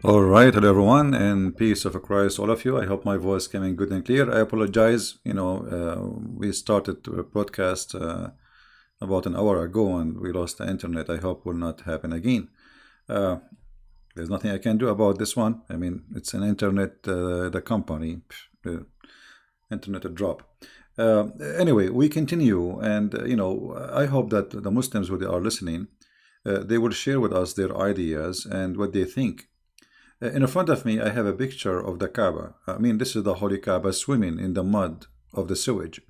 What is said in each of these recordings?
All right, hello everyone, and peace of Christ, all of you. I hope my voice came in good and clear. I apologize. We started a podcast about an hour ago, and we lost the internet. I hope will not happen again. Uh, there's nothing I can do about this one. I mean, it's an internet, the company, the internet drop. Anyway, we continue, and I hope that the Muslims who are listening, they will share with us their ideas and what they think. In front of me, I have a picture of the Kaaba. I mean, this is the Holy Kaaba swimming in the mud of the sewage.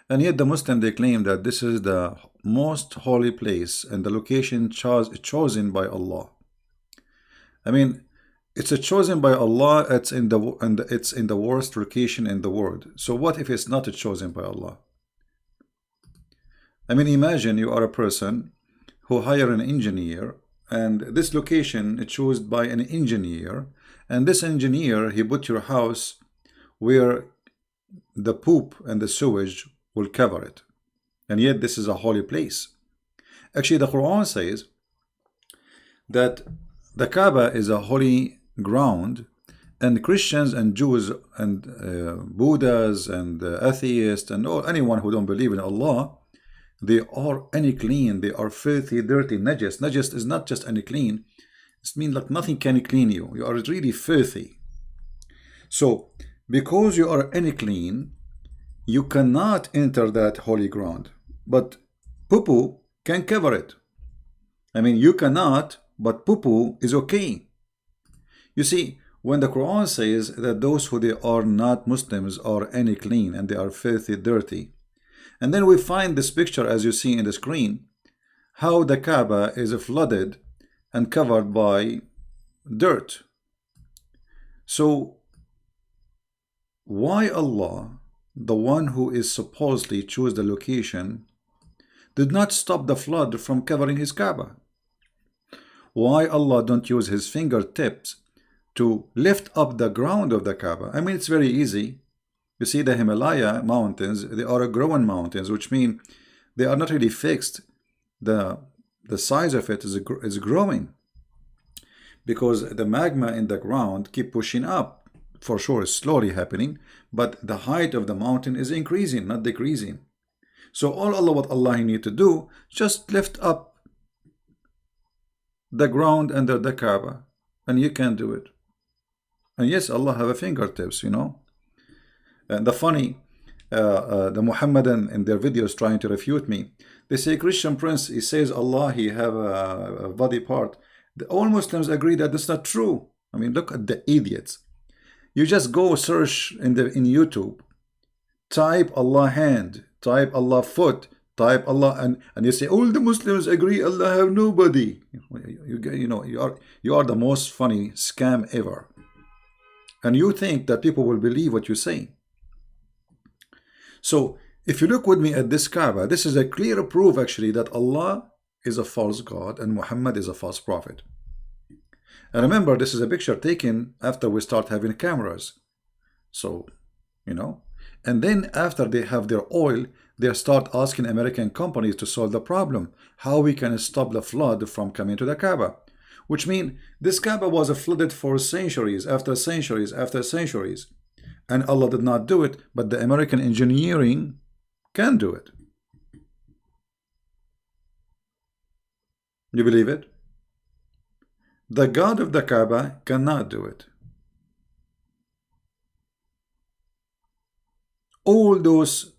And yet the Muslim, they claim that this is the most holy place and the location chosen by Allah. I mean, it's a chosen by Allah. It's in the worst location in the world. So what if it's not chosen by Allah? I mean, imagine you are a person who hire an engineer, and this location is chosen by an engineer, and this engineer, he put your house where the poop and the sewage will cover it, and yet this is a holy place. Actually, the Quran says that the Kaaba is a holy ground, and Christians and Jews and Buddhas and atheists and anyone who don't believe in Allah, they are unclean, they are filthy, dirty, najas. Najas is not just unclean, it means like nothing can clean you. You are really filthy. So, because you are unclean, you cannot enter that holy ground. But poo-poo can cover it. I mean, you cannot, but poo-poo is okay. You see, when the Quran says that those who they are not Muslims are unclean and they are filthy, dirty, and then we find this picture, as you see in the screen, how the Kaaba is flooded and covered by dirt. So, why Allah, the one who is supposedly choose the location, did not stop the flood from covering his Kaaba? Why Allah don't use his fingertips to lift up the ground of the Kaaba? I mean, it's very easy. You see, the Himalaya mountains, they are growing mountains, which mean they are not really fixed. The size of it is growing because the magma in the ground keep pushing up. For sure, it's slowly happening, but the height of the mountain is increasing, not decreasing. So what Allah need to do, just lift up the ground under the Kaaba, and you can do it. And yes, Allah have a fingertips, And the funny, the Mohammedan in their videos trying to refute me, they say Christian Prince, he says Allah, he have a body part. All Muslims agree that that's not true. I mean, look at the idiots. You just go search in YouTube, type Allah hand, type Allah foot, type Allah, and you say all the Muslims agree Allah have nobody. You are the most funny scam ever. And you think that people will believe what you say. So, if you look with me at this Kaaba, this is a clear proof actually that Allah is a false God and Muhammad is a false prophet. And remember, this is a picture taken after we start having cameras. So, and then after they have their oil, they start asking American companies to solve the problem, how we can stop the flood from coming to the Kaaba. Which means this Kaaba was flooded for centuries after centuries after centuries. And Allah did not do it, but the American engineering can do it. You believe it? The God of the Kaaba cannot do it. All those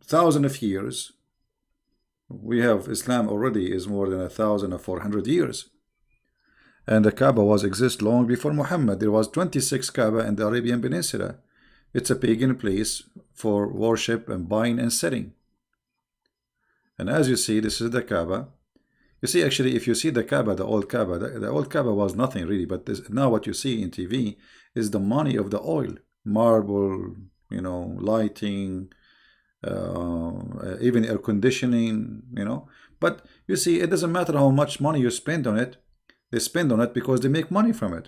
thousands of years, we have Islam already is more than 1,400 years. And the Kaaba was exist long before Muhammad. There was 26 Kaaba in the Arabian Peninsula. It's a pagan place for worship and buying and selling. And as you see, this is the Kaaba. You see, actually, if you see the Kaaba, the old Kaaba was nothing really. But now what you see in TV is the money of the oil. Marble, lighting, even air conditioning, But you see, it doesn't matter how much money you spend on it. They spend on it because they make money from it.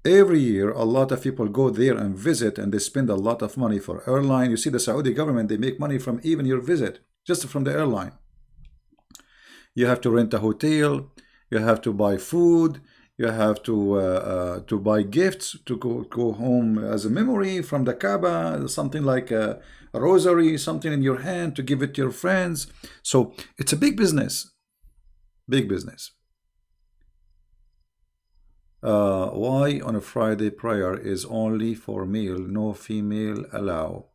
Every year, a lot of people go there and visit, and they spend a lot of money for airline. You see, the Saudi government, they make money from even your visit, just from the airline. You have to rent a hotel, you have to buy food, You have to buy gifts to go home as a memory from the Kaaba, something like a rosary, something in your hand to give it to your friends. So it's a big business, big business. Why on a Friday prayer is only for male, no female allow?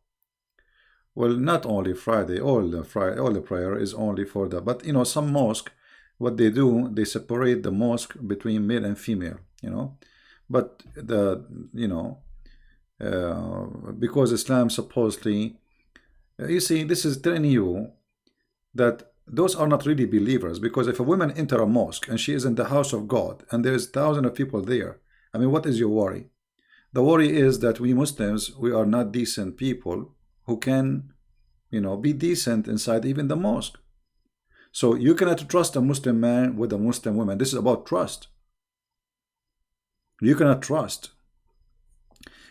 Well, not only Friday, all the prayer is only for that. But you know, some mosque, what they do, they separate the mosque between male and female. You know, but because Islam supposedly, you see, this is telling you that those are not really believers. Because if a woman enter a mosque and she is in the house of God and there's thousands of people there, I mean, what is your worry? The worry is that we Muslims, we are not decent people who can, be decent inside even the mosque. So you cannot trust a Muslim man with a Muslim woman. This is about trust. You cannot trust.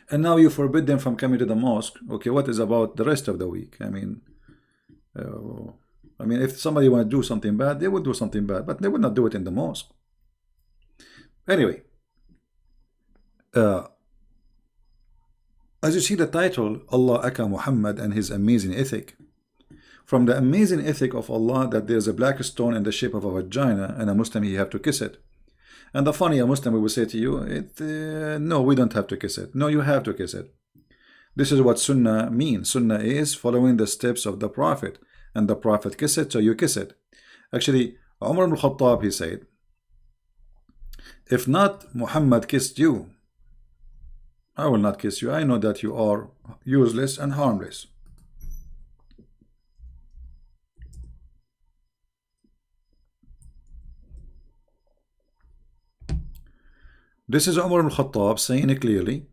And now you forbid them from coming to the mosque. Okay, what is about the rest of the week? I mean, if somebody want to do something bad, they would do something bad, but they would not do it in the mosque. Anyway, as you see the title, Allah Aka Muhammad and his amazing ethic. From the amazing ethic of Allah that there's a black stone in the shape of a vagina, and a Muslim, you have to kiss it. And the funny, a Muslim will say to you, no, we don't have to kiss it. No, you have to kiss it. This is what Sunnah means. Sunnah is following the steps of the Prophet. And the Prophet kissed it, so you kiss it. Actually, Umar ibn Khattab, he said, if not Muhammad kissed you, I will not kiss you. I know that you are useless and harmless. This is Umar ibn Khattab saying it clearly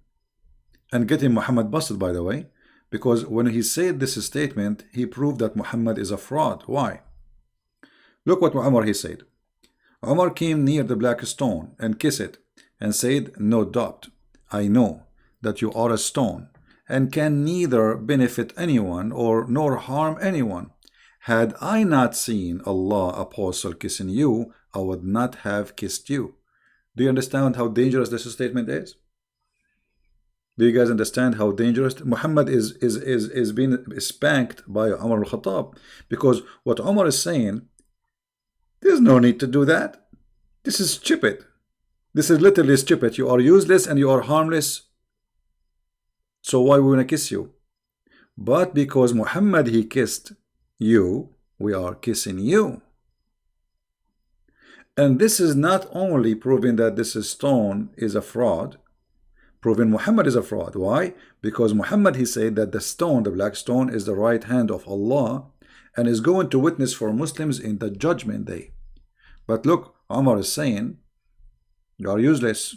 and getting Muhammad busted, by the way, because when he said this statement, he proved that Muhammad is a fraud. Why? Look what Umar he said. Umar came near the black stone and kissed it and said, no doubt, I know that you are a stone and can neither benefit anyone nor harm anyone. Had I not seen Allah apostle kissing you, I would not have kissed you. Do you understand how dangerous this statement is? Do you guys understand how dangerous? Muhammad is being spanked by Umar al-Khattab, because what Umar is saying, there's no need to do that. This is stupid. This is literally stupid. You are useless and you are harmless. So why we want to kiss you? But because Muhammad, he kissed you, we are kissing you. And this is not only proving that this stone is a fraud, proving Muhammad is a fraud. Why? Because Muhammad, he said that the stone, the black stone, is the right hand of Allah and is going to witness for Muslims in the judgment day. But look, Umar is saying, you are useless.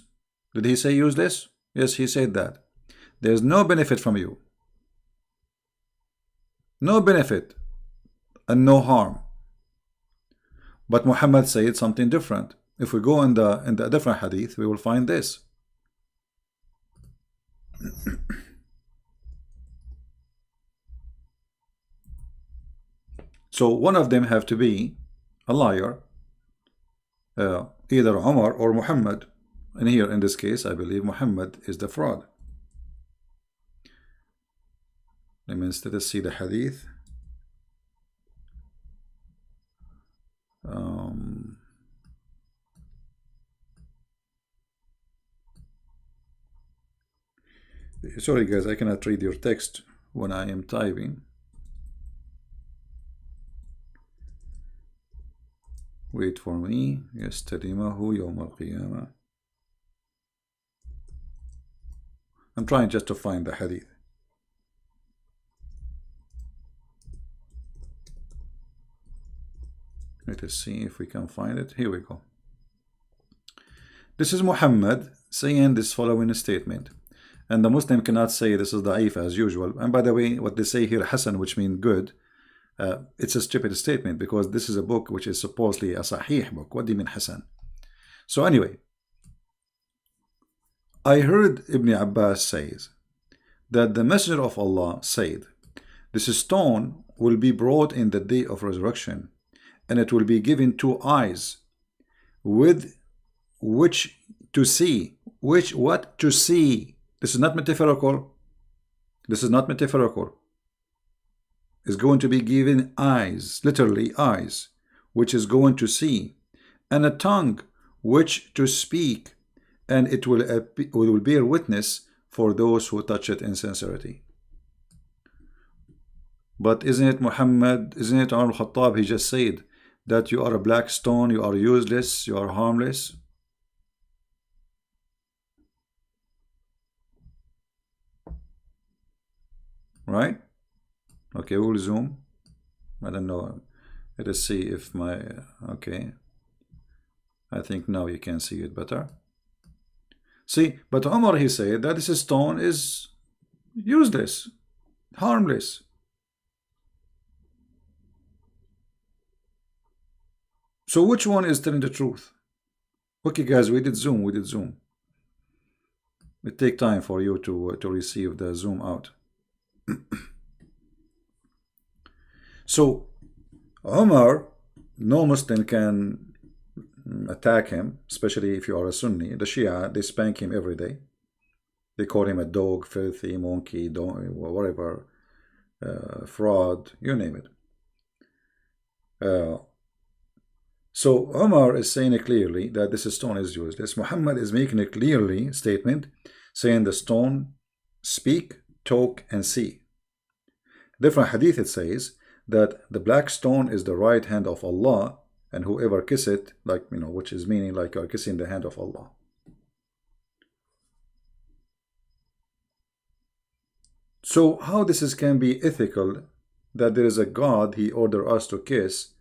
Did he say useless? Yes, he said that. There's no benefit from you. No benefit and no harm. But Muhammad said something different. If we go in the different hadith, we will find this. So one of them have to be a liar, either Umar or Muhammad. And here in this case, I believe Muhammad is the fraud. Let me instead see the hadith. Sorry guys, I cannot read your text when I am typing. Wait for me. يستلمه يوم القيامة. I'm trying just to find the hadith. Let us see if we can find it. Here we go. This is Muhammad saying this following statement. And the Muslim cannot say this is da'if as usual. And by the way, what they say here, Hasan, which means good, it's a stupid statement, because this is a book which is supposedly a Sahih book. What do you mean Hasan? So anyway, I heard Ibn Abbas says that the Messenger of Allah said, this stone will be brought in the day of resurrection, and it will be given 2 eyes with which to see, which what to see. This is not metaphorical. This is not metaphorical. Is going to be given eyes, literally eyes, which is going to see, and a tongue which to speak, and it will bear witness for those who touch it in sincerity. But isn't it Muhammad, isn't it Umar al-Khattab, he just said that you are a black stone, you are useless, you are harmless? Right? Okay, we'll zoom. I don't know. Let us see if my, okay. I think now you can see it better. See, but Umar, he said that this stone is useless, harmless. So which one is telling the truth? Okay, guys, we did zoom. It take time for you to receive the zoom out. So Umar, no Muslim can attack him, especially if you are a Sunni. The Shia, they spank him every day. They call him a dog, filthy, monkey, whatever, fraud, you name it. So Umar is saying it clearly that this stone is useless. Muhammad is making a clearly statement saying the stone speak, talk, and see. Different hadith, it says that the black stone is the right hand of Allah, and whoever kiss it, like, you know, which is meaning like you are kissing the hand of Allah. So how this can be ethical, that there is a God, he ordered us to kiss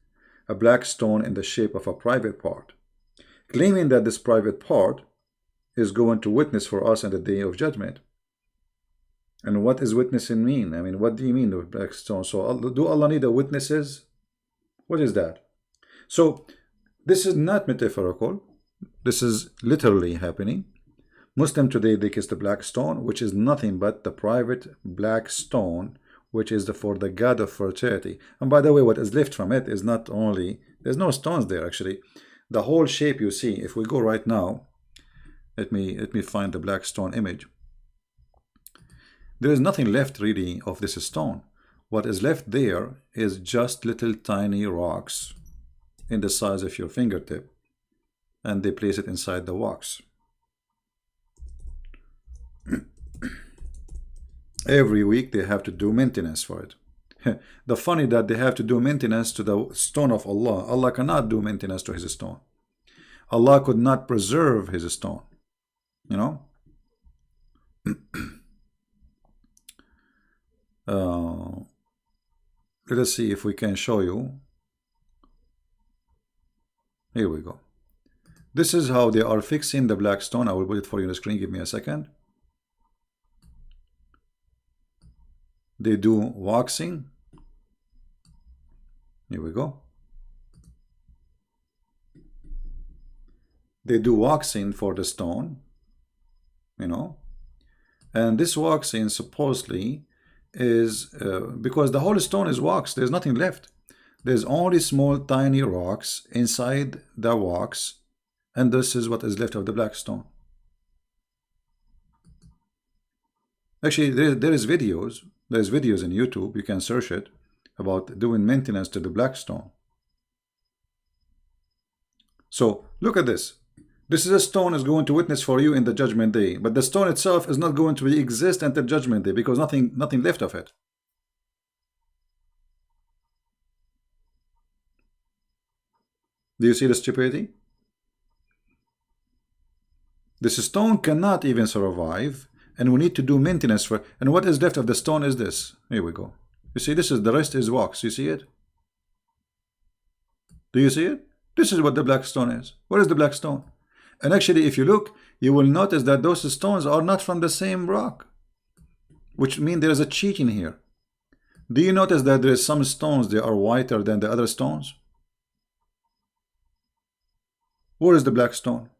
a black stone in the shape of a private part, claiming that this private part is going to witness for us on the day of judgment. And what is witnessing mean? I mean, what do you mean with black stone? So do Allah need a witnesses? What is that? So this is not metaphorical. This is literally happening. Muslim today, they kiss the black stone, which is nothing but the private black stone, which is for the god of fertility. And by the way, what is left from it is not only, there's no stones there actually. The whole shape you see, if we go right now, let me find the black stone image. There is nothing left really of this stone. What is left there is just little tiny rocks in the size of your fingertip, and they place it inside the wax. Every week they have to do maintenance for it. The funny that they have to do maintenance to the stone of Allah. Allah cannot do maintenance to his stone. Allah could not preserve his stone, you know. Let us see if we can show you. Here we go. This is how they are fixing the black stone. I will put it for you on the screen. Give me a second. They do waxing. Here we go. They do waxing for the stone, you know. And this waxing supposedly is because the whole stone is wax. There's nothing left. There's only small tiny rocks inside the wax, and this is what is left of the black stone. Actually, there is videos. There's videos in YouTube. You can search it about doing maintenance to the black stone. So look at this. This is a stone is going to witness for you in the judgment day, but the stone itself is not going to exist until judgment day because nothing left of it. Do you see the stupidity? This stone cannot even survive, and we need to do maintenance for. And what is left of the stone is this. Here we go. You see, this is the rest is wax. You see it? Do you see it? This is what the black stone is. What is the black stone? And actually, if you look, you will notice that those stones are not from the same rock, which means there is a cheating here. Do you notice that there is some stones that are whiter than the other stones? Where is the black stone?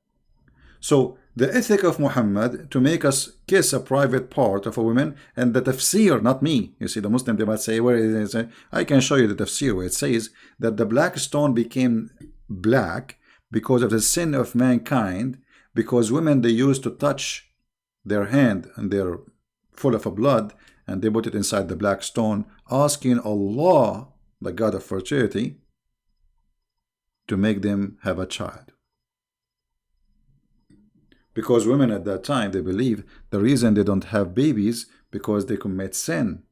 So the ethic of Muhammad to make us kiss a private part of a woman, and the tafsir, not me. You see, the Muslim, they might say, where is it? I can show you the tafsir where it says that the black stone became black because of the sin of mankind, because women, they used to touch their hand and they're full of blood, and they put it inside the black stone, asking Allah, the God of fertility, to make them have a child. Because women at that time, they believe the reason they don't have babies because they commit sin.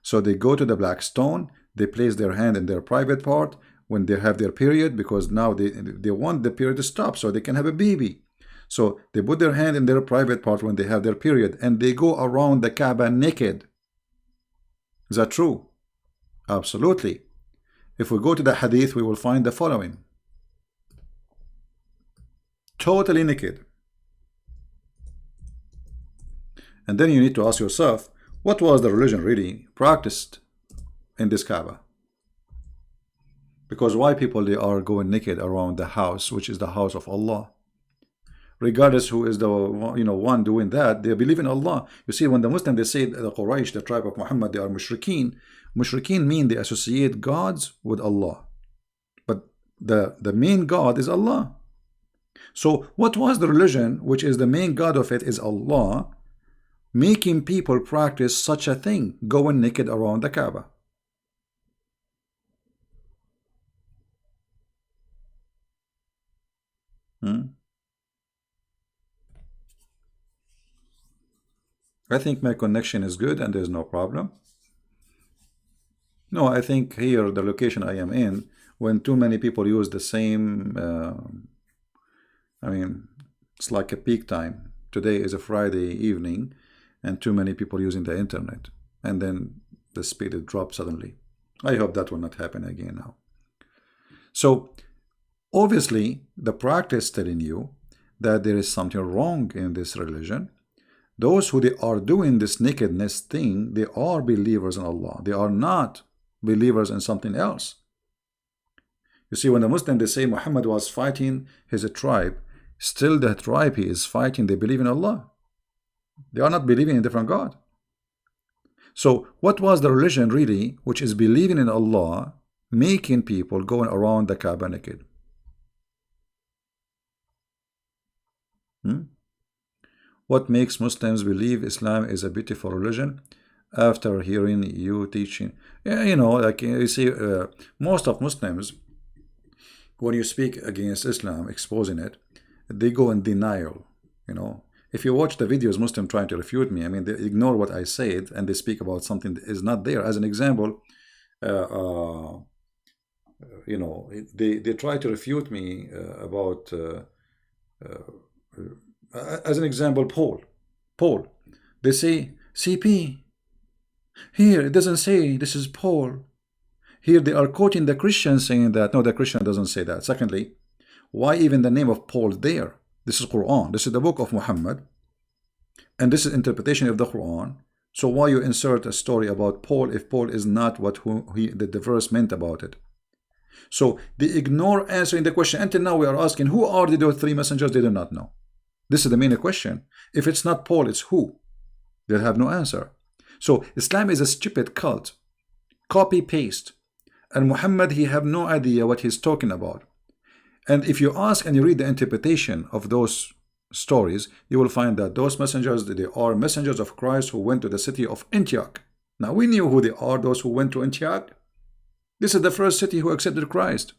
So they go to the black stone, they place their hand in their private part when they have their period, because now they want the period to stop so they can have a baby. So they put their hand in their private part when they have their period, and they go around the Kaaba naked. Is that true? Absolutely. If we go to the hadith, we will find the following. Totally naked. And then you need to ask yourself, what was the religion really practiced in this Kaaba? Because why people, they are going naked around the house, which is the house of Allah? Regardless who is the one doing that, they believe in Allah. You see, when the Muslims, they say the Quraysh, the tribe of Muhammad, they are mushrikeen. Mushrikeen mean they associate gods with Allah, but the main God is Allah. So what was the religion which is the main God of it is Allah, making people practice such a thing, going naked around the Kaaba? I think my connection is good and there's no problem. No, I think here, the location I am in, when too many people use the same, I mean, it's like a peak time. Today is a Friday evening, and too many people using the internet, and then the speed it drops suddenly. I hope that will not happen again now. So obviously the practice telling you that there is something wrong in this religion. Those who they are doing this nakedness thing, they are believers in Allah. They are not believers in something else. You see, when the Muslims, they say Muhammad was fighting his tribe, still the tribe he is fighting, they believe in Allah. They are not believing in a different God. So what was the religion really, which is believing in Allah, making people going around the Kaaba naked? What makes Muslims believe Islam is a beautiful religion? After hearing you teaching, like you see, most of Muslims, when you speak against Islam, exposing it, they go in denial. If you watch the videos, Muslims trying to refute me, I mean, they ignore what I said and they speak about something that is not there. As an example, they try to refute me about. As an example, Paul. They say CP. Here it doesn't say this is Paul. Here they are quoting the Christians saying that. No, the Christian doesn't say that. Secondly, why even the name of Paul there? This is Quran. This is the book of Muhammad, and this is interpretation of the Quran. So why you insert a story about Paul if Paul is not what the verse meant about it? So they ignore answering the question. Until now we are asking, who are those three messengers? They do not know. This is the main question. If it's not Paul, it's who? They'll have no answer. So Islam is a stupid cult. Copy paste. And Muhammad, he have no idea what he's talking about. And if you ask and you read the interpretation of those stories, you will find that those messengers, they are messengers of Christ who went to the city of Antioch. Now we knew who they are, those who went to Antioch. This is the first city who accepted Christ.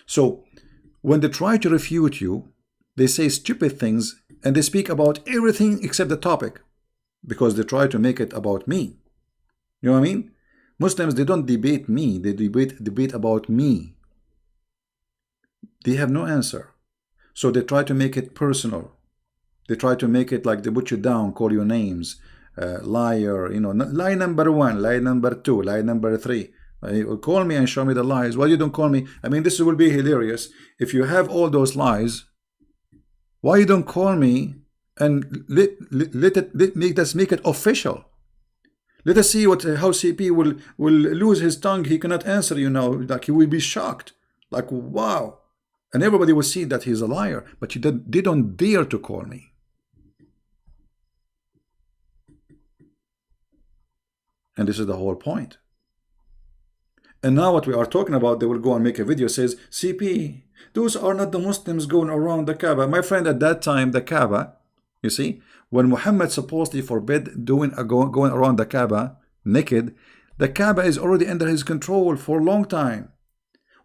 So when they try to refute you, they say stupid things and they speak about everything except the topic, because they try to make it about me. You know what I mean? Muslims, they don't debate me, they debate about me. They have no answer. So they try to make it personal. They try to make it like they put you down, call you names, liar, lie number 1, lie number 2, lie number 3. Call me and show me the lies. Why you don't call me? I mean, this will be hilarious. If you have all those lies, why you don't call me and let us make it official? Let us see how CP will lose his tongue. He cannot answer you now. Like, he will be shocked. Like, wow. And everybody will see that he's a liar. But they don't dare to call me. And this is the whole point. And now what we are talking about, they will go and make a video says, CP, Those are not the Muslims going around the Kaaba. My friend, at that time, the Kaaba, you see, when Muhammad supposedly forbid going around the Kaaba naked, the Kaaba is already under his control for a long time.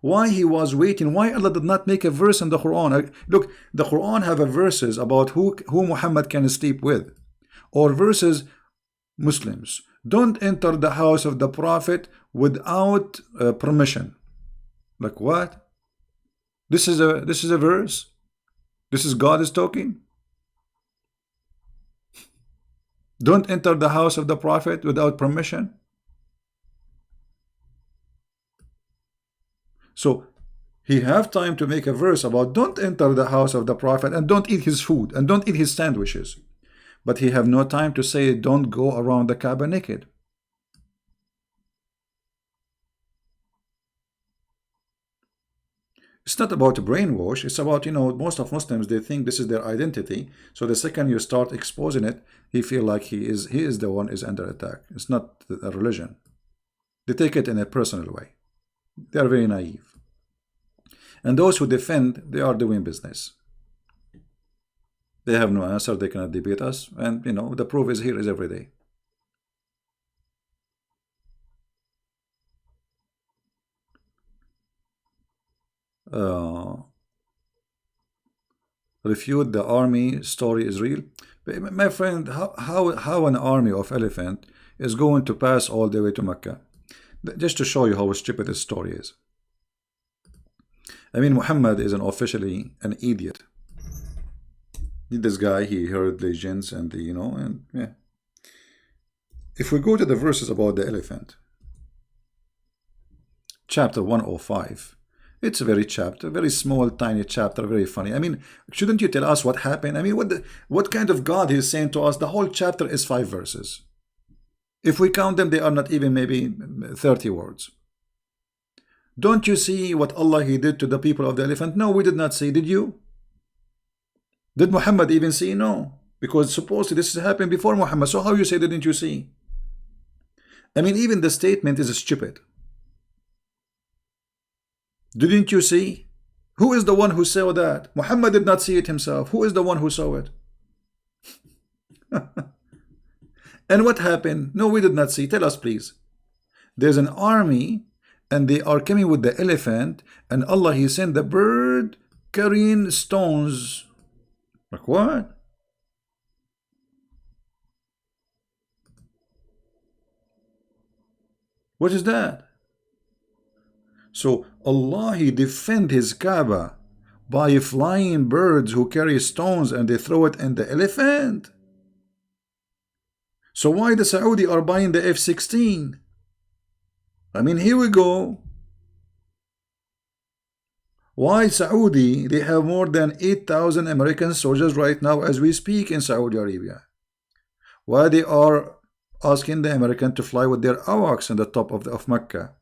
Why he was waiting? Why Allah did not make a verse in the Quran? Look, the Quran have a verses about who Muhammad can sleep with, or verses Muslims don't enter the house of the Prophet without permission. Like what? This is a verse. This is God is talking. Don't enter the house of the Prophet without permission. So he have time to make a verse about don't enter the house of the Prophet and don't eat his food and don't eat his sandwiches. But he have no time to say don't go around the Kaaba naked. It's not about a brainwash. It's about, most of Muslims, they think this is their identity. So the second you start exposing it, he feel like he is the one is under attack. It's not a religion. They take it in a personal way. They are very naive. And those who defend, they are doing business. They have no answer. They cannot debate us. And, the proof is here is every day. Refute the army story is real. My friend, how an army of elephant is going to pass all the way to Mecca? Just to show you how stupid this story is. I mean, Muhammad is officially an idiot. This guy, he heard legends and yeah. If we go to the verses about the elephant, chapter 105, it's a very small, tiny chapter, very funny. I mean, shouldn't you tell us what happened? I mean, what kind of God is saying to us? The whole chapter is 5 verses. If we count them, they are not even maybe 30 words. Don't you see what Allah He did to the people of the elephant? No, we did not see. Did you? Did Muhammad even see? No. Because supposedly this happened before Muhammad. So how you say didn't you see? I mean, even the statement is stupid. Didn't you see? Who is the one who saw that? Muhammad did not see it himself. Who is the one who saw it? And what happened? No, we did not see. Tell us, please. There's an army and they are coming with the elephant, and Allah He sent the bird carrying stones. Like what? What is that? So Allah He defend His Kaaba by flying birds who carry stones and they throw it in the elephant. So why the Saudi are buying the F-16? I mean, here we go. Why Saudi? They have more than 8,000 American soldiers right now as we speak in Saudi Arabia. Why they are asking the American to fly with their AWACS on the top of Mecca?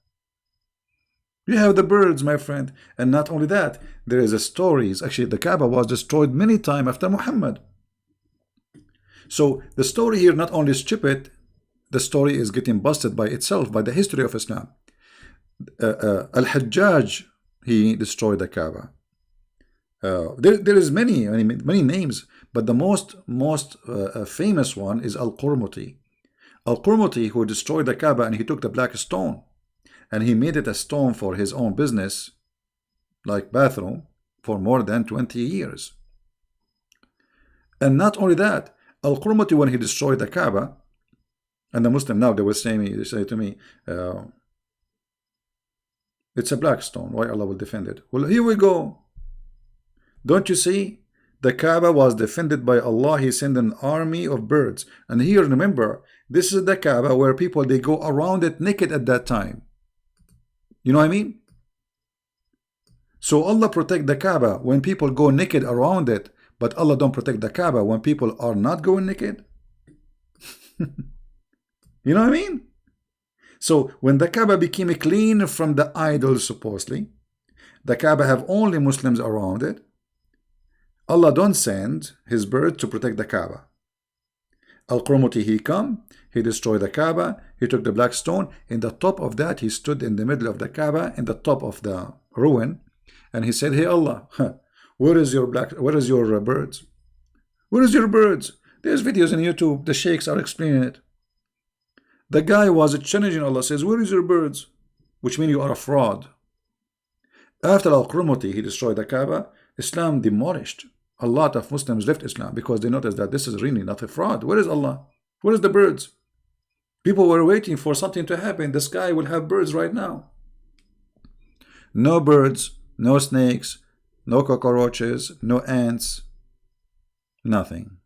You have the birds, my friend. And not only that, there is a stories. Actually, the Kaaba was destroyed many times after Muhammad. So the story here not only is stupid, the story is getting busted by itself, by the history of Islam. Al-Hajjaj, he destroyed the Kaaba. There is many names, but the most famous one is Al-Qurmuti. Al-Qurmuti, who destroyed the Kaaba, and he took the black stone and he made it a stone for his own business, like bathroom, for more than 20 years. And not only that, Al-Qurmuti, when he destroyed the Kaaba, and the Muslim now, they say to me, it's a black stone. Why Allah will defend it? Well, here we go. Don't you see? The Kaaba was defended by Allah. He sent an army of birds. And here, remember, this is the Kaaba where people, they go around it naked at that time. You know what I mean? So Allah protect the Kaaba when people go naked around it, but Allah don't protect the Kaaba when people are not going naked. You know what I mean? So when the Kaaba became clean from the idols, supposedly, the Kaaba have only Muslims around it, Allah don't send His bird to protect the Kaaba. Al-Qurmuti, he come, he destroyed the Kaaba, he took the black stone, in the top of that, he stood in the middle of the Kaaba, in the top of the ruin, And he said, hey Allah, where is your birds? Where is your birds? There's videos on YouTube. The sheikhs are explaining it. The guy was challenging Allah, says, where is your birds? Which means you are a fraud. After Al-Qurmuti, he destroyed the Kaaba, Islam demolished. A lot of Muslims left Islam because they noticed that this is really not a fraud. Where is Allah? Where is the birds? People were waiting for something to happen. The sky will have birds right now. No birds, no snakes, no cockroaches, no ants, nothing.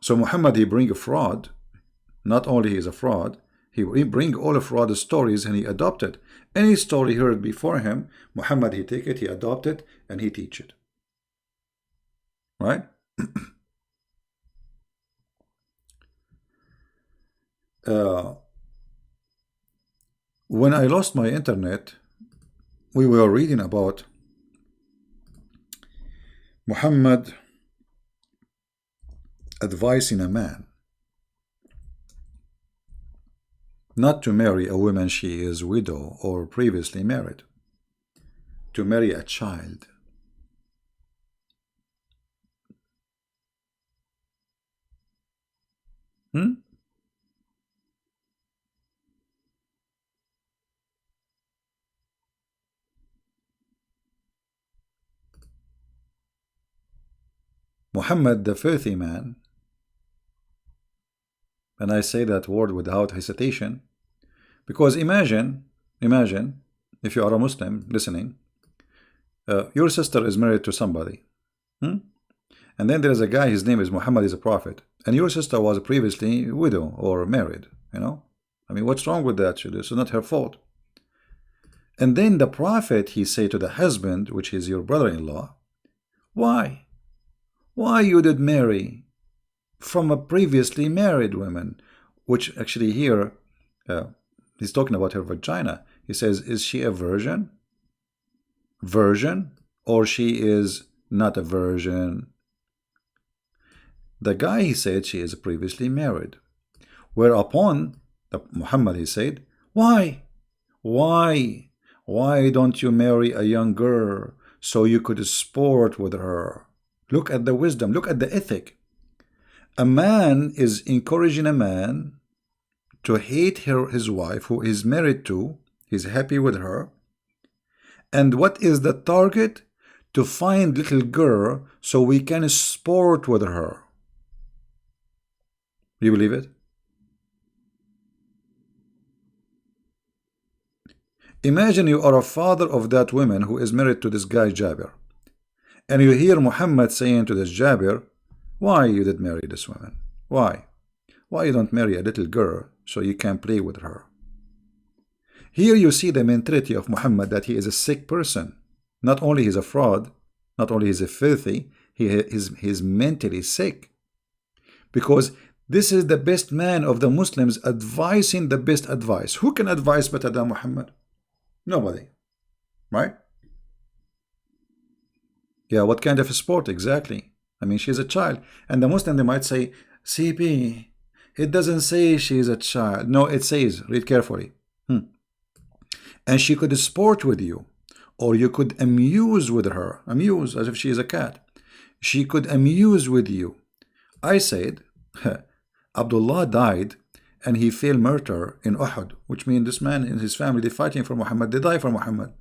So Muhammad, he bring a fraud. Not only he is a fraud, he bring all of fraud stories and he adopted. Any story heard before him, Muhammad, he take it, he adopt it, and he teach it. Right? When I lost my internet, we were reading about Muhammad advising a man not to marry a woman she is widow or previously married, to marry a child. Muhammad, the filthy man, and I say that word without hesitation, because imagine if you are a Muslim listening, your sister is married to somebody, and then there is a guy, his name is Muhammad, is a prophet, and your sister was previously widow or married, you know. I mean, what's wrong with that? This is not her fault. And then the prophet, he say to the husband, which is your brother-in-law, why you did marry from a previously married woman? Which actually here, he's talking about her vagina. He says, is she a virgin? Virgin? Or she is not a virgin? The guy, he said, she is previously married. Whereupon, Muhammad, he said, why don't you marry a young girl so you could sport with her? Look at the wisdom, look at the ethic. A man is encouraging a man to hate his wife who is married to, he's happy with her. And what is the target? To find little girl so we can sport with her. You believe it? Imagine you are a father of that woman who is married to this guy Jabir. And you hear Muhammad saying to this Jabir, why you did marry this woman? Why? Why you don't marry a little girl so you can play with her? Here you see the mentality of Muhammad, that he is a sick person. Not only he's a fraud, not only he's a filthy, he's mentally sick. Because this is the best man of the Muslims advising the best advice. Who can advise better than Muhammad? Nobody. Right? Yeah, what kind of a sport exactly? I mean, she's a child. And the Muslim, they might say, CP, it doesn't say she's a child. No, it says, read carefully. And she could sport with you, or you could amuse with her. Amuse, as if she is a cat. She could amuse with you. I said, Abdullah died, and he fell martyr in Uhud, which means this man and his family, they're fighting for Muhammad, they die for Muhammad,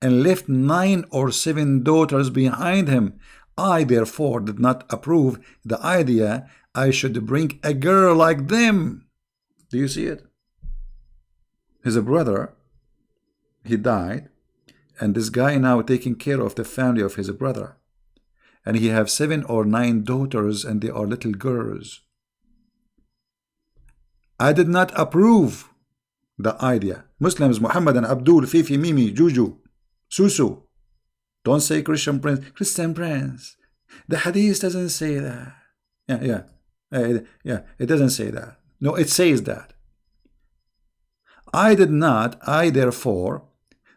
and left 9 or 7 daughters behind him. I, therefore, did not approve the idea I should bring a girl like them. Do you see it? His brother, he died, and this guy now taking care of the family of his brother. And he have 7 or 9 daughters, and they are little girls. I did not approve the idea. Muslims, Muhammad and Abdul, Fifi, Mimi, Juju, Susu. Don't say Christian prince. Christian prince. The hadith doesn't say that. Yeah, it doesn't say that. No, it says that. I therefore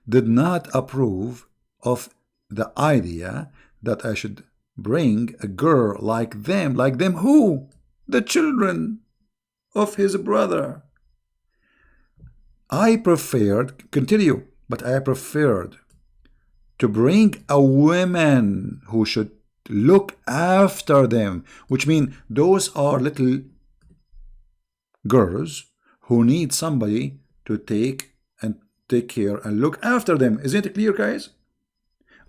did not approve of the idea that I should bring a girl like them. Like them who? The children of his brother. I preferred, continue, but I preferred to bring a woman who should look after them, which means those are little girls who need somebody to take care and look after them. Isn't it clear, guys?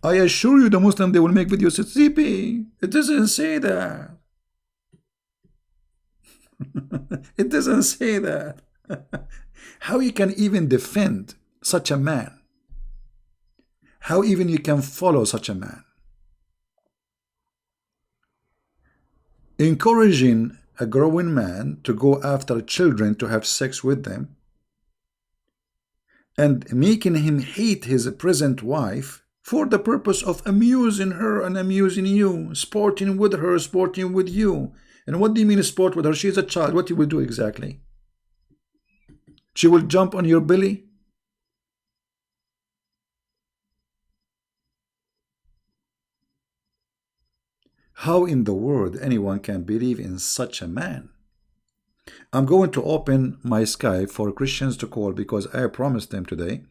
I assure you the Muslim, they will make videos. It's CP. It doesn't say that. It doesn't say that. How you can even defend such a man? How even you can follow such a man? Encouraging a growing man to go after children to have sex with them and making him hate his present wife for the purpose of amusing her and amusing you, sporting with her, sporting with you. And what do you mean sport with her? She's a child. What you will do exactly? She will jump on your belly? How in the world anyone can believe in such a man? I'm going to open my Skype for Christians to call because I promised them today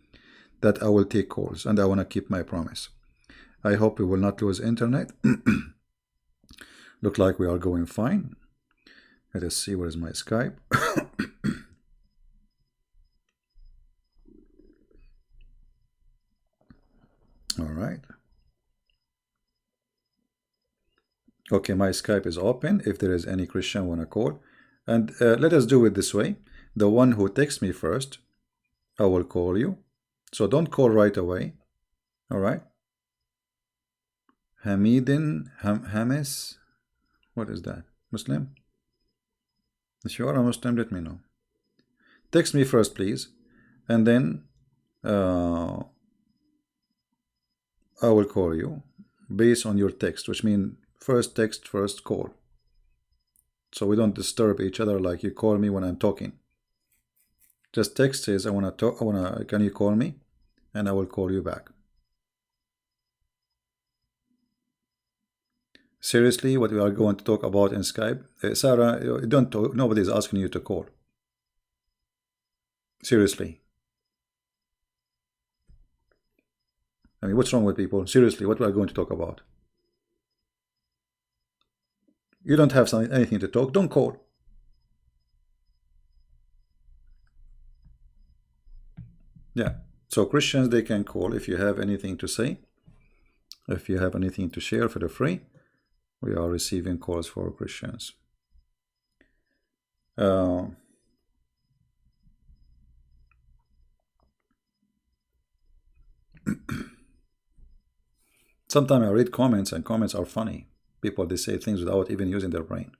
that I will take calls and I want to keep my promise. I hope we will not lose internet. Look like we are going fine. Let us see where is my Skype. All right. Okay, my Skype is open. If there is any Christian want to call, and let us do it this way. The one who texts me first, I will call you. So don't call right away. All right. Hamidin Hamis. What is that? Muslim? If you are a Muslim, let me know. Text me first, please, and then I will call you based on your text, which means first text, first call. So we don't disturb each other like you call me when I'm talking. Just text says I wanna talk. Can you call me? And I will call you back. Seriously, what we are going to talk about in Skype, Sarah, don't talk, nobody is asking you to call. Seriously. I mean, what's wrong with people? Seriously, what we are going to talk about? You don't have anything to talk, don't call. Yeah, so Christians, they can call if you have anything to say. If you have anything to share, feel free. We are receiving calls for Christians. Sometimes I read comments and comments are funny. People, they say things without even using their brain.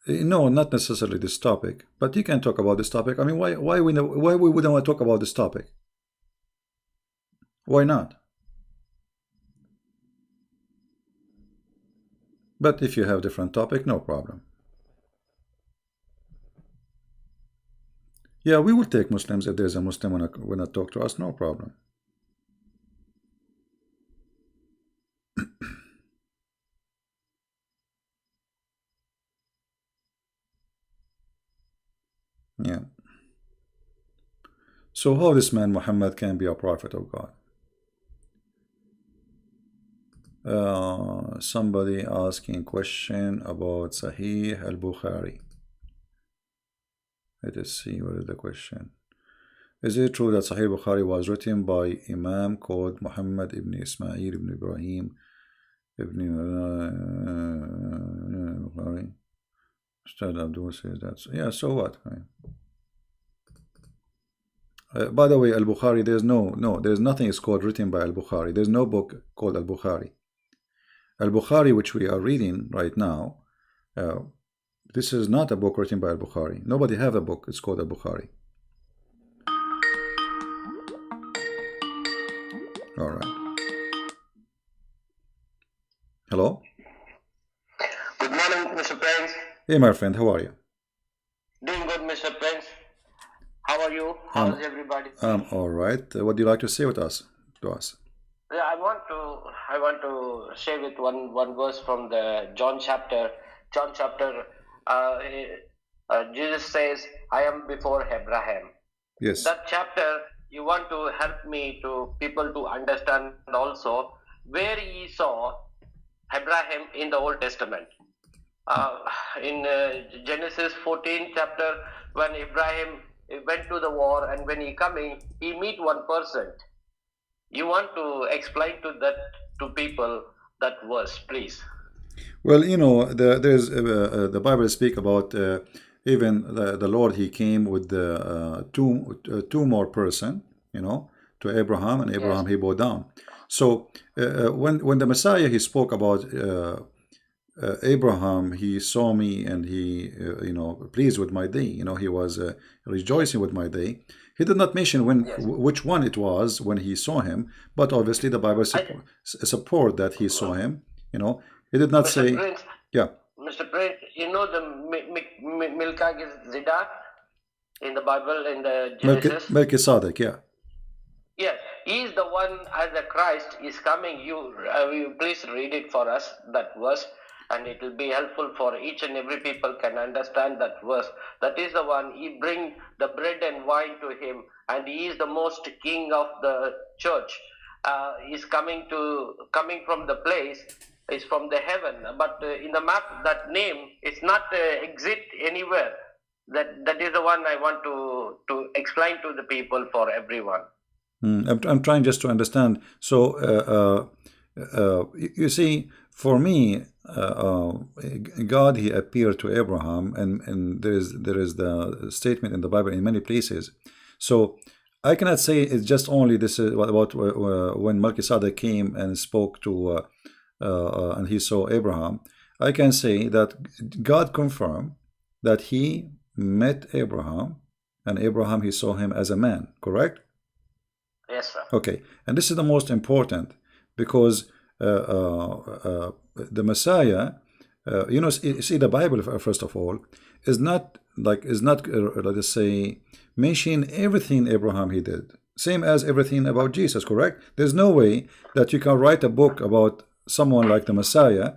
No, not necessarily this topic, but you can talk about this topic. I mean, why we wouldn't want to talk about this topic? Why not? But if you have different topic, no problem. Yeah, we will take Muslims if there's a Muslim wanna talk to us, no problem. Yeah. So how this man Muhammad can be a prophet of God? Somebody asking question about Sahih al-Bukhari. Let us see what is the question. Is it true that Sahih al-Bukhari was written by Imam called Muhammad ibn Ismail ibn Ibrahim ibn Bukhari? Ustad Abdul says that. Yeah, so what? By the way, al-Bukhari, there's nothing is called written by al-Bukhari. There's no book called al-Bukhari. Al-Bukhari, which we are reading right now, this is not a book written by al-Bukhari. Nobody have a book. It's called al-Bukhari. All right. Hello? Good morning, Mr. Prince. Hey, my friend, how are you? Doing good, Mr. Prince. How are you? How's everybody? I'm all right. What do you like to say with us? Yeah, I want to share with one verse from the John chapter. Jesus says, I am before Abraham. Yes. That chapter, you want to help me to people to understand also where he saw Abraham in the Old Testament. In Genesis 14 chapter, when Abraham went to the war and when he coming, he meet one person. You want to explain to that to people that verse, please? Well, you know, there's the Bible speak about even the Lord. He came with the two more person, you know, to Abraham, and Abraham Yes. he bowed down. So when the Messiah he spoke about Abraham, he saw me and he you know, pleased with my day. You know, he was rejoicing with my day. He did not mention when Yes. which one it was when he saw him, but obviously the Bible support that he saw him. You know, he did not Mr. say, Prince, yeah. Mr. Prince, you know the Milka Zida in the Bible in the Genesis? Melchizedek, yeah. Yes, he is the one as a Christ is coming. You please read it for us, that verse, and it will be helpful for each and every people can understand that verse. That is the one, he bring the bread and wine to him, and he is the most king of the church. He's coming from the place, is from the heaven, but in the map, that name is not exist anywhere. That is the one I want to explain to the people, for everyone. I'm trying just to understand. So, you see, for me, God, he appeared to Abraham, and there is the statement in the Bible in many places. So, I cannot say it's just only this is about when Melchizedek came and spoke to, and he saw Abraham. I can say that God confirmed that he met Abraham, and Abraham he saw him as a man. Correct? Yes, sir. Okay, and this is the most important because the Messiah, you know, see the Bible first of all is not let us say mention everything Abraham he did, same as everything about Jesus. Correct? There's no way that you can write a book about someone like the Messiah,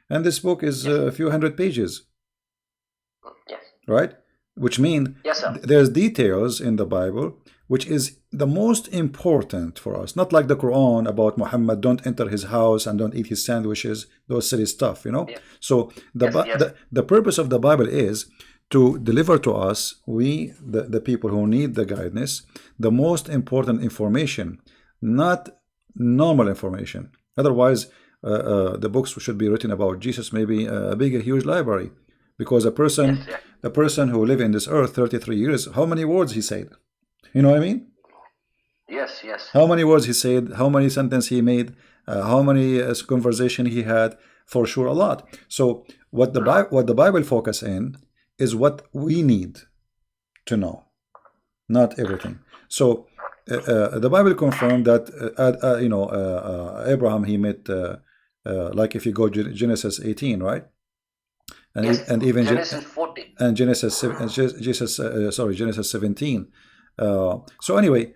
and this book is a few hundred pages, Yes. right? Which mean Yes, sir. there's details in the Bible which is the most important for us, not like the Quran about Muhammad, don't enter his house and don't eat his sandwiches, those silly stuff, you know. Yes. So the purpose of the Bible is to deliver to us, we the people who need the guidance, the most important information, not normal information. Otherwise the books should be written about Jesus, maybe a big, a huge library, because the person who lived in this earth 33 years, how many words he said? You know what I mean? Yes, yes. How many words he said, how many sentences he made, how many conversation he had, for sure a lot. So what the Bible focus in is what we need to know, not everything. So the Bible confirmed that you know, Abraham he met like if you go Genesis 18, right? And Yes. and even Genesis 14. and Genesis Genesis 17. So anyway,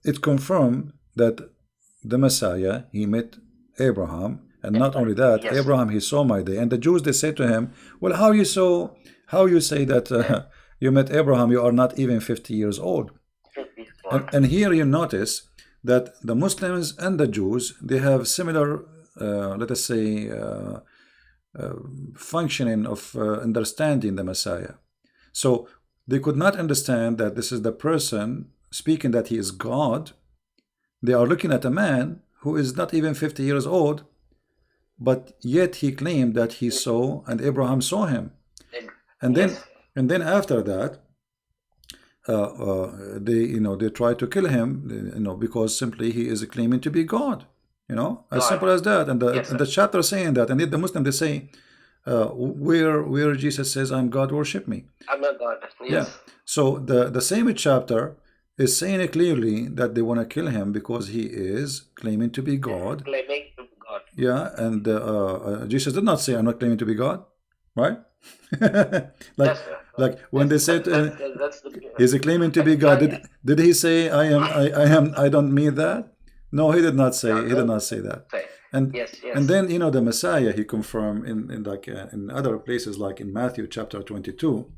it confirmed that the Messiah he met Abraham, and not only that, Yes. Abraham he saw my day. And the Jews they said to him, "Well, how you say that you met Abraham? You are not even 50 years old." And here you notice that the Muslims and the Jews they have similar, let us say, functioning of understanding the Messiah. So they could not understand that this is the person speaking that he is God. They are looking at a man who is not even 50 years old, but yet he claimed that he saw and Abraham saw him. And then after that, they try to kill him, because simply he is claiming to be God. As simple as that. And the chapter saying that, and yet the Muslim they say, where Jesus says, "I'm God, worship me." I'm a God. Yes. Yeah. So the same chapter is saying it clearly that they want to kill him because he is claiming to be God. Claiming to be God. Yeah, and Jesus did not say, "I'm not claiming to be God," right? like when they said he's claiming to be God, did he say, "I am"? I don't mean that. No, he did not say. He did not say that. And Yes, and yes, then the Messiah he confirmed in like in other places like in Matthew chapter 22.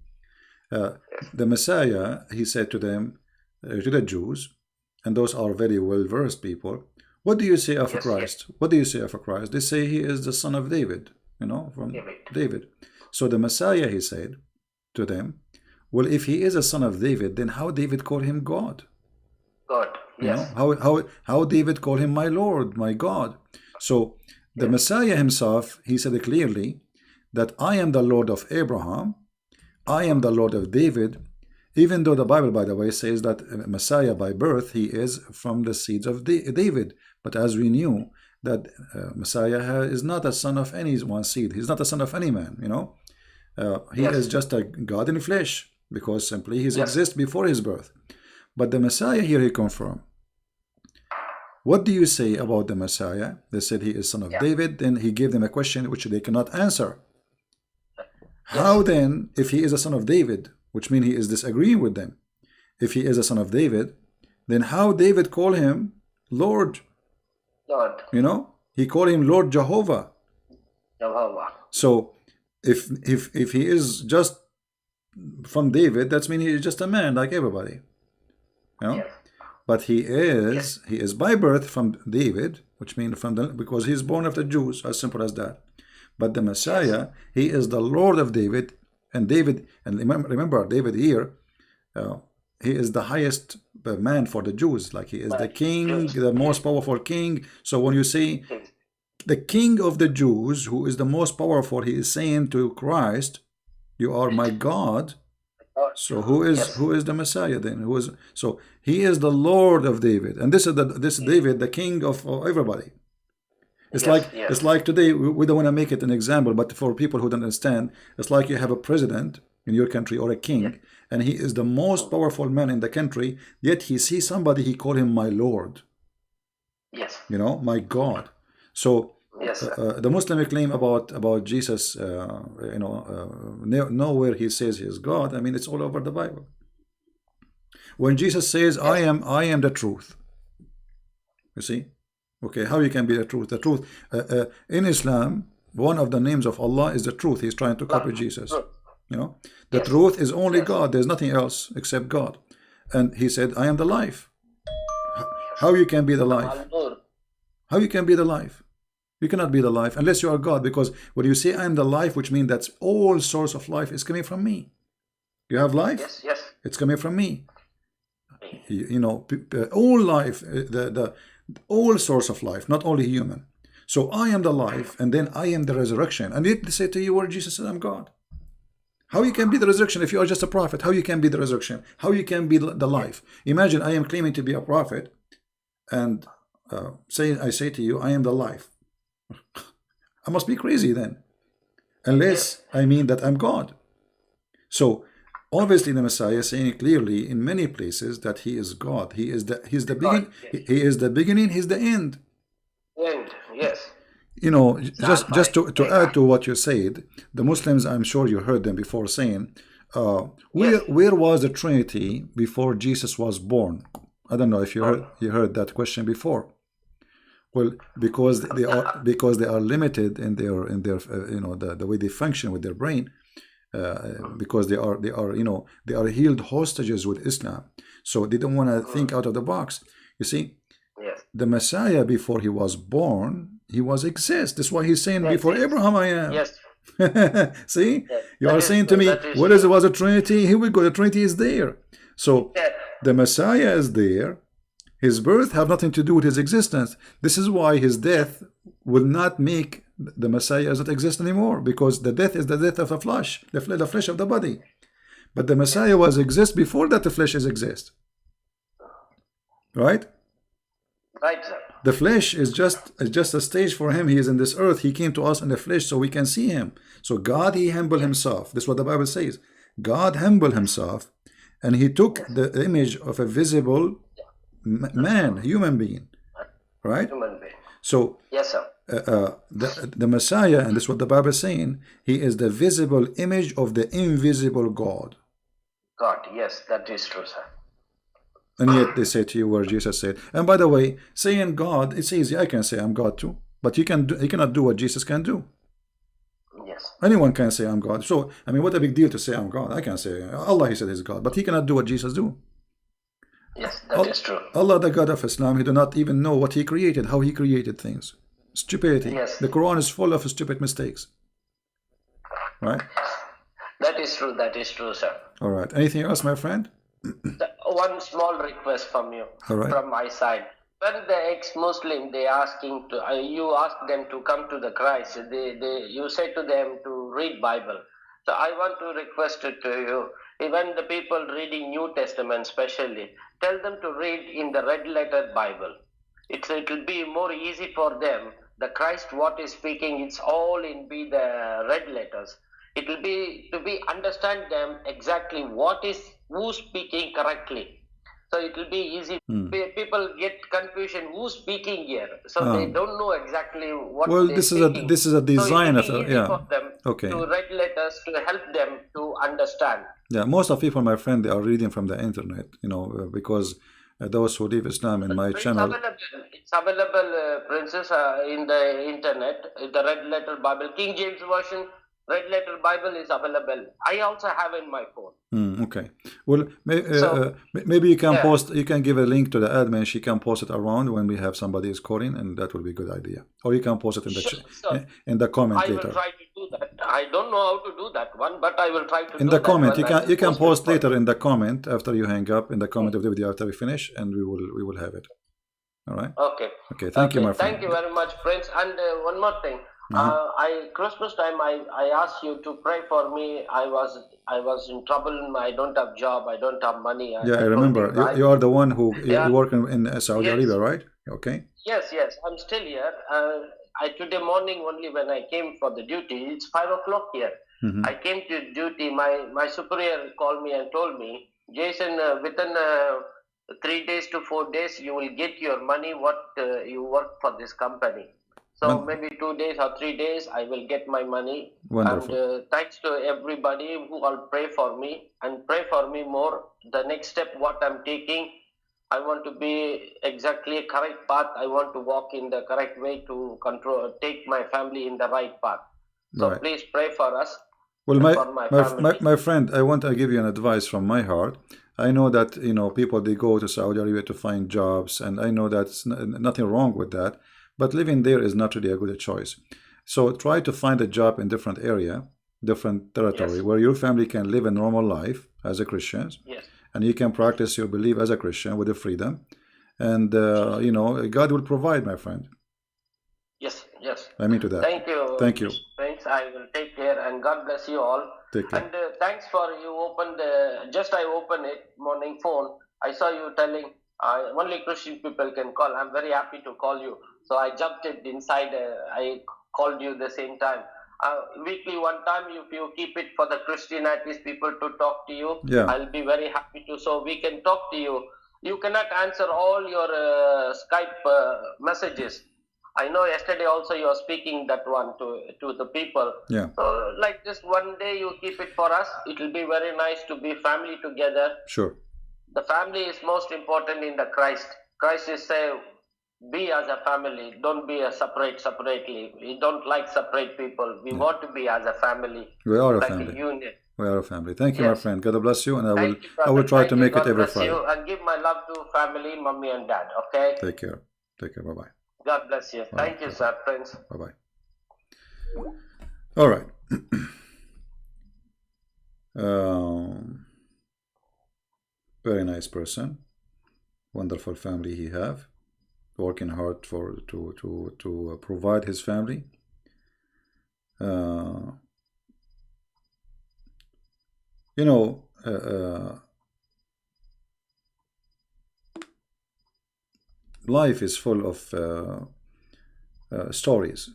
Uh, yes, the Messiah, he said to them, to the Jews, and those are very well versed people, what do you say of yes, yes. Christ? What do you say of Christ? They say he is the son of David, from David. David. So the Messiah, he said to them, well, if he is a son of David, then how David called him God? God. Yes, How David called him my Lord, my God. So the yes, Messiah himself, he said clearly that I am the Lord of Abraham, I am the Lord of David, even though the Bible, by the way, says that Messiah by birth, he is from the seeds of David. But as we knew, that Messiah is not a son of any one seed. He's not a son of any man, he is yes, just a God in flesh, because simply he yes, exists before his birth. But the Messiah here, he confirmed. What do you say about the Messiah? They said he is son of yeah, David. Then he gave them a question which they cannot answer. How yes, then, if he is a son of David, which means he is disagreeing with them, if he is a son of David, then how David call him Lord? Lord, He called him Lord Jehovah. Jehovah. So if he is just from David, that means he is just a man like everybody. Yes, But he yes, is by birth from David, which means because he's born of the Jews, as simple as that. But the yes, Messiah, he is the Lord of David, and remember David here, he is the highest man for the Jews, like he is the but king, Jews. the Yes, most powerful king. So when you say yes, the king of the Jews, who is the most powerful, he is saying to Christ, you are my God. Lord. So who is the Messiah then? So he is the Lord of David, and this David, the king of everybody. It's Yes, like yes, it's like today we don't want to make it an example, but for people who don't understand, it's like you have a president in your country or a yes, king, and he is the most powerful man in the country. Yet he sees somebody, he call him my Lord, yes, my God. So yes, sir. the Muslim claim about Jesus, nowhere he says he is God. I mean, it's all over the Bible. When Jesus says, Yes, I am the truth, you see. Okay, how you can be the truth? The truth in Islam, one of the names of Allah is the truth. He's trying to copy love, Jesus. truth. The Yes, truth is only yes, God. There's nothing else except God. And he said, I am the life. yes. How you can be the life? Al-Nur. How you can be the life? You cannot be the life unless you are God, because when you say I am the life, which means that all source of life is coming from me. You have life, Yes, yes. it's coming from me. All life, the all source of life, not only human. So I am the life, and then I am the resurrection. And yet they say to you, where Jesus said, I'm God. How you can be the resurrection if you are just a prophet? How you can be the resurrection? How you can be the life? Imagine I am claiming to be a prophet, and I say to you, I am the life. I must be crazy then, Yes, unless I mean that I'm God. So obviously the Messiah is saying clearly in many places that he is God. He's the God. begin. Yes. He is the beginning. He's the end. And yes, it's Just Alpha to and add Omega. to what you said, the Muslims, I'm sure you heard them before saying, Yes. where was the Trinity before Jesus was born? I don't know if you Born. heard that question before. Well, because they are limited in their the way they function with their brain, because they are held hostages with Islam, so they don't want to think out of the box. You see, Yes. the Messiah before he was born, he was exist. That's why he's saying Yes. before Yes. Abraham I am. Yes. See, Yes. you That are is saying to true. me, That is what is true. was a Trinity? Here we go. The Trinity is there. So Yeah. the Messiah is there. His birth have nothing to do with his existence. This is why his death will not make the Messiah does not exist anymore, because the death is the death of the flesh, the flesh of the body. But the Messiah was exist before that the flesh is exist. Right? Right, sir. The flesh is just a stage for him. He is in this earth. He came to us in the flesh so we can see him. So God, he humbled himself. This is what the Bible says. God humbled himself, and he took Yes. the image of a visible man, human being. Right? Human being. So Yes, sir. the Messiah, and this is what the Bible is saying, he is the visible image of the invisible God. God. Yes, that is true, sir. And yet they say to you where Jesus said, and by the way, saying God, it's easy. I can say I'm God too. But you cannot do what Jesus can do. Yes. Anyone can say I'm God. So I mean, what a big deal to say I'm God. I can say Allah. He said He's God, but He cannot do what Jesus do. Yes, that is true. Allah, the God of Islam, He do not even know what He created, how He created things. Stupidity. Yes. The Quran is full of stupid mistakes. Right? That is true. That is true, sir. All right. Anything else, my friend? One small request from you, All right. from my side. When the ex-Muslim, they asking to, you ask them to come to the Christ, you say to them to read Bible. So I want to request it to you, even the people reading New Testament especially, tell them to read in the red letter Bible. It will be more easy for them. The Christ what is speaking, it's all in be the red letters. It will be to be understand them exactly what is who's speaking correctly. So it will be easy. People get confusion who's speaking here, so they don't know exactly what. Well, they're this speaking. is a design so of easy for them okay. to write letters to help them to understand. Yeah, most of people, my friend, they are reading from the internet, you know, because those who leave Islam in my channel. It's available, Princess, in the internet. The red letter Bible, King James Version. Red letter Bible is available. I also have in my phone. Okay. Well, maybe you can post. You can give a link to the admin. She can post it around when we have somebody is calling, and that will be a good idea. Or you can post it in the in the comment later. I will try to do that. I don't know how to do that one, but I will try to. In the comment, you can post later in the comment after you hang up in the comment of the video after we finish, and we will have it. All right. Okay. Okay. Thank you, my friend. Thank you very much, Prince. And one more thing. Christmas time I asked you to pray for me. I was in trouble. I don't have job. I don't have money. I remember. You are the one who you work in Saudi Arabia, right? Okay. Yes. I'm still here. Today morning only when I came for the duty. It's 5 o'clock here. I came to duty. My superior called me and told me, Jason, within 3 days to 4 days you will get your money. What you work for this company. So maybe 2 days or 3 days, I will get my money. Wonderful. And thanks to everybody who will pray for me and pray for me more. The next step, what I'm taking, I want to be exactly a correct path. I want to walk in the correct way to take my family in the right path. So please pray for us. Well, my friend, I want to give you an advice from my heart. I know that people they go to Saudi Arabia to find jobs, and I know that's nothing wrong with that. But living there is not really a good choice. So try to find a job in different area, different territory, where your family can live a normal life as a Christian. Yes. And you can practice your belief as a Christian with the freedom. And, God will provide, my friend. Yes. I mean to that. Thank you. Thank you. Thanks. I will take care, and God bless you all. Take care. And thanks for you opened, I opened it, morning phone. I saw you telling only Christian people can call. I'm very happy to call you. So I jumped it inside. I called you the same time. Weekly one time, if you keep it for the Christianities people to talk to you, I'll be very happy to. So we can talk to you. You cannot answer all your Skype messages. I know yesterday also you are speaking that one to the people. Yeah. So like just one day you keep it for us. It will be very nice to be family together. Sure. The family is most important in the Christ. Christ is say, be as a family. Don't be a separately. We don't like separate people. We want to be as a family. We are a like family. A unit. We are a family. Thank you, my friend. God bless you, and I will try to make it every Friday. You, and give my love to family, mommy and dad. Okay. Take care. Bye bye. God bless you. Thank you, sir. Prince. Bye bye. All right. Very nice person. Wonderful family he have. Working hard to provide his family. Life is full of stories,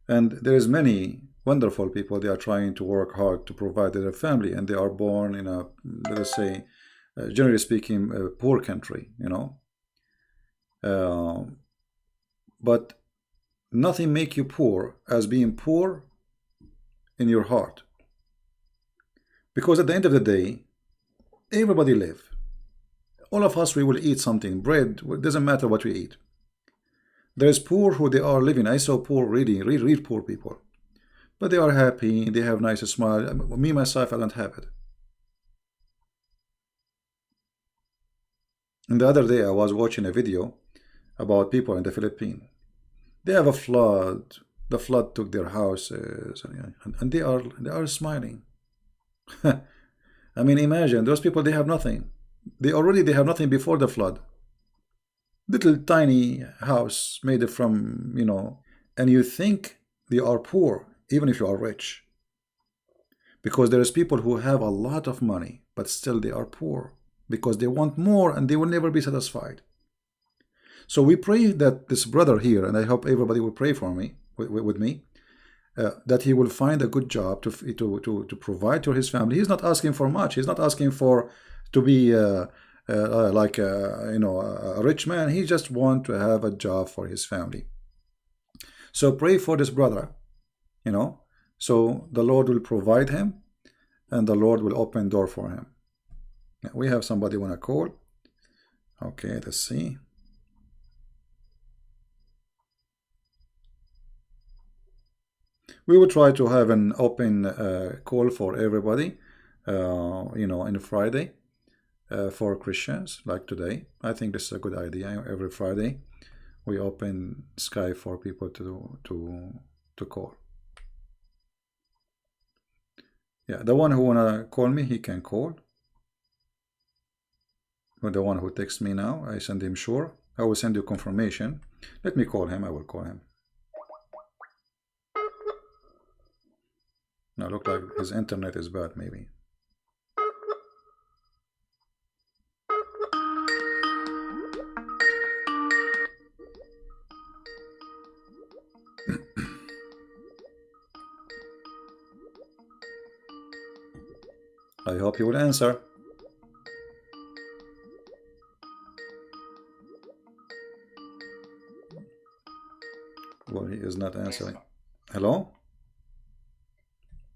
and there is many wonderful people. They are trying to work hard to provide their family, and they are born in a, let us say, generally speaking, a poor country, but nothing make you poor as being poor in your heart, because at the end of the day, everybody live. All of us, we will eat something. Bread, it doesn't matter what we eat. There's poor who they are living. I saw poor, really, real poor people. But they are happy, they have nice smile. Me, myself, I don't have it. And the other day I was watching a video about people in the Philippines. They have a flood. The flood took their houses, and they are smiling. I mean, imagine those people. They have nothing. They have nothing before the flood. Little tiny house made from, and you think they are poor, even if you are rich, because there is people who have a lot of money, but still they are poor because they want more and they will never be satisfied. So we pray that this brother here, and I hope everybody will pray for me with me, that he will find a good job to provide to his family. He's not asking for much. He's not asking for to be like a rich man. He just want to have a job for his family. So pray for this brother, so the Lord will provide him, and the Lord will open door for him. We have somebody want to call. Okay, let's see. We will try to have an open call for everybody, in Friday, for Christians, like today. I think this is a good idea. Every Friday, we open Skype for people to call. Yeah, the one who wanna call me, he can call. Or the one who texts me now, I send him sure. I will send you confirmation. Let me call him. I will call him. Now look like his internet is bad, maybe. I hope he will answer. Well, he is not answering. Hello?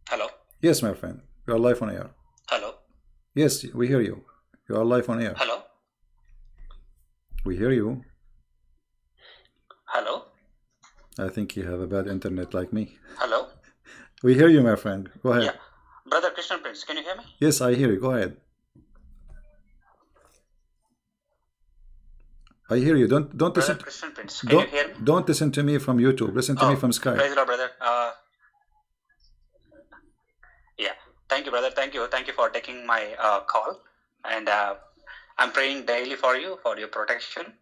Hello? Yes, my friend. You are live on air. Hello? Yes, we hear you. You are live on air. Hello? We hear you. Hello? I think you have a bad internet like me. Hello? We hear you, my friend. Go ahead. Yeah. Brother Christian Prince, can you hear me? Yes, I hear you. Go ahead. I hear you. Don't Brother listen. Christian Prince, can you hear me? Don't listen to me from YouTube. Listen to me from Skype. Praise the Lord, brother. Yeah. Thank you, brother. Thank you. Thank you for taking my call. And I'm praying daily for you, for your protection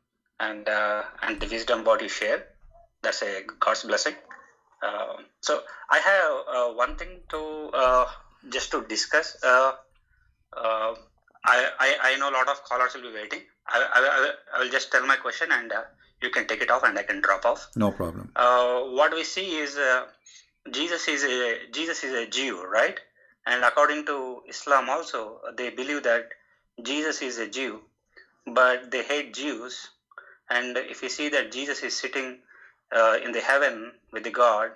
and the wisdom what you share. That's a God's blessing. So I have one thing to just to discuss. I know a lot of callers will be waiting. I will just tell my question, and you can take it off, and I can drop off. No problem. What we see is Jesus is a Jew, right? And according to Islam also, they believe that Jesus is a Jew, but they hate Jews. And if you see that Jesus is sitting in the heaven with the God,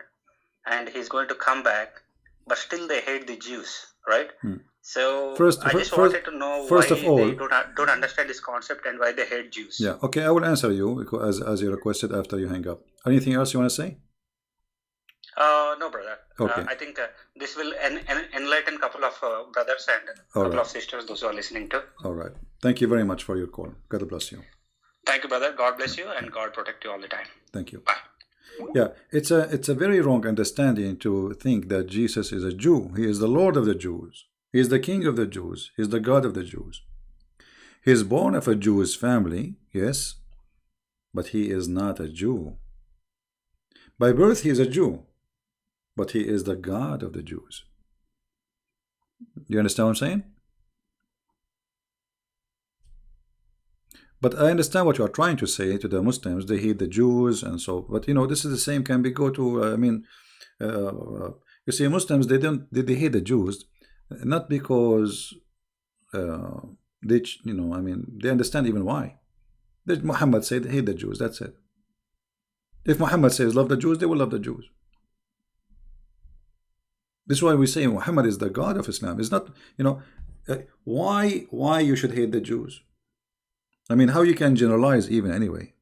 and he's going to come back, but still they hate the Jews, right? So I just wanted to know why they don't understand this concept and why they hate Jews. Yeah, okay, I will answer you because as you requested after you hang up. Anything else you want to say? No, brother. Okay. I think this will enlighten a couple of brothers and a couple of sisters, those who are listening to. All right. Thank you very much for your call. God bless you. Thank you, brother. God bless you, and God protect you all the time. Thank you. Bye. Yeah, it's a very wrong understanding to think that Jesus is a Jew. He is the Lord of the Jews. He is the King of the Jews. He is the God of the Jews. He is born of a Jewish family, yes, but he is not a Jew. By birth, he is a Jew, but he is the God of the Jews. You understand what I'm saying? But I understand what you are trying to say to the Muslims. They hate the Jews and so. But this is the same. Can we go to? You see, Muslims they hate the Jews, not because they they understand even why. Muhammad said hate the Jews. That's it. If Muhammad says love the Jews, they will love the Jews. This is why we say Muhammad is the God of Islam. It's not why you should hate the Jews. I mean, how you can generalize even anyway?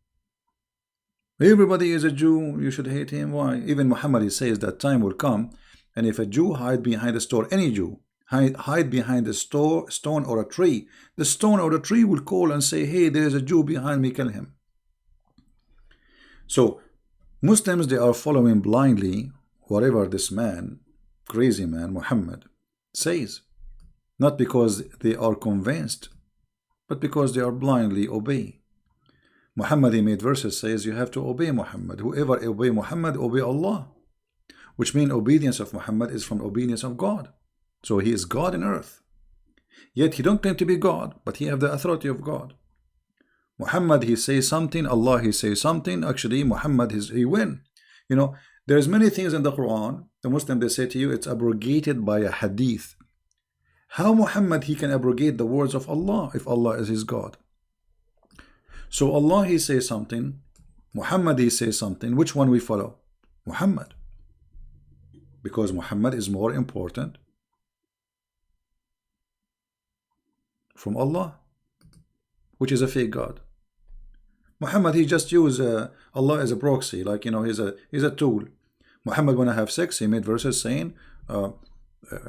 Everybody is a Jew, you should hate him. Why? Even Muhammad, he says that time will come, and if a Jew hide behind a store, any Jew, hide behind a stone or a tree, the stone or the tree will call and say, hey, there is a Jew behind me, kill him. So Muslims, they are following blindly whatever this man, crazy man, Muhammad, says. Not because they are convinced, but because they are blindly obey. Muhammad, he made verses, says you have to obey Muhammad. Whoever obey Muhammad, obey Allah. Which means obedience of Muhammad is from obedience of God. So he is God in earth. Yet he don't claim to be God, but he have the authority of God. Muhammad, he says something, Allah, he says something. Actually, Muhammad, he win. You know, there's many things in the Quran, the Muslim, they say to you, it's abrogated by a hadith. How Muhammad, he can abrogate the words of Allah if Allah is his God? So Allah, he says something, Muhammad, he says something. Which one we follow? Muhammad. Because Muhammad is more important from Allah, which is a fake God. Muhammad, he just used Allah as a proxy, like, you know, he's a tool. Muhammad, when I have sex, he made verses saying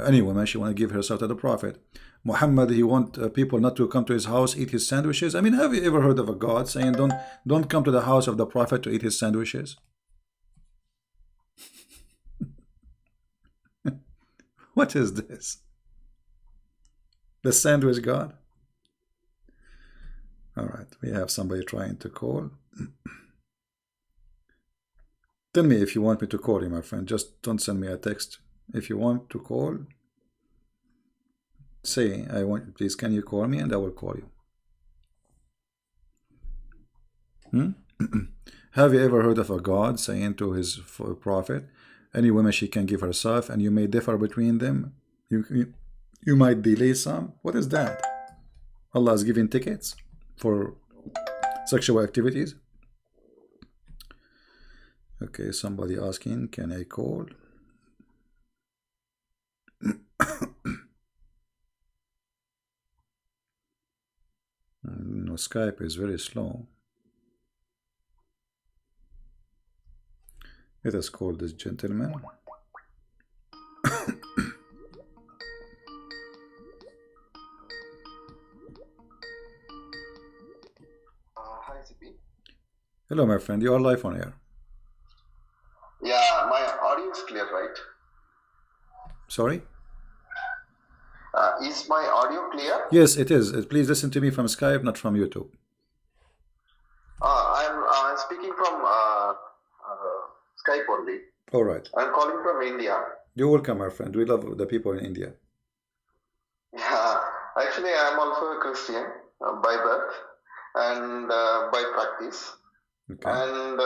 any woman, she want to give herself to the Prophet. Muhammad, he want people not to come to his house, eat his sandwiches. I mean, have you ever heard of a God saying don't come to the house of the Prophet to eat his sandwiches? What is this? The sandwich God? All right, we have somebody trying to call. Tell me if you want me to call you, my friend. Just don't send me a text. If you want to call, say, I want, please, can you call me, and I will call you. Have you ever heard of a God saying to his prophet, any woman she can give herself, and you may differ between them? You might delay some. What is that? Allah is giving tickets for sexual activities. Okay, somebody asking, can I call? No, Skype is very slow. Let us call this gentleman. Hi, CP. Hello, my friend. You are live on air. Yeah, my audio is clear, right? Sorry? Is my audio clear? Yes, it is. Please listen to me from Skype, not from YouTube. I'm speaking from Skype only. All right. I'm calling from India. You're welcome, my friend. We love the people in India. Yeah, actually, I'm also a Christian by birth and by practice. Okay. And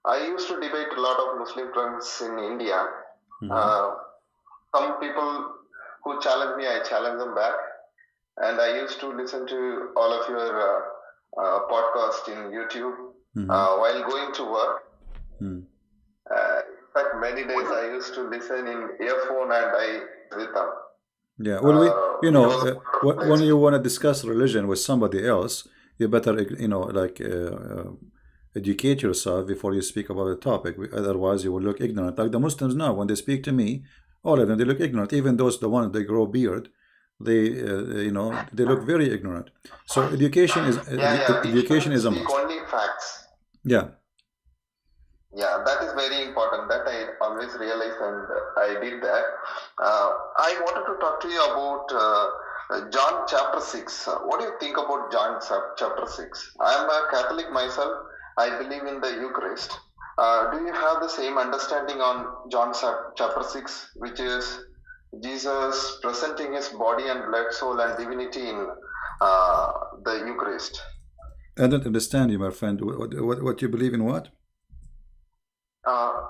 I used to debate a lot of Muslim friends in India. Some people who challenge me, I challenge them back. And I used to listen to all of your podcast in YouTube while going to work. In fact, many days I used to listen in earphone and I with them. Yeah, well, you know, when you want to discuss religion with somebody else, you better, you know, like educate yourself before you speak about the topic. Otherwise, you will look ignorant. Like the Muslims now, when they speak to me, all of them, they look ignorant. Even those, the ones that grow beard, they, you know, they look very ignorant. So education is education is a must. Only facts. Yeah. Yeah, that is very important. That I always realize, and I did that. I wanted to talk to you about John chapter 6. What do you think about John chapter 6? I am a Catholic myself. I believe in the Eucharist. Do you have the same understanding on John chapter 6, which is Jesus presenting his body and blood, soul, and divinity in the Eucharist? I don't understand you, my friend. What you believe in? What?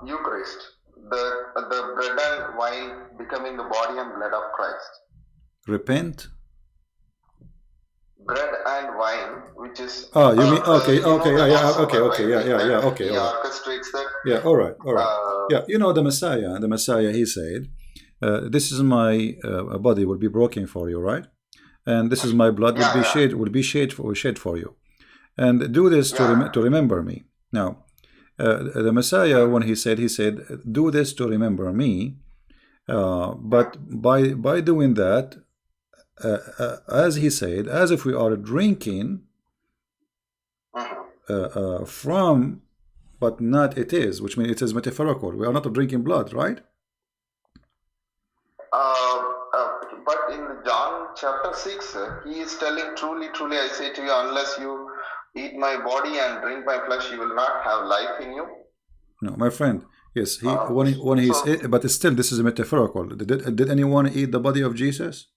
Eucharist, the bread and wine becoming the body and blood of Christ. Repent. Bread and wine, which is you mean okay, okay, he orchestrates that. Yeah, all right. Yeah, you know the Messiah. He said, "This is my body will be broken for you, right? And this is my blood will be shed for you, and do this to remember me." Now, the Messiah, when he said, do this to remember me. But by doing that, as he said, as if we are drinking from, but not it is, which means it is metaphorical. We are not drinking blood, right? But in John chapter 6, he is telling, truly, truly, I say to you, unless you eat my body and drink my flesh, you will not have life in you. No, my friend. Yes, when he said, but still, this is metaphorical. Did anyone eat the body of Jesus?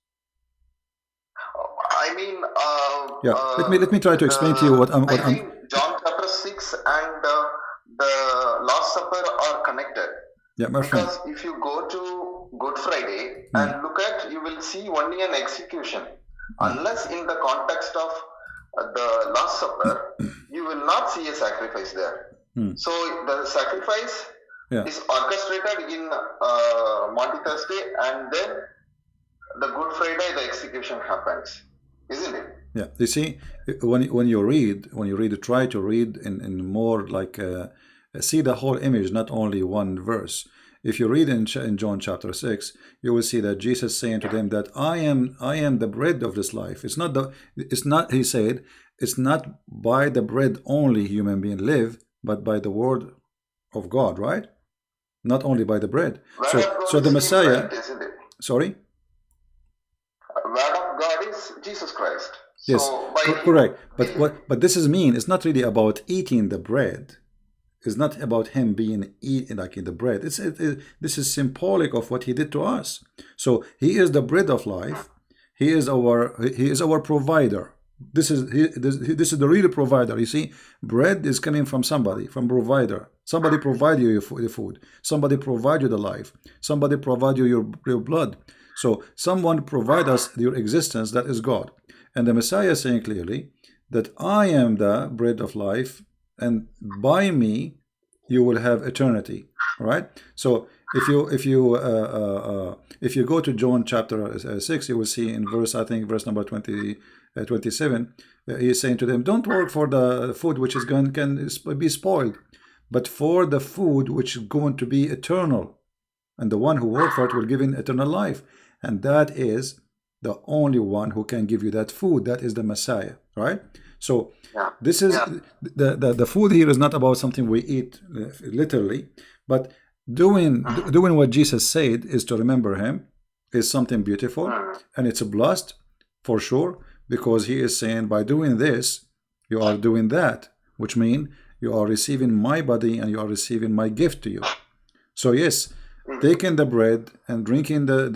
I mean, yeah. Let me try to explain to you what I'm. I think John chapter 6 and the Last Supper are connected. Yeah, my friend. Because if you go to Good Friday and look at, you will see only an execution. Unless in the context of the Last Supper, you will not see a sacrifice there. So the sacrifice is orchestrated in Monty Thursday, and then the Good Friday, the execution happens, isn't it? Yeah, you see, when you read, try to read in more like see the whole image, not only one verse. If you read in John chapter 6, you will see that Jesus saying to them that I am the bread of this life. It's not. He said, it's not by the bread only human being live, but by the word of God, right? Not only by the bread. So the Messiah. Bread, isn't it? Sorry. Word of God is Jesus Christ. Yes, correct. But this is mean. It's not really about eating the bread. It's not about him being eaten like in the bread. This is symbolic of what he did to us. So he is the bread of life. He is our provider. This is the real provider. You see, bread is coming from somebody, from provider. Somebody provide you the food. Somebody provide you the life. Somebody provide you your blood. So someone provide us your existence. That is God. And the Messiah is saying clearly that I am the bread of life, and by me you will have eternity. All right. So if you go to John chapter 6, you will see in verse number 27, he is saying to them, don't work for the food which is can be spoiled, but for the food which is going to be eternal, and the one who works for it will give in eternal life, and that is the only one who can give you that food. That is the Messiah, right? So this is the food here is not about something we eat literally, but doing what Jesus said is to remember him is something beautiful, and it's a blessed for sure, because he is saying by doing this you are doing that, which means you are receiving my body and you are receiving my gift to you. So yes, taking the bread and drinking the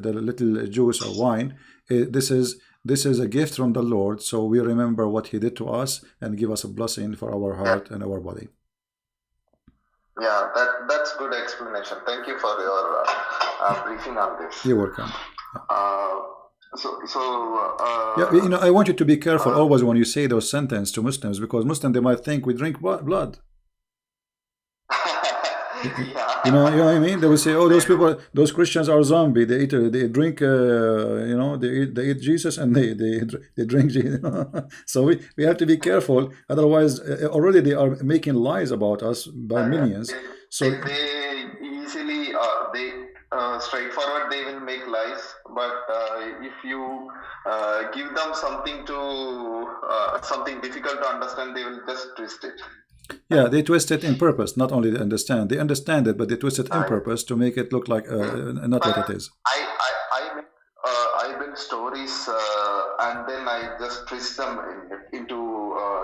little juice or wine, this is a gift from the Lord, so we remember what he did to us and give us a blessing for our heart and our body. Yeah, that's good explanation. Thank you for your briefing on this. You're welcome. Yeah, I want you to be careful always when you say those sentences to Muslims, because Muslims, they might think we drink blood. You know what I mean? They will say, "Oh, those people, those Christians are zombie. They drink, they eat Jesus and they drink Jesus." So we have to be careful. Otherwise, already they are making lies about us by millions. So they easily straightforward they will make lies. But if you give them something something difficult to understand, they will just twist it. Yeah, they twist it in purpose. Not only they understand it, but they twist it in purpose to make it look like not what it is. I build stories and then I just twist them into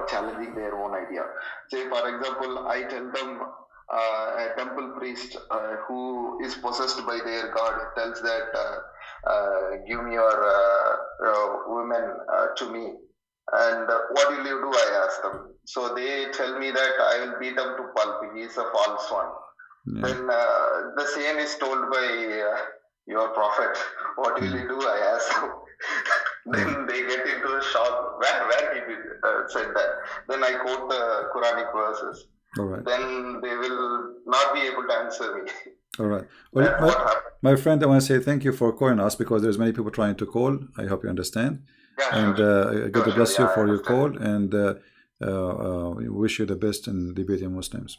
challenging their own idea. Say, for example, I tell them a temple priest who is possessed by their god tells that give me your women to me. And what will you do? I ask them. So they tell me that I will beat them to pulp. He is a false one. Yeah. Then the same is told by your prophet. What will you do? I ask them. Then they get into a shock. Where he said that? Then I quote the Quranic verses. All right. Then they will not be able to answer me. All right. Well, my friend, I want to say thank you for calling us, because there's many people trying to call. I hope you understand. Yeah, and God bless you for your call. And We wish you the best in debating Muslims.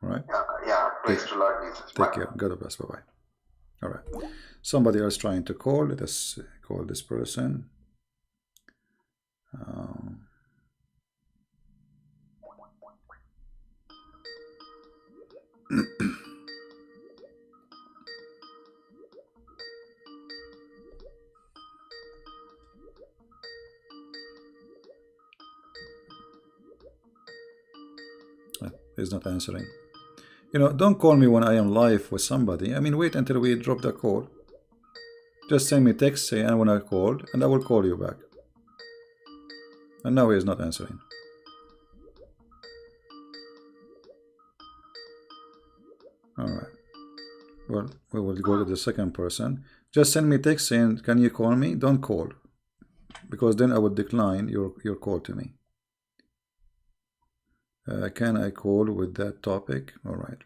All right. Yeah. Praise to Lord Jesus. Take care. God bless. Bye bye. All right. Somebody else trying to call. Let us call this person. He's not answering. You know, don't call me when I am live with somebody. I mean, wait until we drop the call. Just send me text saying I want to call, and I will call you back. And now he is not answering. All right. Well, we will go to the second person. Just send me text saying, can you call me? Don't call, because then I would decline your call to me. Can I call with that topic? All right.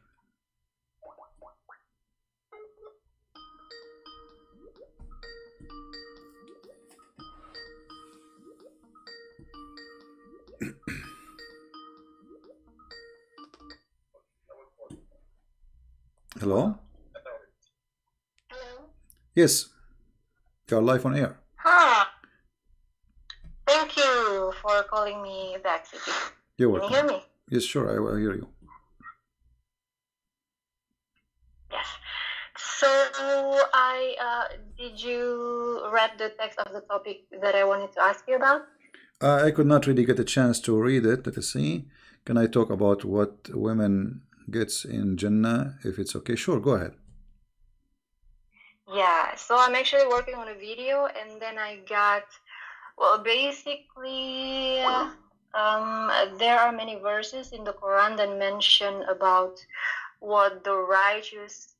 Hello? Hello? Yes. You are live on air. Hi. Thank you for calling me back, Siti. You're Can welcome. you hear me? Yes, sure. I will hear you. Yes. So did you read the text of the topic that I wanted to ask you about? I could not really get a chance to read it. Let us see. Can I talk about what women gets in Jannah, if it's okay? Sure, go ahead. Yeah. So I'm actually working on a video, and then I got, well, basically, there are many verses in the Quran that mention about what the righteous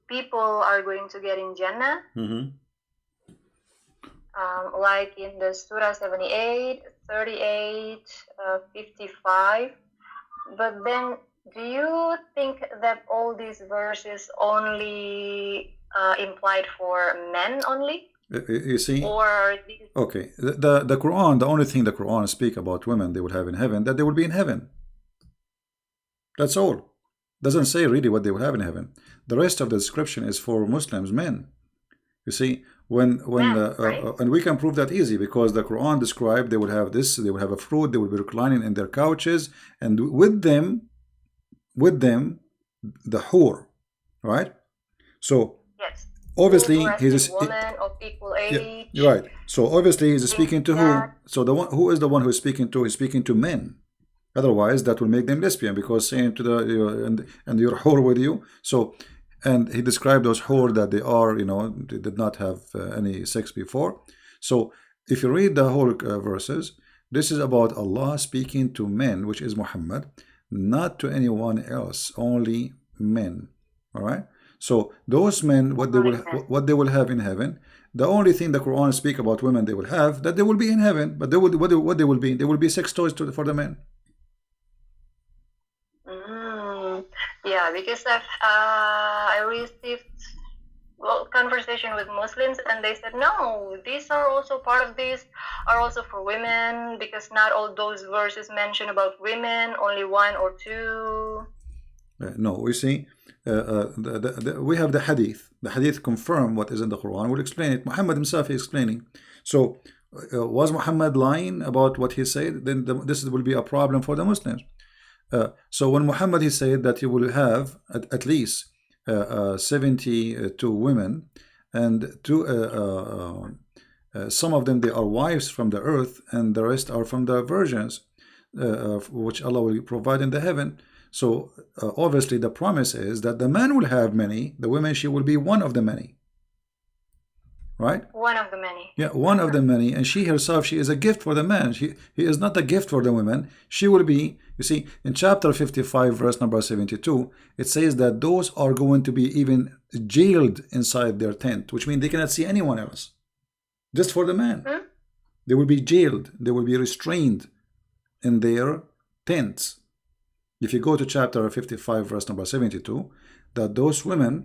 people are going to get in Jannah. Like in the Surah 78, 38, 55. But then, do you think that all these verses only implied for men only? You see? Or Okay. The Quran, the only thing the Quran speak about women they will have in heaven, that they will be in heaven. That's all. Doesn't say really what they will have in heaven. The rest of the description is for Muslims, men. You see, when and we can prove that easy, because the Quran described they will have this, they will have a fruit, they will be reclining in their couches, and with them the hur, right? So yes, obviously he's a woman of equal age. Yeah, right. So obviously he's speaking to who? So the one who is the one who is speaking to? He's speaking to men. Otherwise, that will make them lesbian, because saying to the and your whore with you. So, and he described those whore that they are, you know, they did not have any sex before. So, if you read the whole verses, this is about Allah speaking to men, which is Muhammad, not to anyone else, only men. All right. So those men, what they will have in heaven. The only thing the Quran speak about women they will have, that they will be in heaven, but they will what they will be? They will be sex toys for the men. Yeah, because I received conversation with Muslims, and they said no, these are also part of this, are also for women, because not all those verses mention about women, only one or two. No, we see, we have the hadith. The hadith confirm what is in the Quran. We'll explain it. Muhammad himself is explaining. So, was Muhammad lying about what he said? Then this will be a problem for the Muslims. So when Muhammad he said that he will have at least 72 women, and some of them they are wives from the earth, and the rest are from the virgins, which Allah will provide in the heaven. So obviously the promise is that the man will have many, the women she will be one of the many. Right? One of the many. Yeah, one of the many, and she herself, she is a gift for the man. He is not a gift for the women. She will be, you see, in chapter 55, verse number 72, it says that those are going to be even jailed inside their tent, which means they cannot see anyone else. Just for the man. They will be jailed. They will be restrained in their tents. If you go to chapter 55, verse number 72, that those women,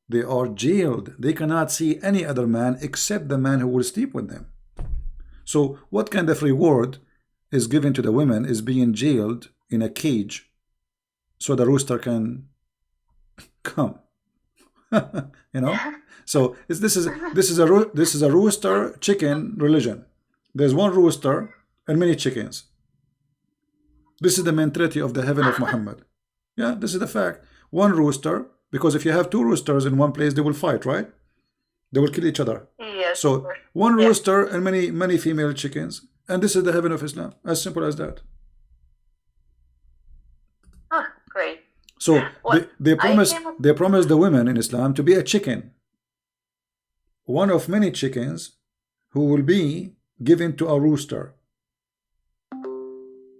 they are jailed. They cannot see any other man except the man who will sleep with them. So what kind of reward is given to the women is being jailed in a cage so the rooster can come? You know, so this is a rooster chicken religion. There's one rooster and many chickens. This is the mentality of the heaven of Muhammad. Yeah, this is the fact. One rooster, because if you have two roosters in one place, they will fight, right? They will kill each other. Yes. So one rooster and many female chickens, and this is the heaven of Islam. As simple as that. Ah, great. So they promise the women in Islam to be a chicken, one of many chickens who will be given to a rooster.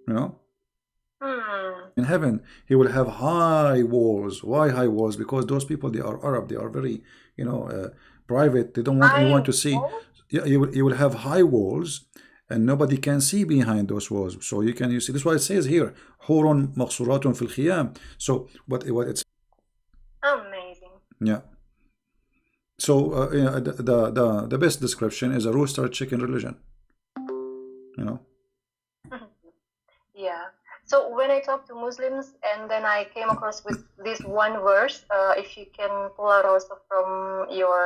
You know, in heaven he will have high walls. Why high walls? Because those people, they are Arab, they are very, you know, private. They don't want anyone to see. Yeah, you will have high walls, and nobody can see behind those walls. So you see. This is why it says here, "Hurun maqsuratun fil khiyam." So what it's Amazing. yeah. So the best description is a rooster chicken religion. You know. Yeah. So when I talk to Muslims, and then I came across with this one verse, if you can pull out also from your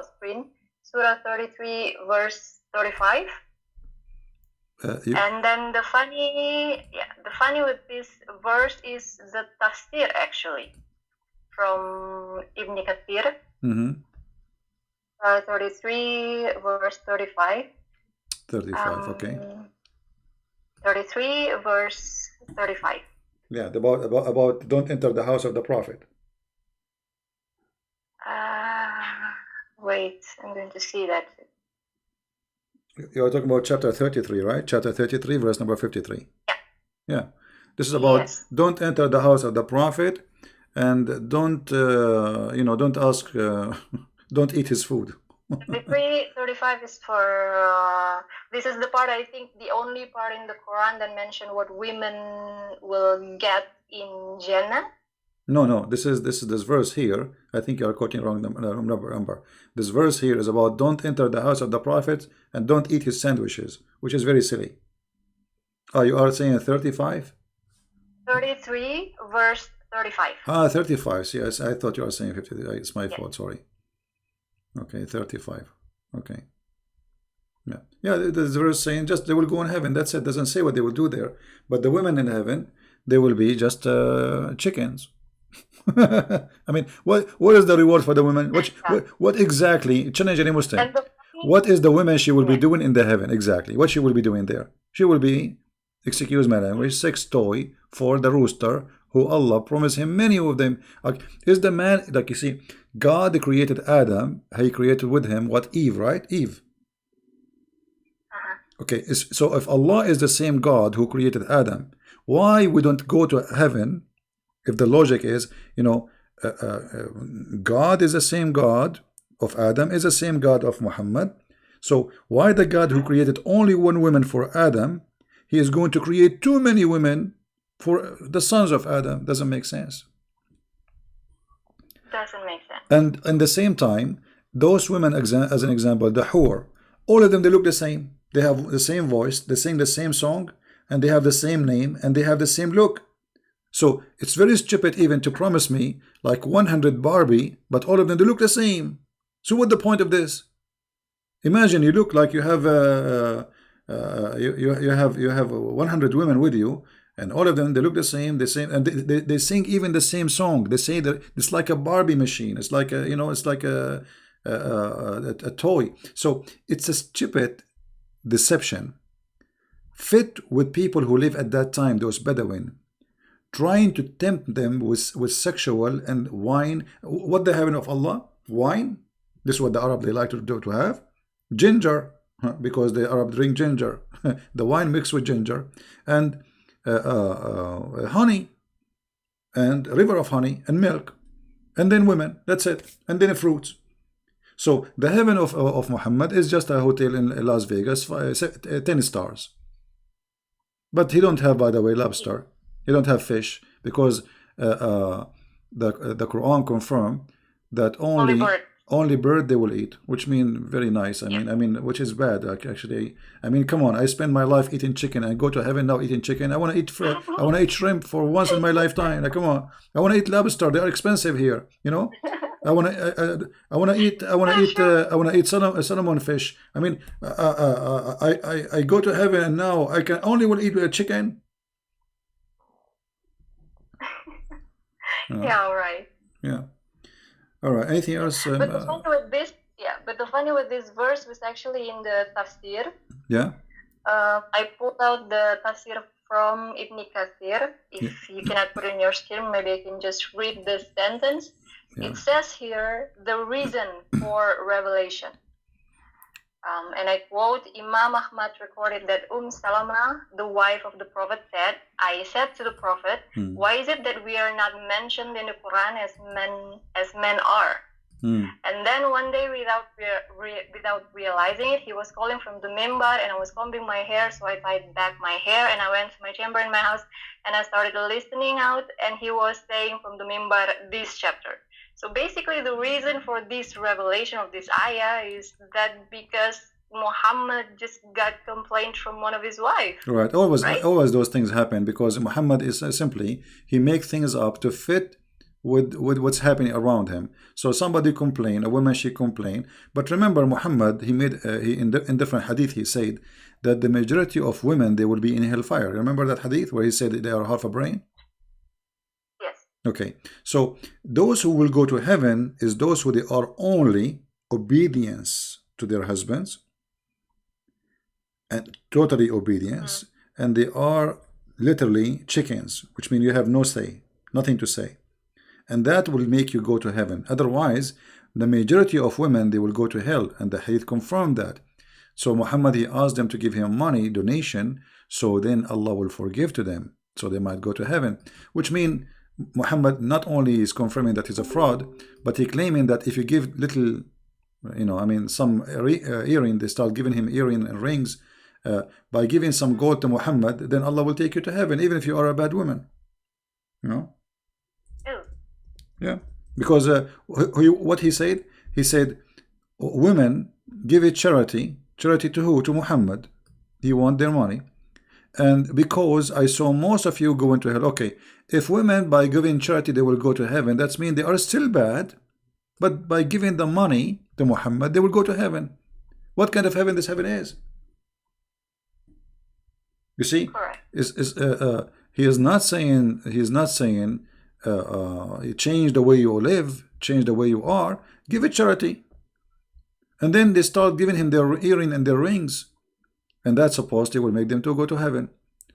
screen, Surah 33, verse 35. And then the funny with this verse is the tafsir, actually, from Ibn Kathir. 33, verse 35. 35, okay. 33, verse 35. Yeah, about don't enter the house of the prophet. Wait, I'm going to see that. You're talking about chapter 33, right? Chapter 33, verse number 53. Yeah. Yeah. This is about don't enter the house of the prophet, and don't don't ask, don't eat his food. 35 is for this is the part, I think, the only part in the Quran that mention what women will get in Jannah. No, this verse here. I think you are quoting wrong number. This verse here is about don't enter the house of the prophet and don't eat his sandwiches, which is very silly. Oh, you are saying 35? 33, verse 35. 35. Yes, I thought you were saying 50. It's my fault. Sorry. Okay, 35. Okay. Yeah. There's a verse saying just they will go in heaven. That's it. Doesn't say what they will do there. But the women in heaven, they will be just chickens. I mean, what is the reward for the women? What exactly? Challenge any Muslim. What is the woman she will be doing in the heaven exactly? What she will be doing there? She will be, excuse my language, sex toy for the rooster who Allah promised him many of them. Is the man, like you see, God created Adam. He created with him what? Eve, right? Eve. Okay, so if Allah is the same God who created Adam, why we don't go to heaven? If the logic is, God is the same God of Adam, is the same God of Muhammad. So why the God who created only one woman for Adam, he is going to create too many women for the sons of Adam? Doesn't make sense. Doesn't make sense. And at the same time, those women, as an example, the hur, all of them, they look the same. They have the same voice, they sing the same song, and they have the same name, and they have the same look. So it's very stupid even to promise me like 100 Barbie, but all of them, they look the same. So what's the point of this? Imagine you look like you have you have 100 women with you, and all of them, they look the same, and they sing even the same song. They say that it's like a Barbie machine. It's like a it's like a toy. So it's a stupid deception fit with people who live at that time, those Bedouin, trying to tempt them with sexual and wine. What the heaven of Allah? Wine. This is what the Arab, they like to have. Ginger, because the Arab drink ginger. The wine mixed with ginger, and honey, and river of honey, and milk, and then women. That's it. And then fruits. So the heaven of Muhammad is just a hotel in Las Vegas, 10 stars. But he don't have, by the way, lobster. He don't have fish, because the Quran confirmed that only only bird they will eat, which mean very nice. I mean, which is bad actually. I mean, come on. I spend my life eating chicken and go to heaven now eating chicken. I want to eat I want to eat shrimp for once in my lifetime. Like, come on. I want to eat lobster. They are expensive here. You know. I want to. I want to eat. I want to eat. I want to eat salmon fish. I mean, I go to heaven and now I can only will eat chicken. Yeah, all right. Yeah. All right. Anything else? But the funny with this, but the funny with this verse was actually in the tafsir. Yeah. I pulled out the tafsir from Ibn Kathir. If you cannot put it in your screen, maybe I can just read the sentence. Yeah. It says here the reason for revelation. And I quote, Imam Ahmad recorded that Salama, the wife of the Prophet, said, I said to the Prophet, why is it that we are not mentioned in the Quran as men are? And then one day, without realizing it, he was calling from the mimbar, and I was combing my hair, so I tied back my hair, and I went to my chamber in my house, and I started listening out, and he was saying from the mimbar this chapter. So basically, the reason for this revelation of this ayah is that because Muhammad just got complaint from one of his wives. Right. Always those things happen because Muhammad is simply, he makes things up to fit with what's happening around him. So somebody complain, a woman, she complain. But remember, Muhammad, he made in different hadith, he said that the majority of women, they will be in hellfire. Remember that hadith where he said they are half a brain? Okay, so those who will go to heaven is those who they are only obedience to their husbands and totally obedience, and they are literally chickens, which means you have no say, nothing to say, and that will make you go to heaven. Otherwise, the majority of women, they will go to hell, and the hadith confirmed that. So Muhammad, he asked them to give him money, donation, so then Allah will forgive to them, so they might go to heaven, which means Muhammad not only is confirming that he's a fraud, but he claiming that if you give little, some earring, they start giving him earring and rings, by giving some gold to Muhammad, then Allah will take you to heaven, even if you are a bad woman. Yeah, because what he said, women give it charity to who? To Muhammad. He want their money. And because I saw most of you going to hell, okay, if women by giving charity they will go to heaven, that means they are still bad, but by giving the money to Muhammad they will go to heaven. What kind of heaven this heaven is? You see, he is not saying change the way you live, change the way you are, give it charity. And then they start giving him their earring and their rings, and that supposedly will make them to go to heaven.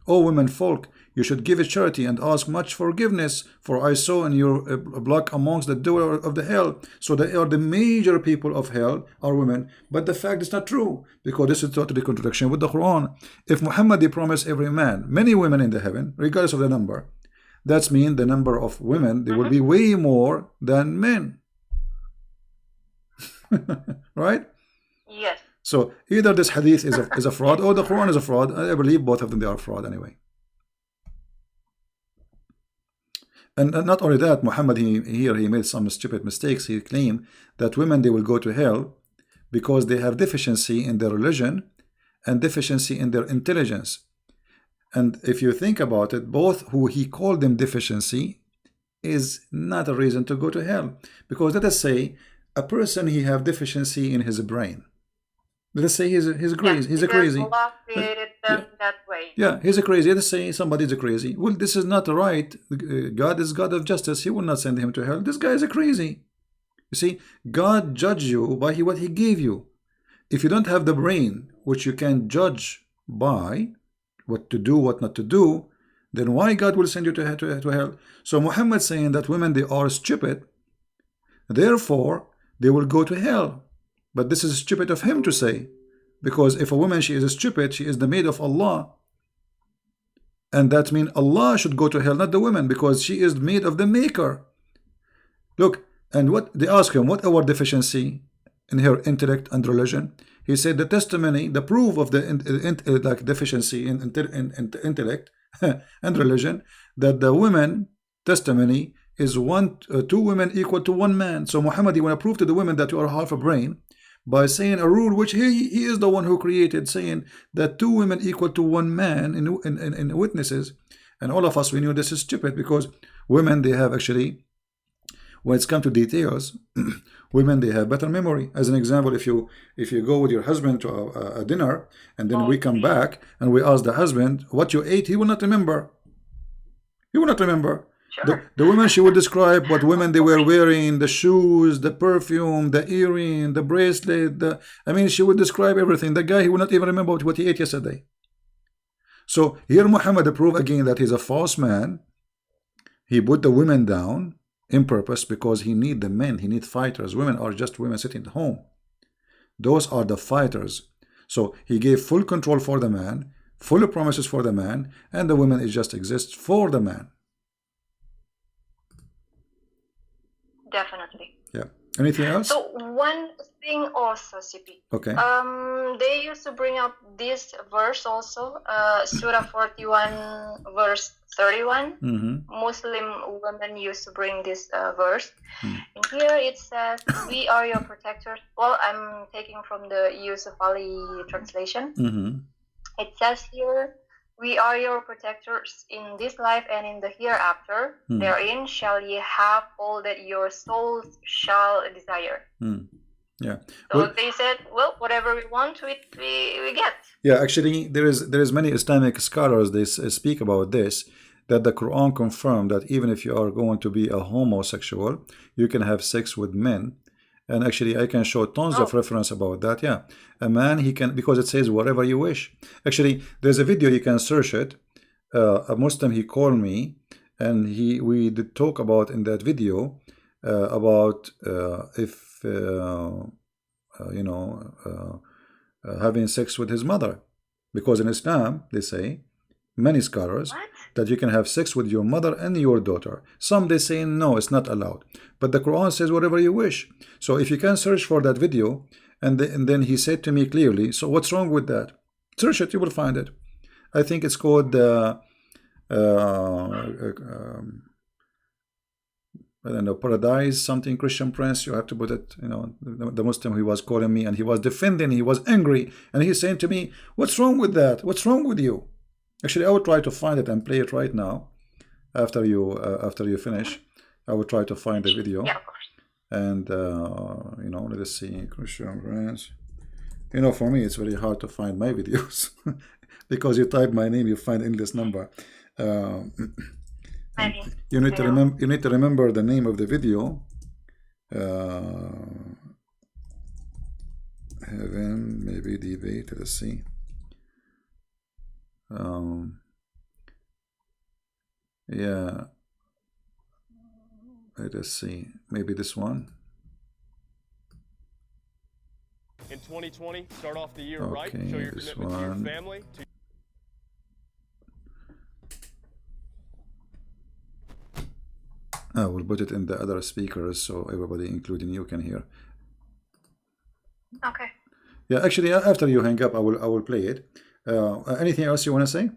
O women folk, you should give a charity and ask much forgiveness, for I saw in your block amongst the door of the hell. So they are the major people of hell are women. But the fact is not true, because this is totally contradiction with the Quran. If Muhammad, he promised every man many women in the heaven, regardless of the number, that means the number of women, they will be way more than men. Right? Yes. So either this hadith is a fraud or the Quran is a fraud. I believe both of them, they are fraud anyway. And not only that, Muhammad, he made some stupid mistakes. He claimed that women, they will go to hell because they have deficiency in their religion and deficiency in their intelligence. And if you think about it, both who he called them deficiency is not a reason to go to hell. Because let us say a person, he have deficiency in his brain. Let us say he's crazy. He's a crazy. Allah created them that way. Yeah, he's a crazy. Let us say somebody's a crazy. Well, this is not right. God is God of justice. He will not send him to hell. This guy is a crazy. You see, God judge you by what he gave you. If you don't have the brain, which you can judge by what to do, what not to do, then why God will send you to hell? So Muhammad saying that women, they are stupid, therefore they will go to hell. But this is stupid of him to say, because if a woman, she is stupid, she is the maid of Allah, and that means Allah should go to hell, not the woman, because she is maid of the maker. Look, and what they ask him, what our deficiency in her intellect and religion? He said the testimony, the proof of the deficiency in intellect and religion, that the women testimony is two women equal to one man. So Muhammad, you want to prove to the women that you are half a brain by saying a rule which he is the one who created, saying that two women equal to one man in witnesses. And all of us, we knew this is stupid, because women, they have actually, when it's come to details, women, they have better memory. As an example, if you go with your husband to a dinner, and then we come back and we ask the husband what you ate, he will not remember. He will not remember. Sure. The women, she would describe what women they were wearing, the shoes, the perfume, the earring, the bracelet. I mean, she would describe everything. The guy, he will not even remember what he ate yesterday. So here Muhammad proved again that he's a false man. He put the women down in purpose, because he need the men. He need fighters. Women are just women sitting at home. Those are the fighters. So he gave full control for the man, full promises for the man, and the women, it just exists for the man. Definitely. Yeah. Anything else? So one thing also, CP. Okay. They used to bring up this verse also, Surah 41, verse 31. Muslim women used to bring this verse. And here it says, "We are your protectors." Well, I'm taking from the Yusuf Ali translation. It says here, "We are your protectors in this life and in the hereafter. Therein shall ye have all that your souls shall desire." Yeah. So Well, they said, well, whatever we want, we get. yeah, actually, there is many Islamic scholars, they speak about this, that the Quran confirmed that even if you are going to be a homosexual, you can have sex with men. And actually, I can show tons of reference about that. Yeah, a man, he can, because it says whatever you wish. Actually, there's a video, you can search it. A Muslim, he called me, and we did talk about in that video about if having sex with his mother, because in Islam they say, many scholars, that you can have sex with your mother and your daughter. Some they say no, it's not allowed, but the Quran says whatever you wish. So if you can search for that video, and then he said to me clearly, so what's wrong with that? Search it, you will find it. I think it's called I don't know, Paradise something, Christian Prince. You have to put it, the Muslim, he was calling me and he was defending, he was angry, and he's saying to me, what's wrong with that? What's wrong with you? Actually, I will try to find it and play it right now. After you finish, I will try to find the video. Yeah, of course. And let us see, Christian Prince. For me, it's very hard to find my videos because you type my name, you find endless number. You need to remember the name of the video. Heaven, maybe debate. Let's see. Yeah. Let us see. Maybe this one. In 2020, start off the year right. Okay, Show your this commitment to your one. family. I will put it in the other speakers so everybody, including you, can hear. Okay. Yeah, actually, after you hang up, I will play it. Anything else you want to say?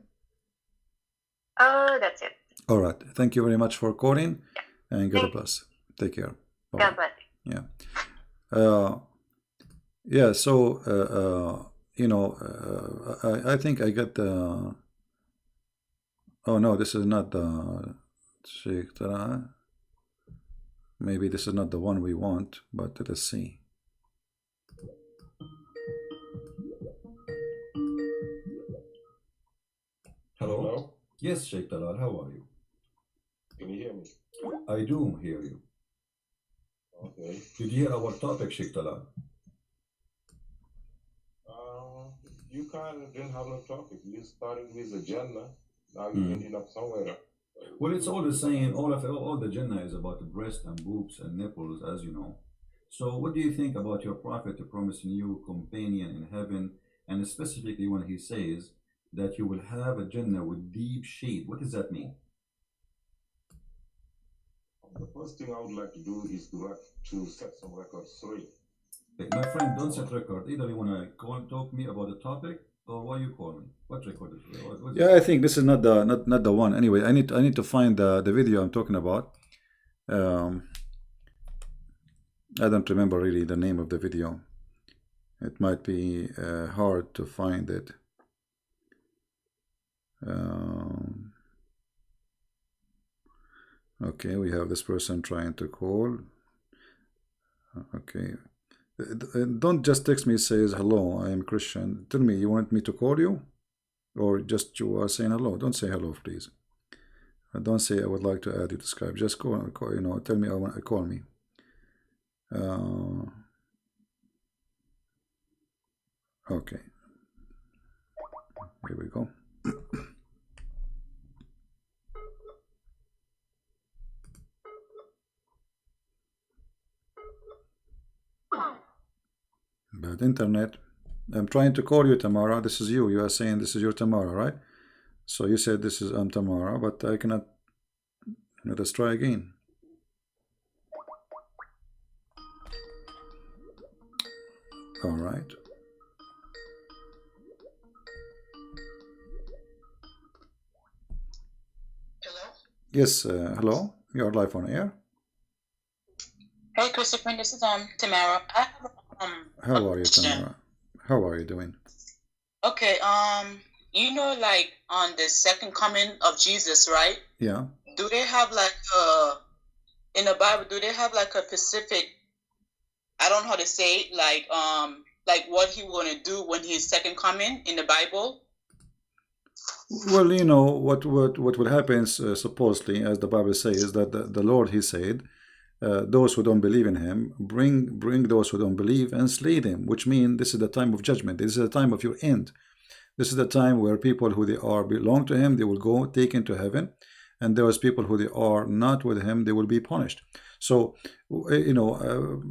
That's it. All right. Thank you very much for calling, and God bless. Take care. Bye. God bless. Yeah. Yeah. So I think I got the. Oh no, this is not the. Maybe this is not the one we want, but let us see. Hello? Yes, Sheikh Talal, how are you? Can you hear me? I do hear you. Okay. Did you hear our topic, Sheikh Talal? You kind of didn't have no topic. You started with the Jannah. Now you ended up somewhere. Well, it's all the same. All the Jannah is about the breast and boobs and nipples, as you know. So what do you think about your prophet promising you companion in heaven, and specifically when he says that you will have a Jannah with deep shade? What does that mean? The first thing I would like to do is to set some records straight. Hey, my friend, don't set record. Either you want to call and talk to me about the topic, or why you call me? What record is it? Yeah, I think this is not the one. Anyway, I need to find the video I'm talking about. Um, I don't remember really the name of the video. It might be hard to find it. Okay, we have this person trying to call. Okay. Don't just text me, says hello, I am Christian. Tell me, you want me to call you? Or just you are saying hello? Don't say hello, please. Don't say I would like to add you to Skype. Just call you know, tell me I want to call me. Okay. Here we go. Bad internet. I'm trying to call you, Tamara. This is you. You are saying this is your Tamara, right? So you said this is Tamara, but I cannot. Let us try again. All right. Hello? Yes, hello. You are live on air. Hey, Christopher, this is Tamara. I have How are you, Tamara? How are you doing? Okay, you know, like on the second coming of Jesus, right? Yeah. Do they have like in the Bible? Do they have like a specific? I don't know how to say it, like what he gonna do when he's second coming in the Bible? Well, you know what will happen supposedly, as the Bible says, that the Lord, He said, those who don't believe in Him, bring those who don't believe and slay them, which means this is the time of judgment. This is the time of your end. This is the time where people who they are belong to Him, they will go taken to heaven, and those people who they are not with Him, they will be punished. So, you know,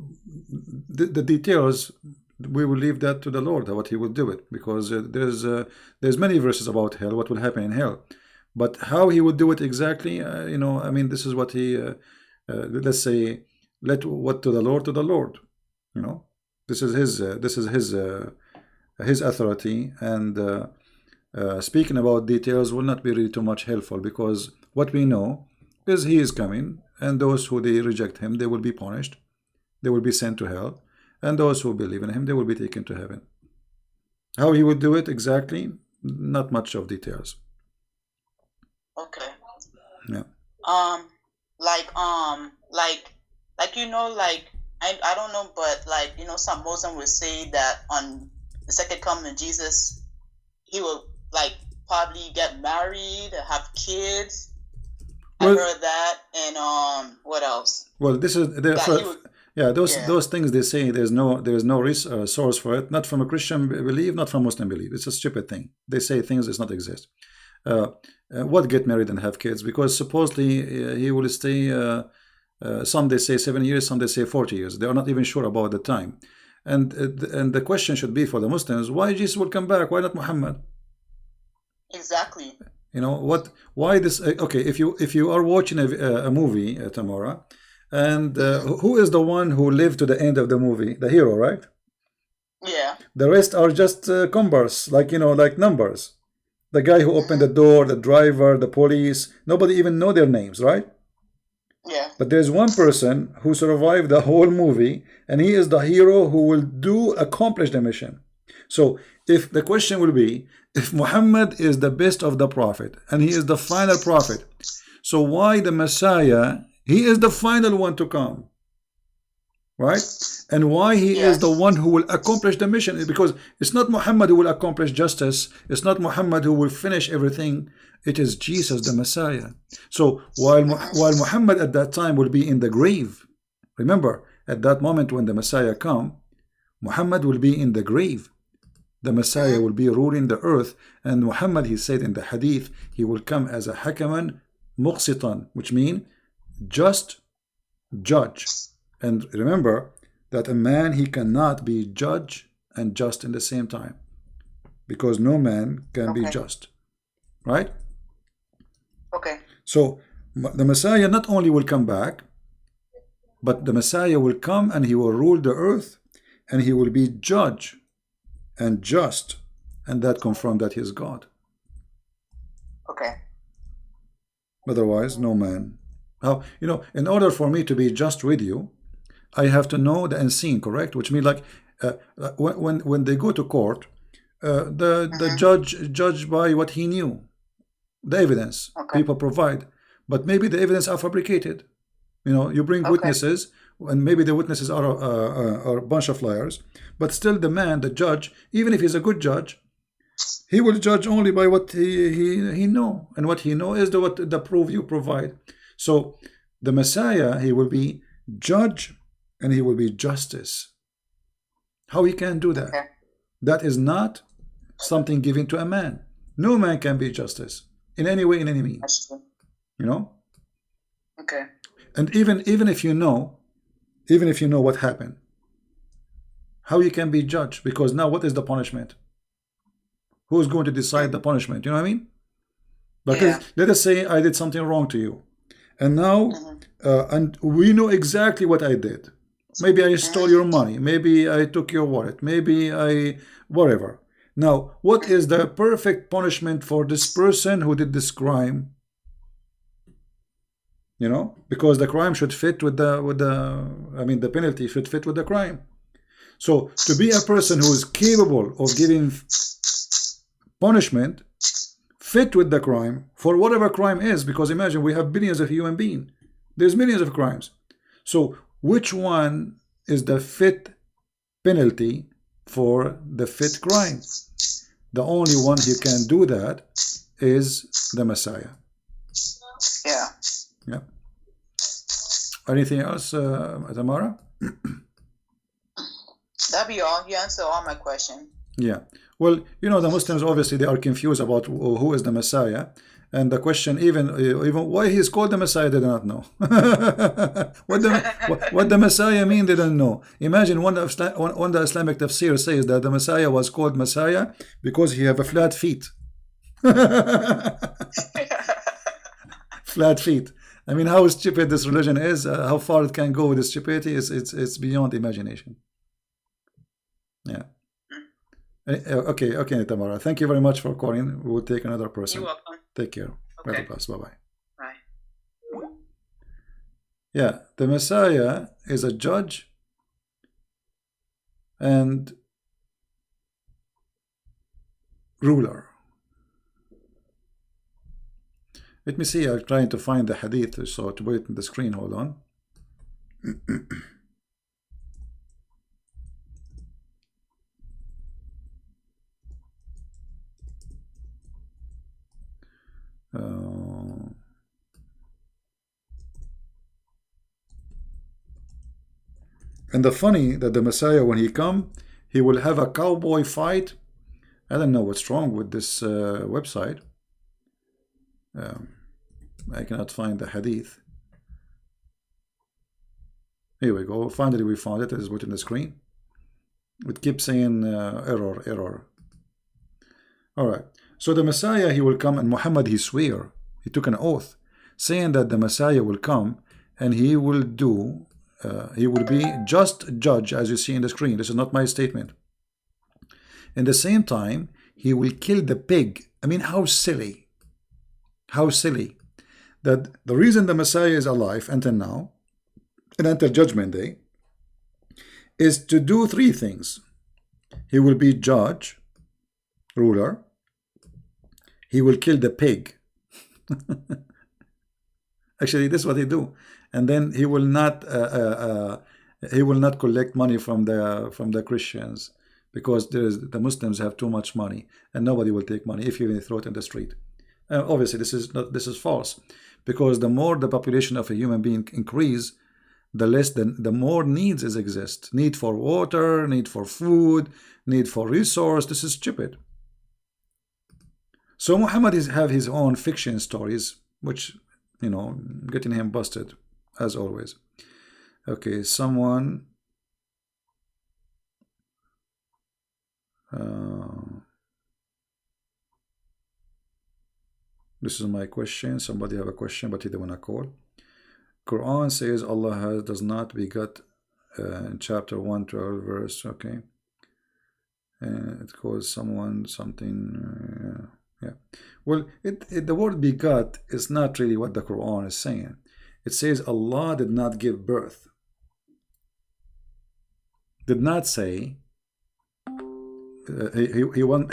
the details, we will leave that to the Lord, what He will do it, because there's many verses about hell, what will happen in hell, but how He will do it exactly, you know, I mean, this is what He, let's say, let what to the Lord, you know, this is His authority, and speaking about details will not be really too much helpful, because what we know is He is coming, and those who they reject Him, they will be punished, they will be sent to hell, and those who believe in Him, they will be taken to heaven. How He would do it exactly, not much of details. Okay. Yeah. Like you know, like I don't know, but like you know, some Muslim will say that on the second coming of Jesus, He will like probably get married, have kids. Well, I heard that, and what else? Well, this is yeah, those things they say there's no source for it, not from a Christian belief, not from Muslim belief. It's a stupid thing. They say things does not exist. What get married and have kids? Because supposedly He will stay. Some they say 7 years, some they say 40 years. They are not even sure about the time. And the question should be for the Muslims: why Jesus will come back? Why not Muhammad? Exactly. You know what? Why this? Okay, if you are watching a movie, Tamara, and who is the one who lived to the end of the movie? The hero, right? Yeah. The rest are just cumbers, like you know, like numbers. The guy who opened the door, the driver, the police. Nobody even know their names, right? Yeah. But there's one person who survived the whole movie, and he is the hero who will accomplish the mission. So if the question will be, if Muhammad is the best of the prophet and he is the final prophet, so why the Messiah, he is the final one to come, right? And why he is the one who will accomplish the mission? Because it's not Muhammad who will accomplish justice, it's not Muhammad who will finish everything, it is Jesus the Messiah. So while Muhammad at that time will be in the grave, remember, at that moment when the Messiah come, Muhammad will be in the grave. The Messiah will be ruling the earth, and Muhammad, he said in the hadith, he will come as a hakaman muqsitan, which means just judge. And remember that a man, he cannot be judge and just in the same time, because no man can be just, right? Okay. So the Messiah not only will come back, but the Messiah will come and he will rule the earth, and he will be judge and just, and that confirm that he is God. Okay. Otherwise, no man How, in order for me to be just with you, I have to know the unseen, correct? Which means like when they go to court, the judge by what he knew, the evidence people provide, but maybe the evidence are fabricated. You bring witnesses, and maybe the witnesses are a bunch of liars, but still the judge, even if he's a good judge, he will judge only by what he know, and what he know is the proof you provide. So the Messiah, he will be judge and he will be justice. How he can do that? That is not something given to a man. No man can be justice in any way, in any means. Okay. And even if you know what happened, how you can be judged? Because now what is the punishment? Who's going to decide the punishment? You know what I mean? But let us say I did something wrong to you, and now and we know exactly what I did. Maybe I stole your money, maybe I took your wallet, maybe I whatever. Now, what is the perfect punishment for this person who did this crime? Because the crime should fit with the penalty should fit with the crime. So to be a person who is capable of giving punishment fit with the crime for whatever crime is, because imagine we have billions of human beings, there's millions of crimes. So which one is the fit penalty for the fit crime? The only one who can do that is the Messiah. Yeah. Yeah. Anything else, Tamara? That'd be all. You answered all my questions. Yeah. Well, the Muslims obviously they are confused about who is the Messiah, and the question even why he is called the Messiah they do not know. what the Messiah mean they don't know. Imagine one of the Islamic tafsir says that the Messiah was called Messiah because he have a flat feet. Flat feet. I mean, how stupid this religion is, how far it can go with this stupidity it's beyond imagination. Yeah. Okay, Tamara. Thank you very much for calling. We will take another person. You're welcome. Take care. Okay. Bye-bye. Bye. Yeah, the Messiah is a judge and ruler. Let me see, I'm trying to find the hadith, so to put it in the screen, hold on. And the funny that the Messiah, when he come, he will have a cowboy fight. I don't know what's wrong with this website. I cannot find the hadith. Here we go. Finally, we found it. It is put in the screen. It keeps saying error. All right. So the Messiah, he will come, and Muhammad, he swear, he took an oath, saying that the Messiah will come and he will do, he will be just judge, as you see in the screen. This is not my statement. In the same time, he will kill the pig. I mean, how silly. How silly. That the reason the Messiah is alive until now, and until Judgment Day, is to do three things. He will be judge, ruler. He will kill the pig. Actually, this is what he do. And then he will not collect money from the Christians, because the Muslims have too much money, and nobody will take money if you even throw it in the street. Obviously, this is false, because the more the population of a human being increase, the more needs exist. Need for water, need for food, need for resource. This is stupid. So Muhammad have his own fiction stories, which, getting him busted, as always. Okay, someone... this is my question. Somebody have a question, but he didn't want to call. Quran says Allah does not begot in chapter 112 verse. Okay. It calls someone something... yeah. Well, the word begot is not really what the Quran is saying. it says Allah did not give birth. Did not say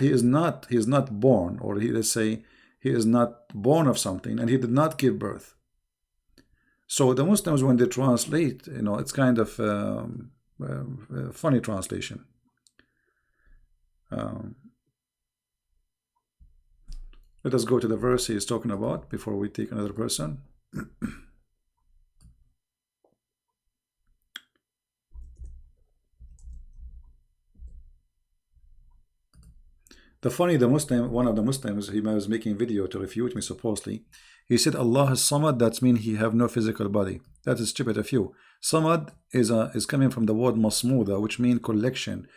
he is not born, or let's say he is not born of something, and he did not give birth. So the Muslims, when they translate, it's kind of funny translation. Let us go to the verse he is talking about before we take another person. One of the Muslims, he was making video to refute me supposedly. He said Allah is Samad, that means he have no physical body. That is stupid of you. Samad is coming from the word masmuda, which means collection.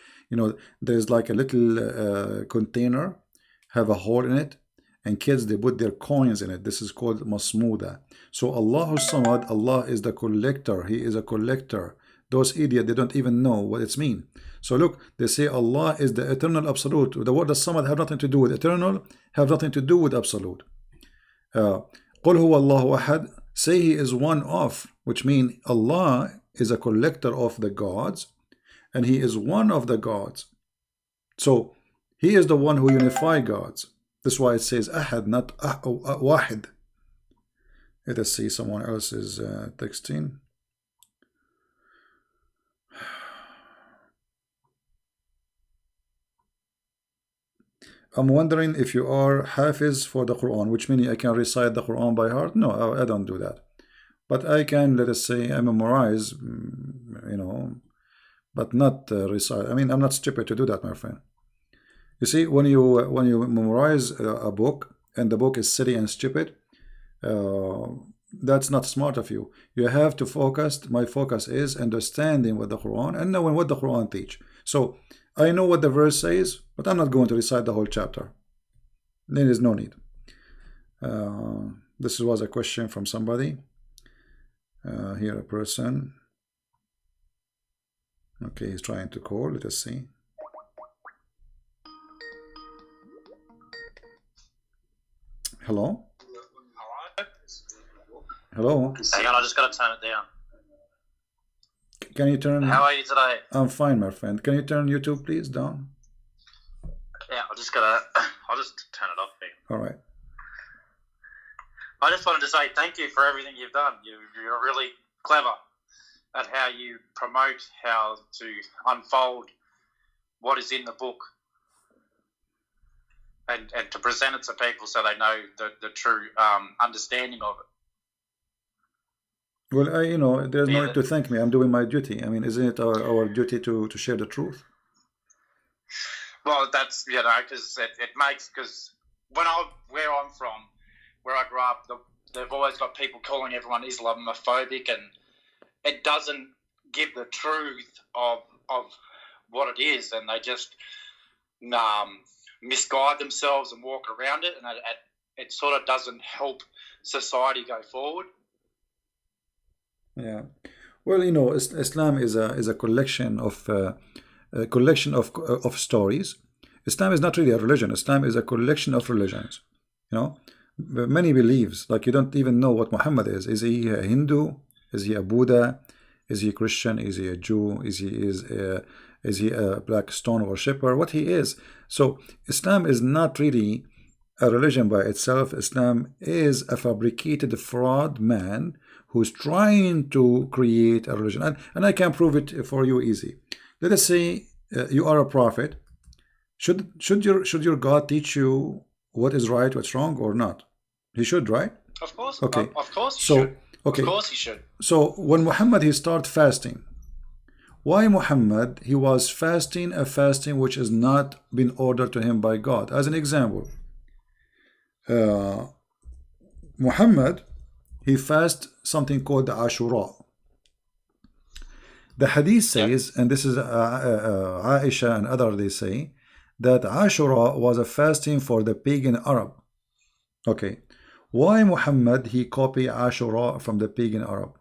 There's like a little container, have a hole in it, and kids, they put their coins in it. This is called masmuda. So Allah is Samad, Allah is the collector. He is a collector. Those idiots, they don't even know what it's mean. So look, they say Allah is the eternal absolute. The word Samad have nothing to do with eternal, have nothing to do with absolute. قُلْ هُوَ اللَّهُ أَحَدٌ, say he is one of, which means Allah is a collector of the gods, and he is one of the gods. So he is the one who unify gods. That's why it says ahad, not wahid. Let us see, someone else is texting. I'm wondering if you are Hafiz for the Quran, which means I can recite the Quran by heart. No, I don't do that. But I can, let us say, I memorize, but not recite. I mean, I'm not stupid to do that, my friend. You see, when you memorize a book and the book is silly and stupid, that's not smart of you. You have to focus. My focus is understanding what the Quran and knowing what the Quran teach. So I know what the verse says, but I'm not going to recite the whole chapter. There is no need. This was a question from somebody. Here a person. Okay, he's trying to call. Let us see. Hello? Hello? Hang on, I just got to turn it down. Can you turn... How are you today? I'm fine, my friend. Can you turn YouTube, please, down? Yeah, I'll just turn it off here. All right. I just wanted to say thank you for everything you've done. You're really clever at how you promote how to unfold what is in the book and to present it to people so they know the true understanding of it. Well, there's no need to thank me. I'm doing my duty. I mean, isn't it our duty to share the truth? Well, that's, because it makes, because where I'm from, where I grew up, they've always got people calling everyone Islamophobic, and it doesn't give the truth of what it is, and they just misguide themselves and walk around it, and it sort of doesn't help society go forward. Yeah, well, Islam is a collection of stories. Islam is not really a religion. Islam is a collection of religions. Many beliefs, like you don't even know what Muhammad is. Is he a Hindu? Is he a Buddha? Is he a Christian? Is he a Jew? Is he a black stone worshipper? What he is. So Islam is not really a religion by itself. Islam is a fabricated fraud man who's trying to create a religion. And I can prove it for you easy. Let us say you are a prophet. Should your God teach you what is right, what's wrong, or not? He should, right? Of course. Okay. Of course he should. Okay. Of course he should. So when Muhammad, he started fasting. Why Muhammad? He was fasting a fasting which is not been ordered to him by God. As an example, Muhammad, he fasted something called the Ashura. The hadith says, and this is Aisha and others, they say that Ashura was a fasting for the pagan Arab. Okay, why Muhammad he copied Ashura from the pagan Arab?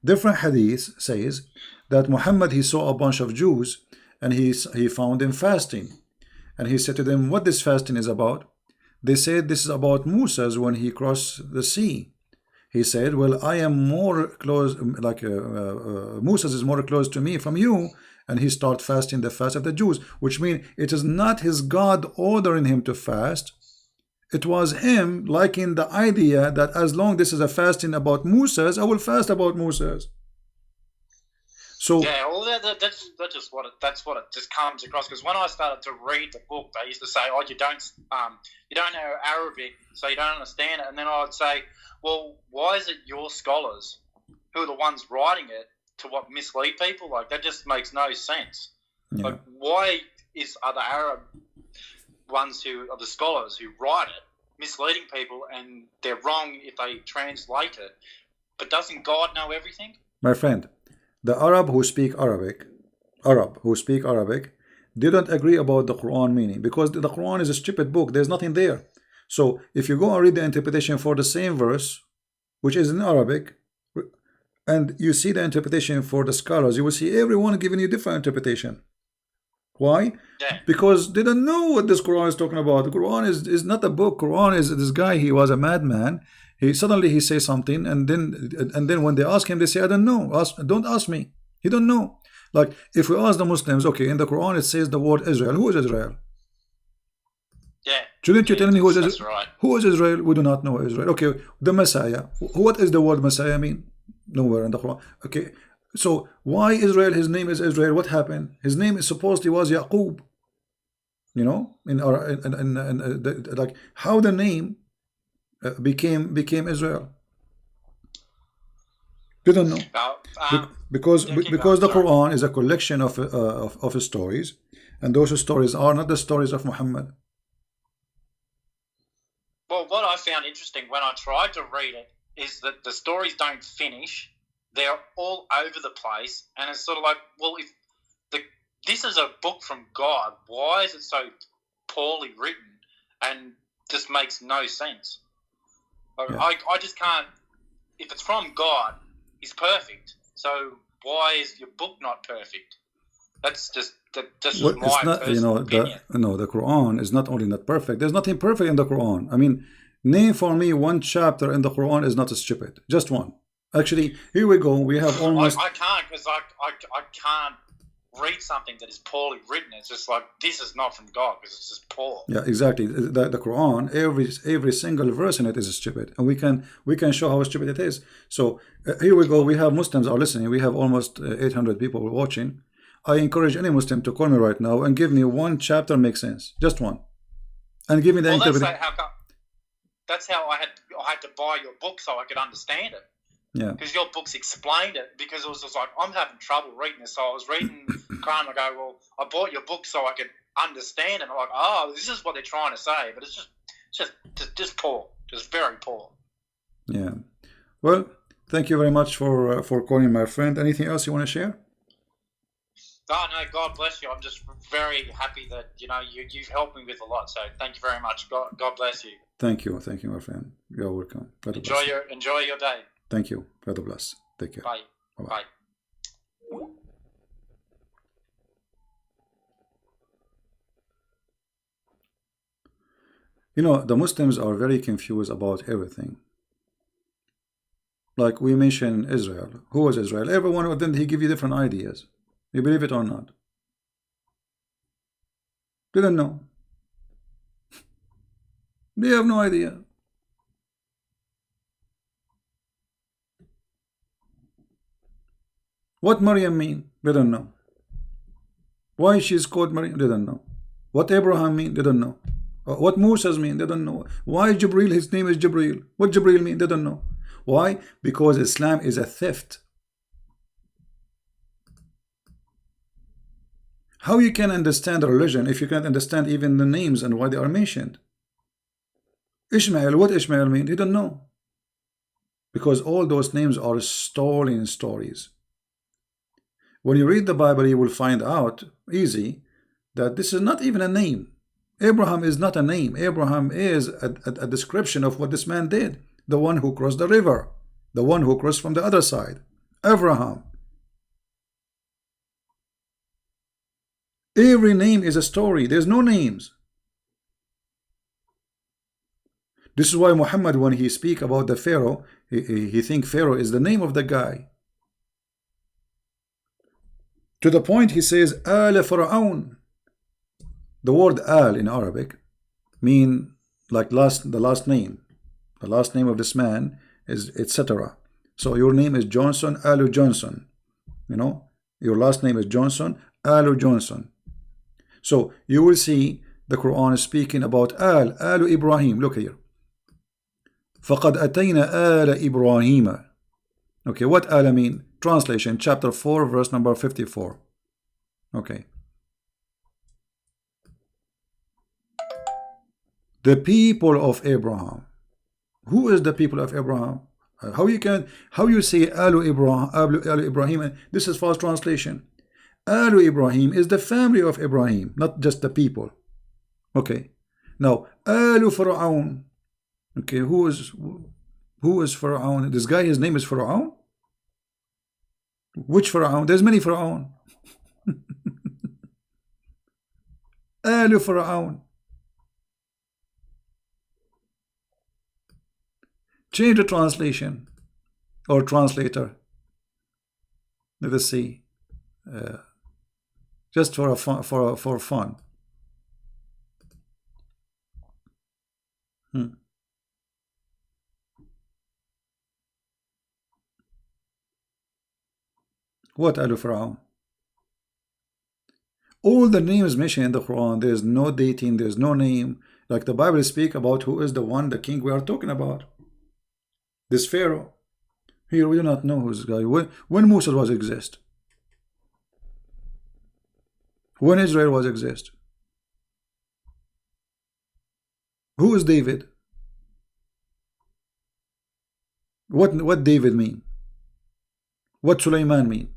Different hadith says that Muhammad he saw a bunch of Jews and he found them fasting, and he said to them, what this fasting is about? They said this is about Moses when he crossed the sea. He said, well, I am more close, like Moses is more close to me from you, and he started fasting the fast of the Jews, which means it is not his God ordering him to fast. It was him liking the idea that as long this is a fasting about Moses, I will fast about Moses. So yeah, well, that's just what that's what it just comes across. Because when I started to read the book, they used to say, "Oh, you don't know Arabic, so you don't understand it." And then I would say, "Well, why is it your scholars who are the ones writing it to what mislead people? Like that just makes no sense. yeah. Like why are the Arab ones who are the scholars who write it misleading people, and they're wrong if they translate it? But doesn't God know everything?" My friend, the Arab who speak Arabic didn't agree about the Quran meaning, because the Quran is a stupid book. There's nothing there. So if you go and read the interpretation for the same verse, which is in Arabic, and you see the interpretation for the scholars, you will see everyone giving you different interpretation. Why? Yeah. Because they don't know what this Quran is talking about. The Quran is not a book. Quran is this guy. He was a madman. He suddenly says something, and then when they ask him, they say, "I don't know. Don't ask me." He don't know. Like if we ask the Muslims, okay, in the Quran it says the word Israel. Who is Israel? Yeah. Shouldn't you tell me who is That's Israel? right. Who is Israel? We do not know Israel. Okay, the Messiah. What is the word Messiah mean? Nowhere in the Quran. Okay, so why Israel? His name is Israel. What happened? His name is supposedly was Yaqub. You know, like how the name became Israel. You don't know. Because the Quran is a collection of stories, and those stories are not the stories of Muhammad. Well, what I found interesting when I tried to read it is that the stories don't finish. They're all over the place, and it's sort of like, well, if this is a book from God, why is it so poorly written and just makes no sense? Yeah. I just can't. If it's from God, He's perfect. So why is your book not perfect? That's just Well, my it's not, personal opinion. the Quran is not only not perfect. There's nothing perfect in the Quran. I mean, name for me one chapter in the Quran is not stupid. Just one. Actually, here we go. We have almost. I can't, because I can't read something that is poorly written. It's just like, this is not from God because it's just poor. Yeah, exactly. The Quran, every single verse in it is stupid, and we can show how stupid it is. So here we go. We have Muslims are listening. We have almost 800 people watching. I encourage any Muslim to call me right now and give me one chapter makes sense, just one, and give me the interpretation. That's how I had to buy your book so I could understand it. Yeah. Because your books explained it. Because it was just like, I'm having trouble reading this. So I was reading Quran. I go, well, I bought your book so I could understand it. I'm like, oh, this is what they're trying to say. But it's just poor, just very poor. Yeah. Well, thank you very much for calling, my friend. Anything else you want to share? Oh, no, God bless you. I'm just very happy that, you've helped me with a lot. So thank you very much. God bless you. Thank you, my friend. You're welcome. Enjoy your day. Thank you. God bless. Take care. Bye. Bye-bye. Bye. The Muslims are very confused about everything. Like we mentioned Israel. Who was Israel? Every one of them, he give you different ideas. You believe it or not? They don't know. They have no idea. What Maryam mean? They don't know. Why she's called Maryam? They don't know. What Abraham mean? They don't know. What Moses mean? They don't know. Why Jibril? His name is Jibril. What Jibril mean? They don't know. Why? Because Islam is a theft. How you can understand a religion if you can't understand even the names and why they are mentioned? Ishmael, what Ishmael mean? They don't know. Because all those names are stolen stories. When you read the Bible, you will find out easy that this is not even a name. Abraham is not a name. Abraham is a description of what this man did. The one who crossed the river. The one who crossed from the other side. Abraham. Every name is a story. There's no names. This is why Muhammad, when he speak about the Pharaoh, he think Pharaoh is the name of the guy. To the point he says, Al Fir'aun. The word Al in Arabic mean like the last name. The last name of this man is etc. So your name is Johnson, Alu Johnson. You know, your last name is Johnson, Alu Johnson. So you will see the Quran is speaking about Alu Ibrahim. Look here. فَقَدْ أَتَيْنَا آلَ إِبْرَاهِيمَ. Okay, what Ala mean? Translation, chapter 4, verse number 54. Okay. The people of Abraham. Who is the people of Abraham? How you say Alu Ibrahim? This is false translation. Alu Ibrahim is the family of Ibrahim, not just the people. Okay. Now Alu Fir'aun. Okay, who is Fir'aun? This guy, his name is Fir'aun? Which Fir'aun? There's many Fir'aun. Alu Fir'aun. Change the translation or translator. Let us see. Just for fun. What Alu Fir'aun? All the names mentioned in the Quran, there is no dating, there is no name. Like the Bible speak about who is the king we are talking about. This Pharaoh. Here we do not know who's this guy. When Musa was exist? When Israel was exist? Who is David? What David mean? What Sulaiman mean?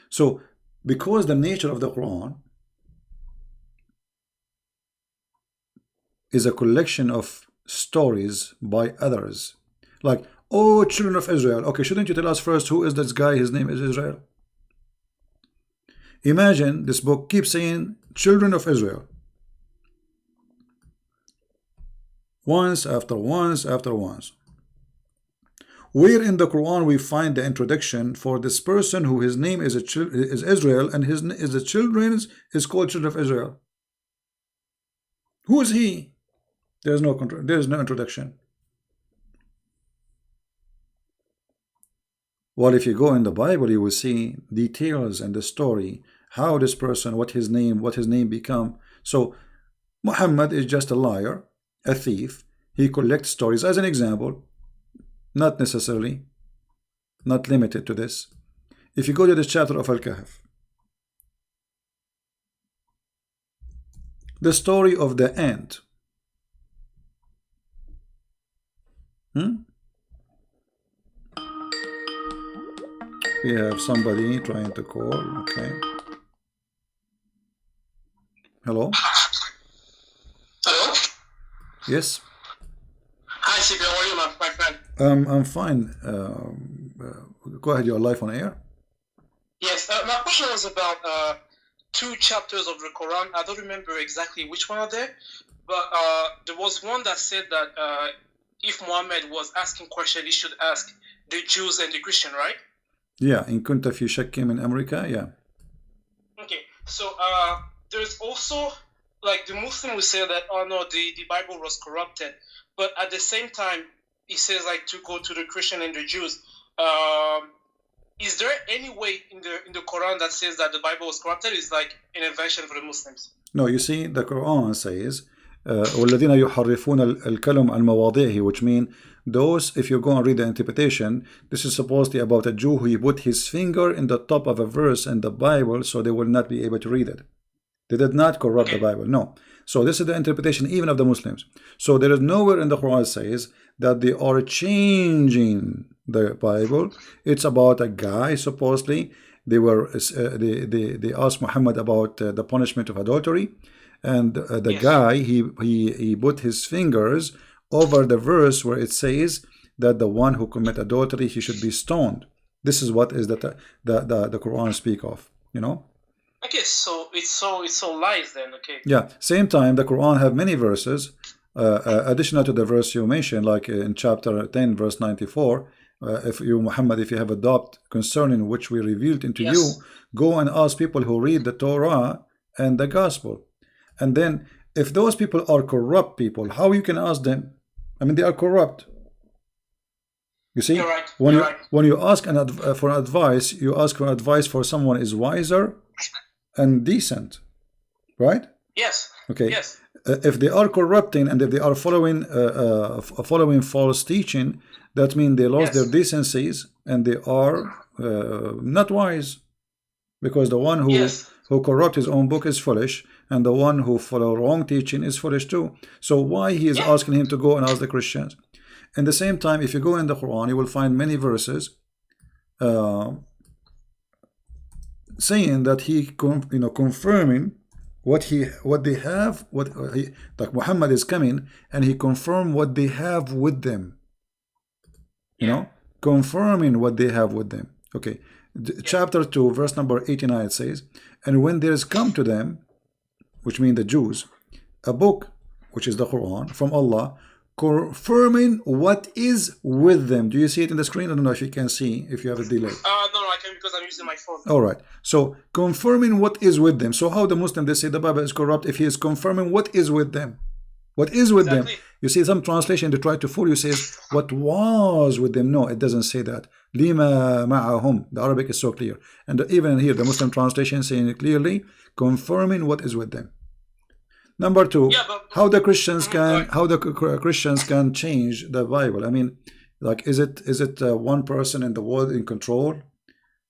So, because the nature of the Quran is a collection of stories by others, like, oh, children of Israel. Okay, shouldn't you tell us first who is this guy? His name is Israel. Imagine this book keeps saying children of Israel, once after once after once. Where in the Quran we find the introduction for this person who his name is Israel and the children is called children of Israel? Who is he? There is no introduction. Well, if you go in the Bible, you will see details and the story, how this person, what his name become. So Muhammad is just a liar, a thief. He collects stories as an example. Not necessarily, not limited to this. If you go to this chapter of Al-Kahf, the story of the ant. We have somebody trying to call. Okay. Hello? Hello? Yes? Hi, CP. How are you, my friend? I'm fine. Go ahead, you're live on air. Yes, my question was about two chapters of the Quran. I don't remember exactly which one are there, but there was one that said that if Muhammad was asking questions, he should ask the Jews and the Christian, right? Yeah, in kunta fi shakkin min America, yeah. Okay, so there's also, like, the Muslim will say that, oh no, the Bible was corrupted, but at the same time, he says, like, to go to the Christian and the Jews. Is there any way in the Quran that says that the Bible was corrupted? Is like an invention for the Muslims? No, you see, the Quran says, وَالَّذِينَ يُحَرِّفُونَ الْكَلِمَ عَنْ مَوَاضِعِهِ, which means those, if you go and read the interpretation, this is supposedly about a Jew who put his finger in the top of a verse in the Bible so they will not be able to read it. They did not corrupt the Bible, no. So this is the interpretation even of the Muslims. So there is nowhere in the Quran says that they are changing the Bible. It's about a guy, supposedly, they asked Muhammad about the punishment of adultery, and the guy, he put his fingers over the verse where it says that the one who commit adultery, he should be stoned. This is what is the Quran speak of, you know. Okay, so it's so lies then. Okay. Yeah. Same time, the Quran have many verses additional to the verse you mentioned, like in chapter 10, verse 94, if you, Muhammad, if you have a doubt concerning which we revealed into you, go and ask people who read the Torah and the Gospel. And then, if those people are corrupt people, how you can ask them? I mean, they are corrupt. You see, when you ask for advice, you ask for advice for someone is wiser and decent, right? Yes. Okay. Yes. If they are corrupting and if they are following false teaching, that means they lost their decencies and they are not wise, because the one who corrupt his own book is foolish, and the one who follow wrong teaching is foolish too. So why he is asking him to go and ask the Christians? In the same time, if you go in the Quran, you will find many verses saying that he confirming what they have, like Muhammad is coming and he confirmed what they have with them. You know, confirming what they have with them. Okay, chapter 2, verse number 89, it says, and when there is come to them, which means the Jews, a book, which is the Quran, from Allah, confirming what is with them. Do you see it in the screen? I don't know if you can see, if you have a delay. No, I can, because I'm using my phone. All right. So, confirming what is with them. So, how the Muslim, they say the Bible is corrupt if he is confirming what is with them. What is with them? You see some translation, they try to fool you, says, what was with them? No, it doesn't say that. Lima ma'ahum. The Arabic is so clear. And even here, the Muslim translation saying it clearly, confirming what is with them. Number two, how the Christians can change the Bible. I mean, like, is it one person in the world in control?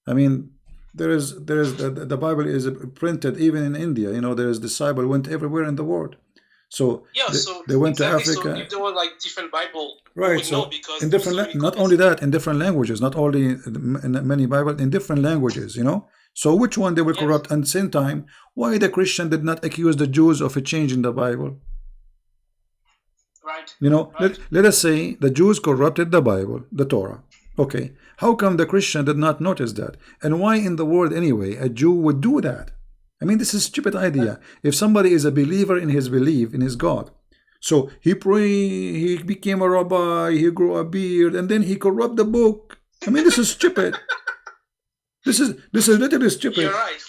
I mean, the Bible is printed even in India. You know, there is disciple went everywhere in the world. So they went to Africa. So if there were like different Bible, right? So in different, not only that, in different languages, not only in many Bible, in different languages. You know. So which one they will corrupt? And at the same time, why the Christian did not accuse the Jews of a change in the Bible? Right. You know, let us say the Jews corrupted the Bible, the Torah. Okay. How come the Christian did not notice that? And why in the world anyway a Jew would do that? I mean, this is a stupid idea. If somebody is a believer in his belief, in his God, so he prayed, he became a rabbi, he grew a beard, and then he corrupt the book. I mean, this is stupid. This is literally stupid. You're right.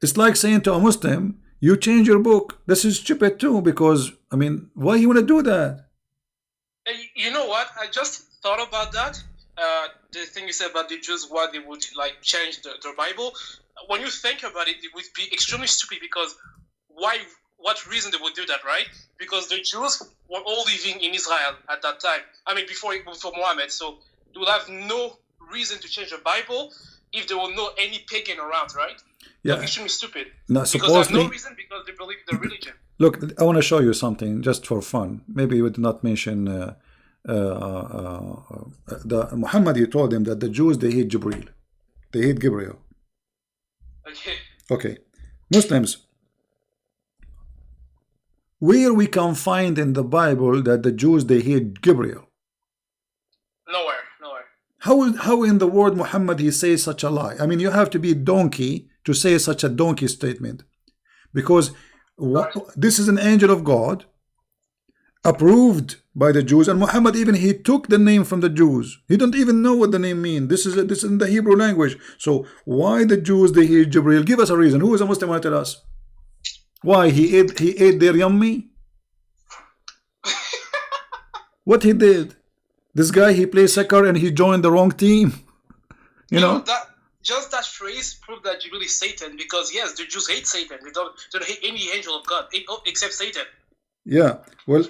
It's like saying to a Muslim, you change your book. This is stupid too, because, I mean, why you want to do that? You know what? I just thought about that. The thing you said about the Jews, why they would like change the Bible. When you think about it, it would be extremely stupid, because what reason they would do that, right? Because the Jews were all living in Israel at that time. I mean, before Mohammed. So they would have no reason to change the Bible if there were no any pagan around, right? Yeah. That's extremely stupid. Now, because there's no reason, because they believe in the religion. Look, I want to show you something just for fun. Maybe you would not mention the Muhammad. He told them that the Jews, they hate Jibreel, they hate Gabriel. Okay, Muslims, where we can find in the Bible that the Jews, they hate Gabriel? Nowhere. How in the word Muhammad he says such a lie? I mean, you have to be a donkey to say such a donkey statement, because this is an angel of God, approved by the Jews, and Muhammad even he took the name from the Jews. He don't even know what the name means. This is in the Hebrew language. So why the Jews they hate Jibreel? Give us a reason. Who is a Muslim want to tell us? Why he ate their yummy? What he did? This guy, he plays soccer and he joined the wrong team. You know that just that phrase proved that Jibreel is Satan, because yes, the Jews hate Satan. They don't hate any angel of God except Satan. Yeah, well,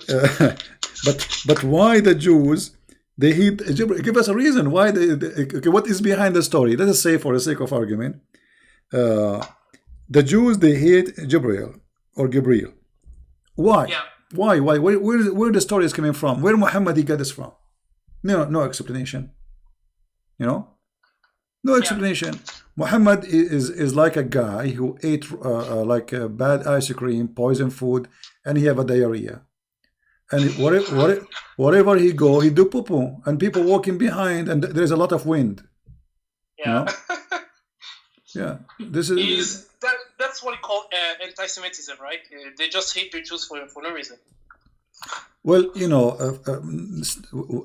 but why the Jews they hate Jibreel? Give us a reason why okay, what is behind the story? Let us say, for the sake of argument, the Jews they hate Jibreel or Gabriel. Why? Yeah. Why? Where the story is coming from? Where Muhammad he got this from? No explanation. You know, no explanation. Muhammad is like a guy who ate like a bad ice cream, poison food, and he have a diarrhea. And wherever he go, he do poo-poo, and people walking behind, and there's a lot of wind. Yeah. You know? Yeah. This is that's what we call anti-Semitism, right? They just hate the Jews for no reason. Well, you know,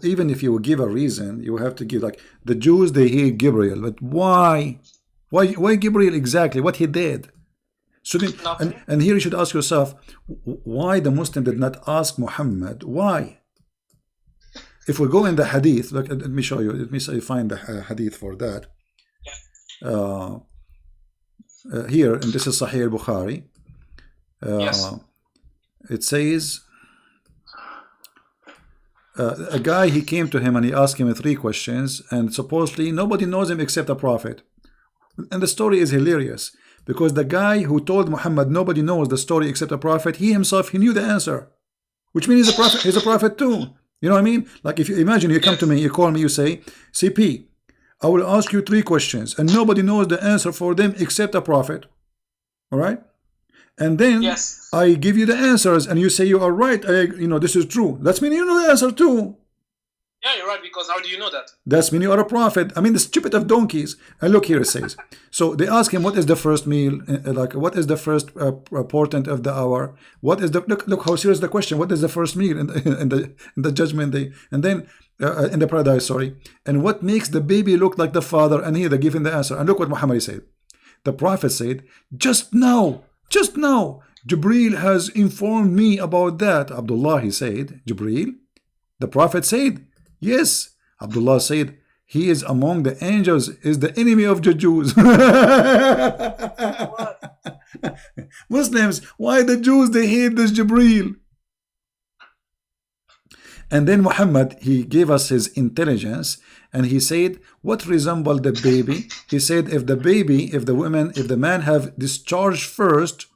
even if you give a reason, you have to give, like, the Jews, they hate Gabriel, but why? Why Gabriel exactly? What he did? So then, and here you should ask yourself, why the Muslim did not ask Muhammad? Why? If we go in the hadith, look, let me show you. Let me say, find the hadith for that. Here, and this is Sahih al-Bukhari. Yes. It says, a guy, he came to him and he asked him 3 questions, and supposedly nobody knows him except a prophet. And the story is hilarious, because the guy who told Muhammad nobody knows the story except a prophet, he himself, he knew the answer, which means he's a prophet. He's a prophet too. You know what I mean? Like, if you imagine, you come to me, you call me, you say, CP, I will ask you 3 questions and nobody knows the answer for them except a prophet. All right? And then I give you the answers and you say you are right. You know, this is true. That's mean you know the answer too. Yeah, you're right, because how do you know that? That's mean you are a prophet. I mean, the stupid of donkeys. And look here, it says. So they ask him, what is the first meal? Like, what is the first portent of the hour? What is the, look how serious the question. What is the first meal in the judgment day? And then in the paradise, sorry. And what makes the baby look like the father? And here they give him the answer. And look what Muhammad said. The prophet said, just now, Jibreel has informed me about that. Abdullah, he said, Jibreel. The prophet said, yes. Abdullah said, he is among the angels, is the enemy of the Jews. Muslims, why the Jews, they hate this Jibreel? And then Muhammad, he gave us his intelligence, and he said, what resembled the baby? He said, if the man have discharged first,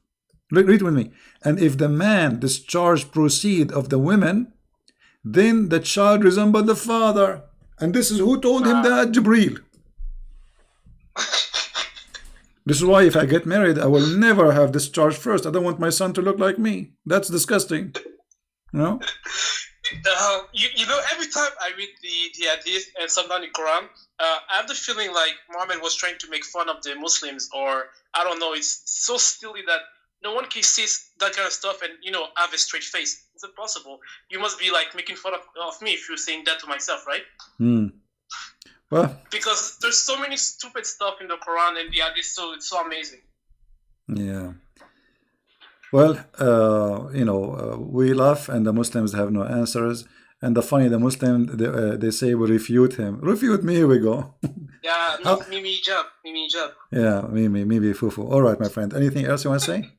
read with me, and if the man discharge proceed of the women, then the child resembled the father. And this is who told him that? Jibreel. This is why if I get married, I will never have discharge first. I don't want my son to look like me. That's disgusting. You know? You know, every time I read the hadith and sometimes the Quran, I have the feeling like Muhammad was trying to make fun of the Muslims, or I don't know, it's so silly that no one can see that kind of stuff and, you know, have a straight face. It's impossible. You must be like making fun of me if you're saying that to myself, right? Well, because there's so many stupid stuff in the Quran and the hadith, so it's so amazing. Yeah. Well, you know, we laugh and the Muslims have no answers. And the funny, the Muslim, they say we refute him. Refute me, here we go. Yeah, Mimi Hijab. Yeah, Mimi Fufu. All right, my friend. Anything else you want to say?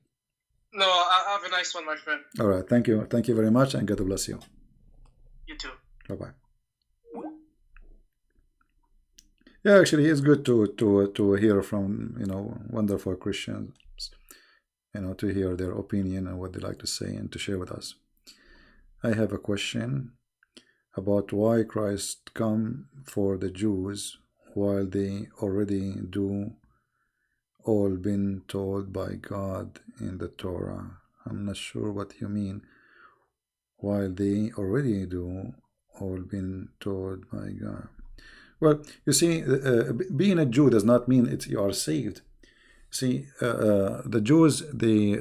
No, I have a nice one, my friend. All right, thank you. Thank you very much, and God bless you. You too. Bye-bye. Yeah, actually, it's good to hear from, you know, wonderful Christians, you know, to hear their opinion and what they like to say and to share with us. I have a question about why Christ come for the Jews while they already do all been told by God in the Torah. I'm not sure what you mean. While they already do all been told by God. Well, you see, being a Jew does not mean you are saved. See, the Jews, they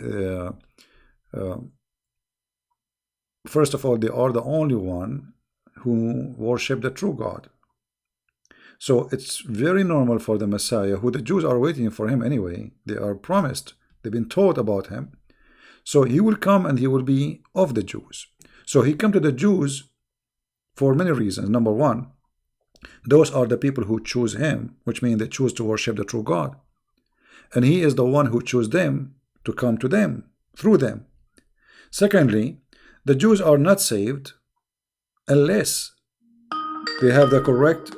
first of all, they are the only one who worship the true God. So it's very normal for the Messiah, who the Jews are waiting for him anyway. They are promised. They've been taught about him. So he will come and he will be of the Jews. So he come to the Jews for many reasons. Number one, those are the people who choose him, which means they choose to worship the true God. And he is the one who chose them to come to them, through them. Secondly, the Jews are not saved unless they have the correct...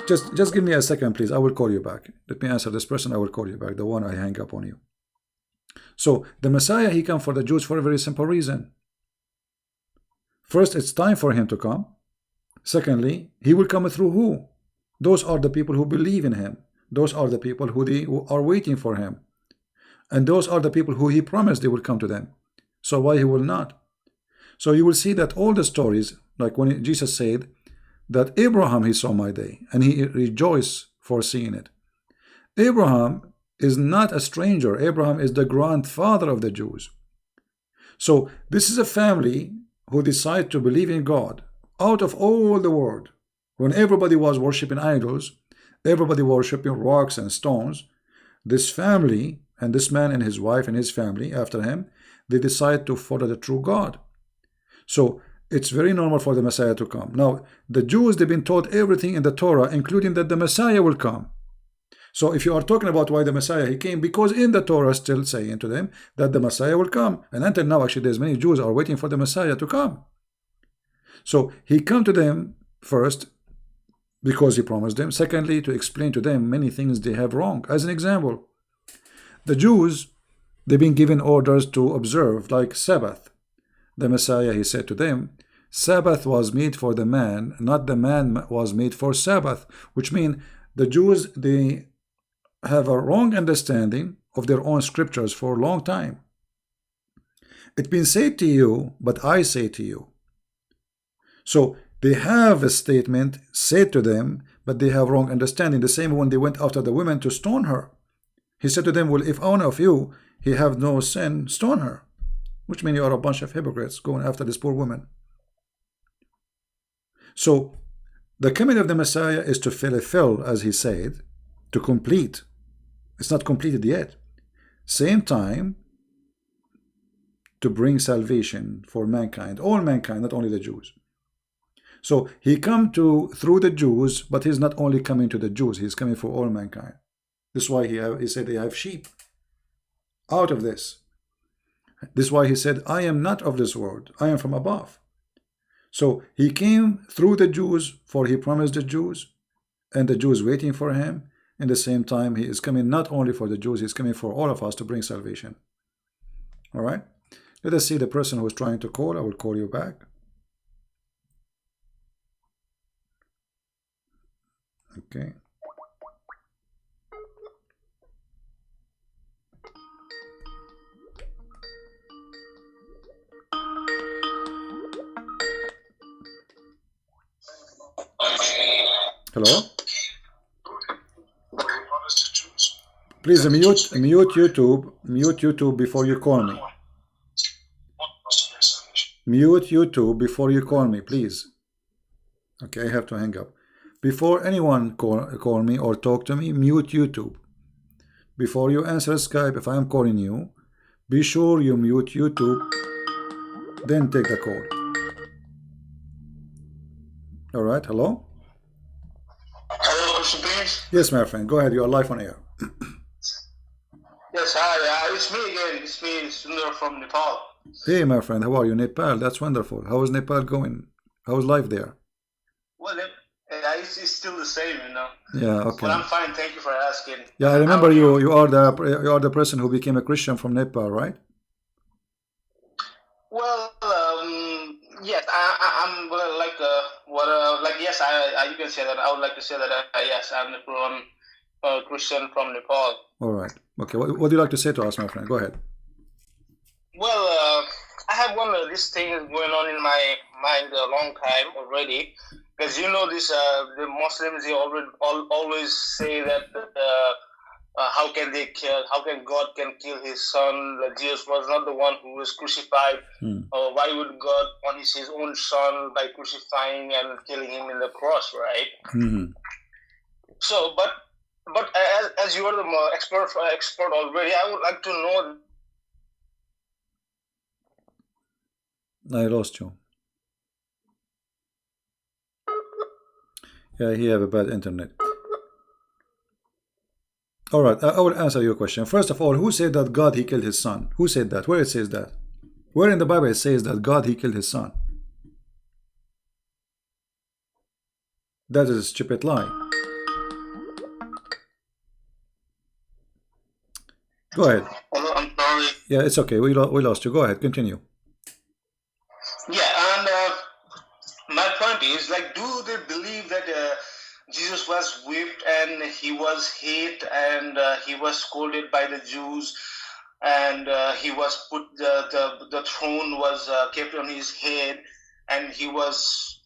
just give me a second, please. I will call you back. Let me answer this person. I will call you back. The one I hang up on you. So the Messiah, he come for the Jews for a very simple reason. First, it's time for him to come. Secondly, he will come through who? Those are the people who believe in him. Those are the people who are waiting for him. And those are the people who he promised they will come to them. So why he will not? So you will see that all the stories, like when Jesus said that Abraham, he saw my day, and he rejoiced for seeing it. Abraham is not a stranger. Abraham is the grandfather of the Jews. So this is a family who decide to believe in God out of all the world, when everybody was worshiping idols, everybody worshiping rocks and stones, this family and this man and his wife and his family after him, they decide to follow the true God. So it's very normal for the Messiah to come. Now, the Jews, they've been taught everything in the Torah, including that the Messiah will come. So if you are talking about why the Messiah, he came because in the Torah still saying to them that the Messiah will come. And until now, actually, there's many Jews are waiting for the Messiah to come. So he come to them first because he promised them. Secondly, to explain to them many things they have wrong. As an example, the Jews, they've been given orders to observe, like Sabbath. The Messiah, he said to them, Sabbath was made for the man, not the man was made for Sabbath, which means the Jews, they have a wrong understanding of their own scriptures for a long time. It's been said to you, but I say to you. So they have a statement said to them, but they have wrong understanding. The same when they went after the women to stone her. He said to them, well, if one of you, he have no sin, stone her. Which means you are a bunch of hypocrites going after this poor woman. So the coming of the Messiah is to fulfill, as he said, to complete. It's not completed yet. Same time, to bring salvation for mankind, all mankind, not only the Jews. So he come through the Jews, but he's not only coming to the Jews, he's coming for all mankind. This is why he said they have sheep out of this. This is why he said, I am not of this world, I am from above. So he came through the Jews, for he promised the Jews, and the Jews waiting for him. In the same time, he is coming not only for the Jews, he's coming for all of us to bring salvation. All right? Let us see the person who is trying to call. I will call you back. Okay. Hello? Please mute YouTube. Mute YouTube before you call me. Mute YouTube before you call me, please. Okay, I have to hang up. Before anyone call me or talk to me, mute YouTube. Before you answer Skype, if I am calling you, be sure you mute YouTube, then take the call. All right, hello? Hello, Christian, please. Yes, my friend, go ahead. You are live on air. Yes, hi. It's me again. It's me, Sundar from Nepal. Hey, my friend, how are you? Nepal, that's wonderful. How is Nepal going? How's life there? Well, it's still the same, you know. Yeah, okay. But I'm fine. Thank you for asking. Yeah, I remember you. You are the person who became a Christian from Nepal, right? Well, yes, I'm like yes, you can say that. I would like to say that yes, I'm a Christian from Nepal. All right. Okay. What do you like to say to us, my friend? Go ahead. Well, I have one of these things going on in my mind a long time already, because you know this. The Muslims, they always say that how can God can kill his son? That Jesus was not the one who was crucified. Why would God punish his own son by crucifying and killing him in the cross, right? Mm-hmm. So, but as you are the expert already, I would like to know. I lost you. Yeah, he have a bad internet. All right, I will answer your question. First of all, who said that God, he killed his son? Who said that? Where it says that? Where in the Bible it says that God, he killed his son? That is a stupid lie. Go ahead. Hello, I'm sorry. Yeah, it's okay. We lost you. Go ahead. Continue. Yeah, and my point is, like, do they believe that Jesus was whipped and he was hit and he was scolded by the Jews and he was put the throne was kept on his head and he was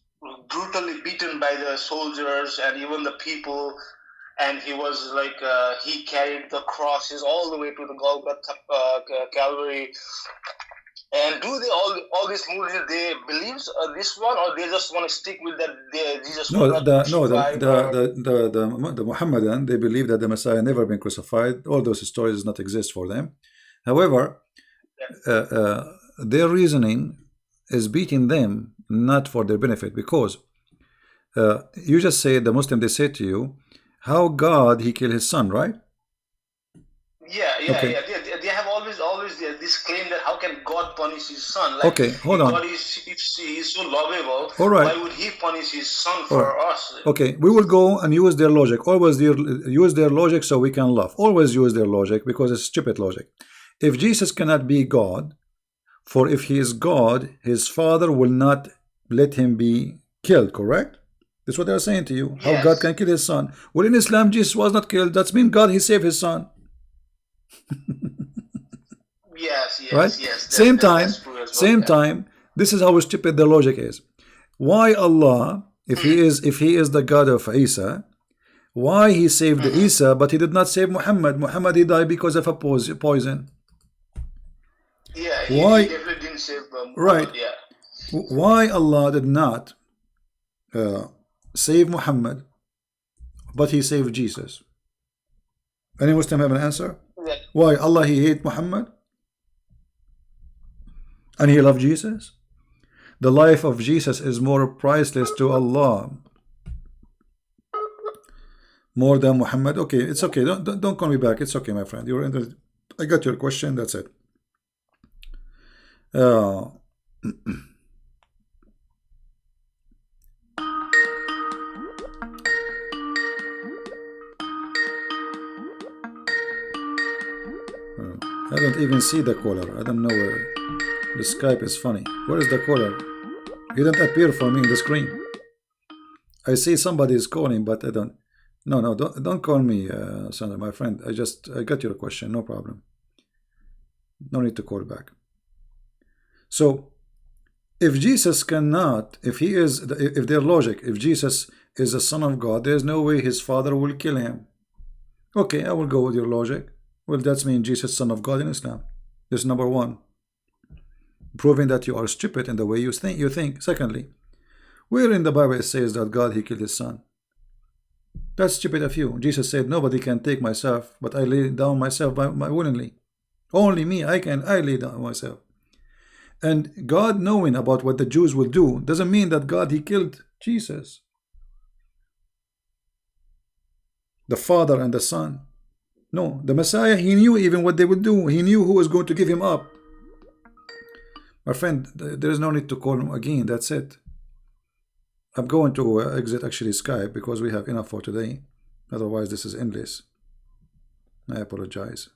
brutally beaten by the soldiers and even the people, and he was like he carried the crosses all the way to the Golgotha Calvary, And do they all these Muslims they believe this one, or they just want to stick with that Jesus was not crucified? The Muhammadan, they believe that the Messiah never been crucified. All those stories does not exist for them. However, their reasoning is beating them, not for their benefit, because you just say the Muslim, they say to you, how God he killed his son, right? Okay. They have always this claim that how can God punish his son? Like, okay, hold on. God is, if he is so lovable, all right, why would he punish his son for us? Okay, we will go and use their logic. Always use their logic so we can laugh. Always use their logic because it's stupid logic. If Jesus cannot be God, for if he is God, his father will not let him be killed, correct? That's what they're saying to you. How God can kill his son? Well, in Islam, Jesus was not killed. That's mean God, he saved his son. Right? Same time, this is how stupid the logic is. Why Allah, if he is the God of Isa, why he saved Isa but he did not save Muhammad? Muhammad he died because of a poison. Why? He definitely didn't save Muhammad. Right. Why Allah did not save Muhammad but he saved Jesus? Any Muslim have an answer? Why Allah he hate Muhammad and he loved Jesus? The life of Jesus is more priceless to Allah, more than Muhammad. Okay, it's okay. Don't call me back. It's okay, my friend. I got your question. That's it. I don't even see the caller. I don't know where. The Skype is funny. Where is the caller? He didn't appear for me in the screen. I see somebody is calling, but I don't. No, don't call me, Sandra, my friend. I got your question. No problem. No need to call back. So, if Jesus cannot, if their logic, if Jesus is the Son of God, there is no way his father will kill him. Okay, I will go with your logic. Well, that's mean Jesus Son of God in Islam. This is number one. Proving that you are stupid in the way you think. Secondly, where in the Bible it says that God he killed his son? That's stupid of you. Jesus said, nobody can take myself, but I lay down myself by willingly. Only me, I lay down myself. And God knowing about what the Jews will do doesn't mean that God he killed Jesus, the Father and the Son. No, the Messiah, he knew even what they would do. He knew who was going to give him up. My friend, there is no need to call him again. That's it. I'm going to exit actually Skype because we have enough for today. Otherwise, this is endless. I apologize.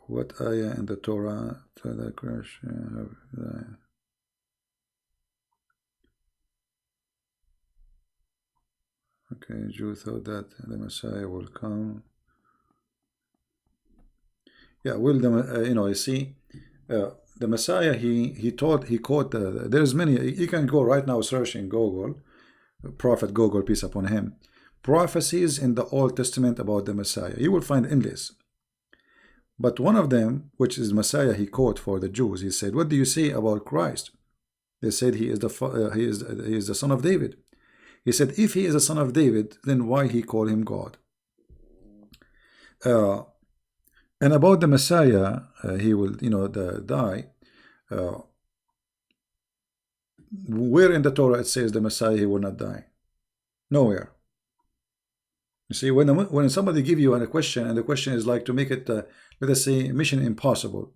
What ayah in the Torah to the Christian? Okay, Jew thought that the Messiah will come. Yeah, will the you see, the Messiah he quote there's many. You can go right now search in Google, Prophet Google, peace upon him, prophecies in the Old Testament about the Messiah. You will find endless. But one of them, which is Messiah, he quote for the Jews. He said, "What do you say about Christ?" They said he is the son of David. He said, if he is a son of David, then why he call him God? And about the Messiah, he will, die. Where in the Torah it says the Messiah he will not die? Nowhere. You see, when somebody give you a question, and the question is like to make it, let us say, mission impossible.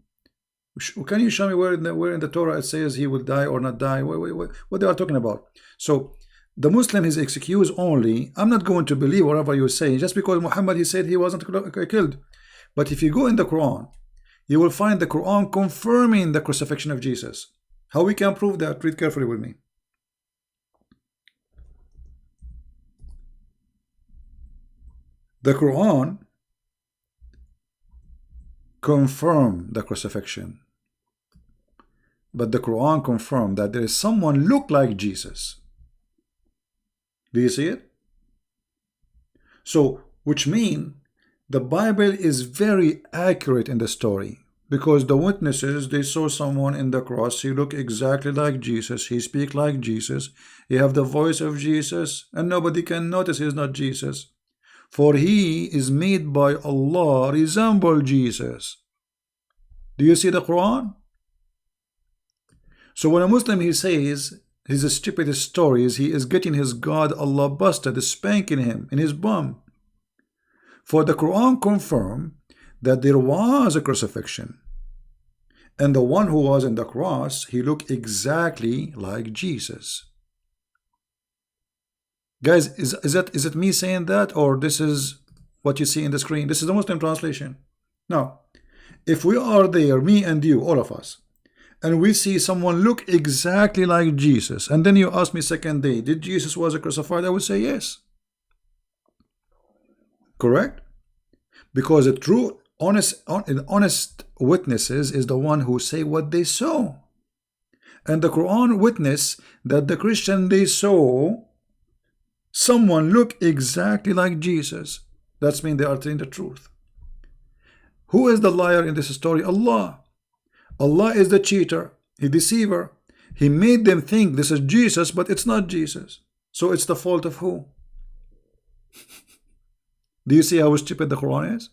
Can you show me where in the Torah it says he will die or not die? What they are talking about? So the Muslim is excuse only. I'm not going to believe whatever you say just because Muhammad he said he wasn't killed. But if you go in the Quran, you will find the Quran confirming the crucifixion of Jesus. How we can prove that? Read carefully with me. The Quran confirmed the crucifixion, but the Quran confirmed that there is someone look like Jesus. Do you see it? So, which mean The Bible is very accurate in the story, because the witnesses, they saw someone in the cross. He looked exactly like Jesus. He speak like Jesus. He have the voice of Jesus, and nobody can notice he's not Jesus. For he is made by Allah resemble Jesus. Do you see the Quran? So when a Muslim, he says his stupid stories, he is getting his God Allah busted, spanking him in his bum. For the Quran confirm that there was a crucifixion, and the one who was in the cross, he looked exactly like Jesus. Guys, is it me saying that, or this is what you see in the screen? This is the Muslim translation. Now, if we are there, me and you, all of us, and we see someone look exactly like Jesus, and then you ask me second day, did Jesus was crucified? I would say yes. Correct? Because a true, honest witnesses is the one who say what they saw. And the Quran witness that the Christian, they saw someone look exactly like Jesus. That's mean they are telling the truth. Who is the liar in this story? Allah. Allah is the cheater, the deceiver. He made them think this is Jesus, but it's not Jesus. So it's the fault of who? Do you see how stupid the Quran is?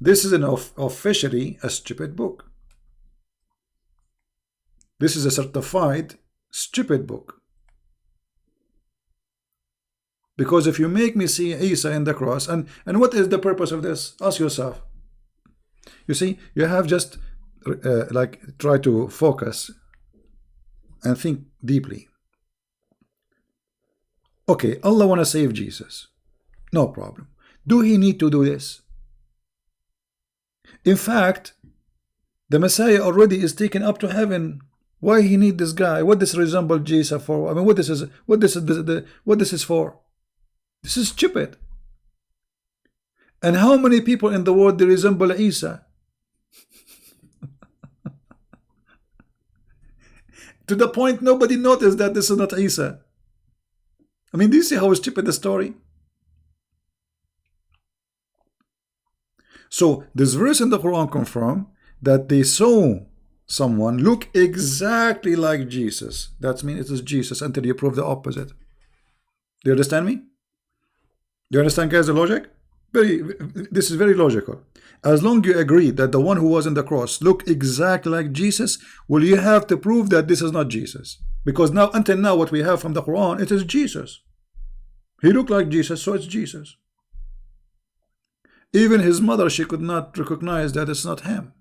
This is officially a stupid book. This is a certified stupid book. Because if you make me see Isa in the cross, and what is the purpose of this? Ask yourself. You see, you have just like try to focus and think deeply. Okay, Allah want to save Jesus. No problem. Do he need to do this? In fact, the Messiah already is taken up to heaven. Why he need this guy? What this resemble Jesus for? I mean, what this is for? This is stupid. And how many people in the world they resemble Isa? To the point nobody noticed that this is not Isa. I mean, do you see how stupid the story? So this verse in the Quran confirm that they saw someone look exactly like Jesus. That means it is Jesus until you prove the opposite. Do you understand me? Do you understand, guys, the logic? This is very logical. As long as you agree that the one who was on the cross looked exactly like Jesus, well, you have to prove that this is not Jesus. Because now, until now, what we have from the Quran, it is Jesus. He looked like Jesus, so it's Jesus. Even his mother, she could not recognize that it's not him.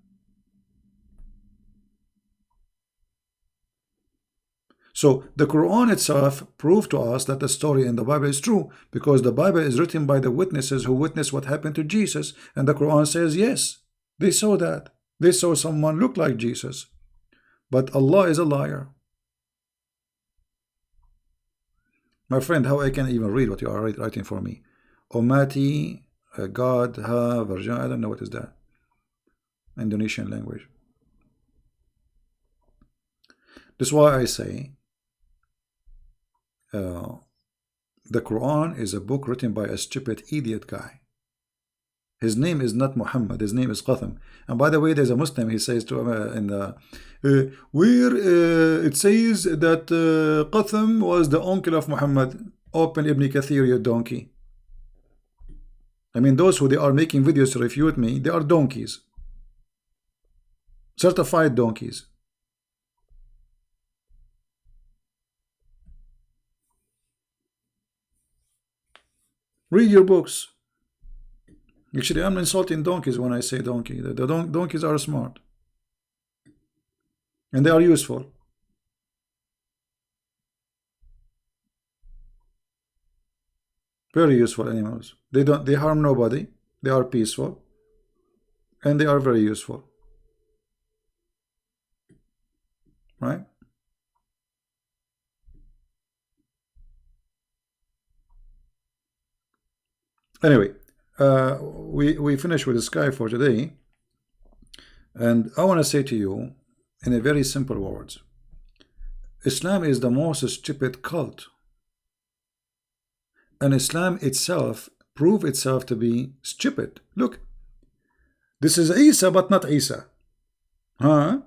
So the Quran itself proved to us that the story in the Bible is true, because the Bible is written by the witnesses who witnessed what happened to Jesus, and the Quran says yes, they saw that. They saw someone look like Jesus. But Allah is a liar. My friend, how I can even read what you are writing for me? Omati, God, ha, virgin, I don't know what is that. Indonesian language. That's why I say the Quran is a book written by a stupid idiot guy. His name is not Muhammad, his name is Qadhi. And by the way, there's a Muslim, he says to in the where it says that Qadhi was the uncle of Muhammad. Open Ibn Kathir, you donkey. I mean, those who they are making videos to refute me, they are donkeys. Certified donkeys. Read your books. Actually, I'm insulting donkeys when I say donkey. The donkeys are smart. And they are useful. Very useful animals. They harm nobody. They are peaceful. And they are very useful. Right? Anyway, we finish with the sky for today, and I want to say to you in a very simple words, Islam is the most stupid cult, and Islam itself prove itself to be stupid. Look, this is Isa, but not Isa. Huh?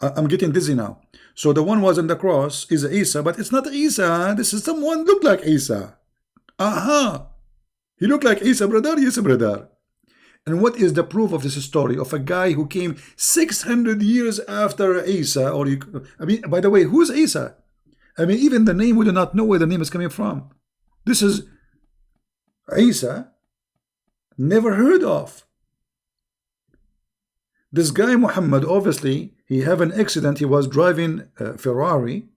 I'm getting dizzy now. So the one was on the cross is Isa, but it's not Isa. This is someone look like Isa. Aha! He looked like Isa, brother. Yes, brother. And what is the proof of this story of a guy who came 600 years after Isa? Or I mean, by the way, who's Isa? I mean, even the name, we do not know where the name is coming from. This is Isa, never heard of. This guy Muhammad, obviously, he had an accident. He was driving a Ferrari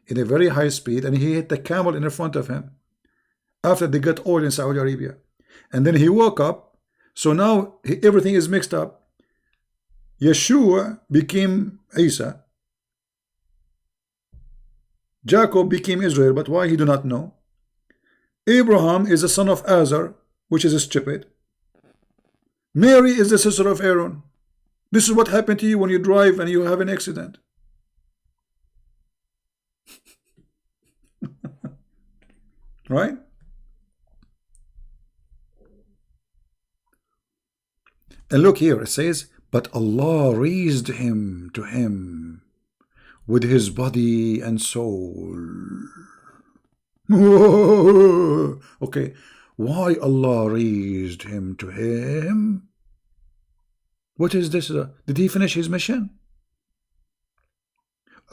in a very high speed, and he hit the camel in front of him after they got oil in Saudi Arabia. And then he woke up. So now everything is mixed up. Yeshua became Isa. Jacob became Israel, but why he do not know. Abraham is the son of Azar, which is stupid. Mary is the sister of Aaron. This is what happened to you when you drive and you have an accident. Right? And look here, it says, but Allah raised him to him with his body and soul. Okay, why Allah raised him to him? What is this? Did he finish his mission?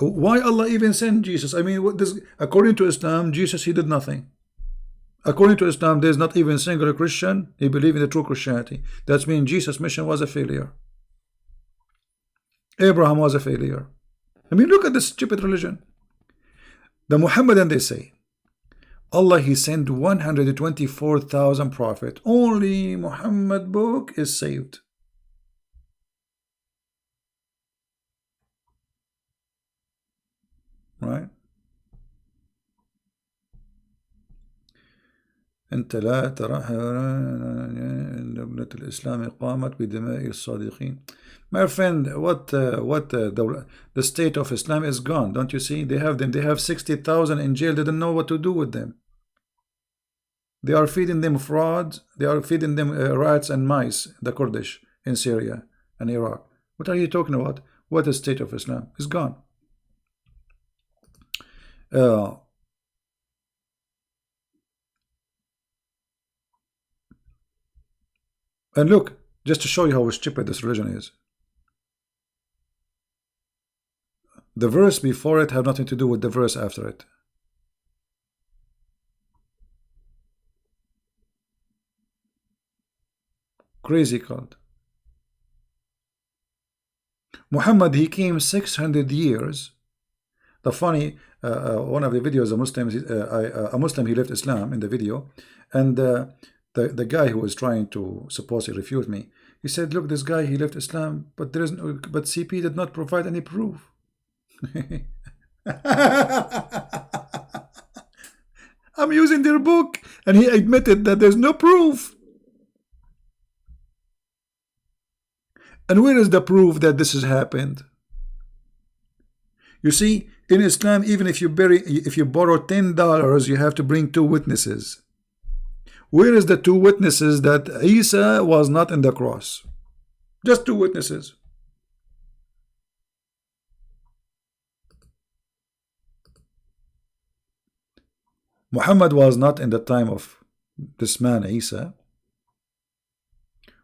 Why Allah even sent Jesus? I mean, what this, according to Islam, Jesus, he did nothing. According to Islam, there is not even a single Christian he believed in the true Christianity. That means Jesus' mission was a failure. Abraham was a failure. I mean, look at this stupid religion. The Muhammadan, they say, Allah, he sent 124,000 prophets. Only Muhammad book is saved. Right? أنت لا ترى دولة الإسلام قامت بدماء الصادقين. My friend, the state of Islam is gone. Don't you see? They have them. They have 60,000 in jail. They don't know what to do with them. They are feeding them fraud. They are feeding them rats and mice. The Kurdish in Syria and Iraq. What are you talking about? What is state of Islam? It's gone. And look, just to show you how stupid this religion is. The verse before it have nothing to do with the verse after it. Crazy cult. Muhammad, he came 600 years. The funny, one of the videos, a Muslim, he left Islam in the video, and the guy who was trying to supposedly refute me, he said, look, this guy, he left Islam, but there is no, but CP did not provide any proof. I'm using their book, and he admitted that there's no proof. And where is the proof that this has happened? You see, in Islam, even if you borrow $10, you have to bring 2 witnesses. Where is the 2 witnesses that Isa was not in the cross? Just 2 witnesses. Muhammad was not in the time of this man Isa.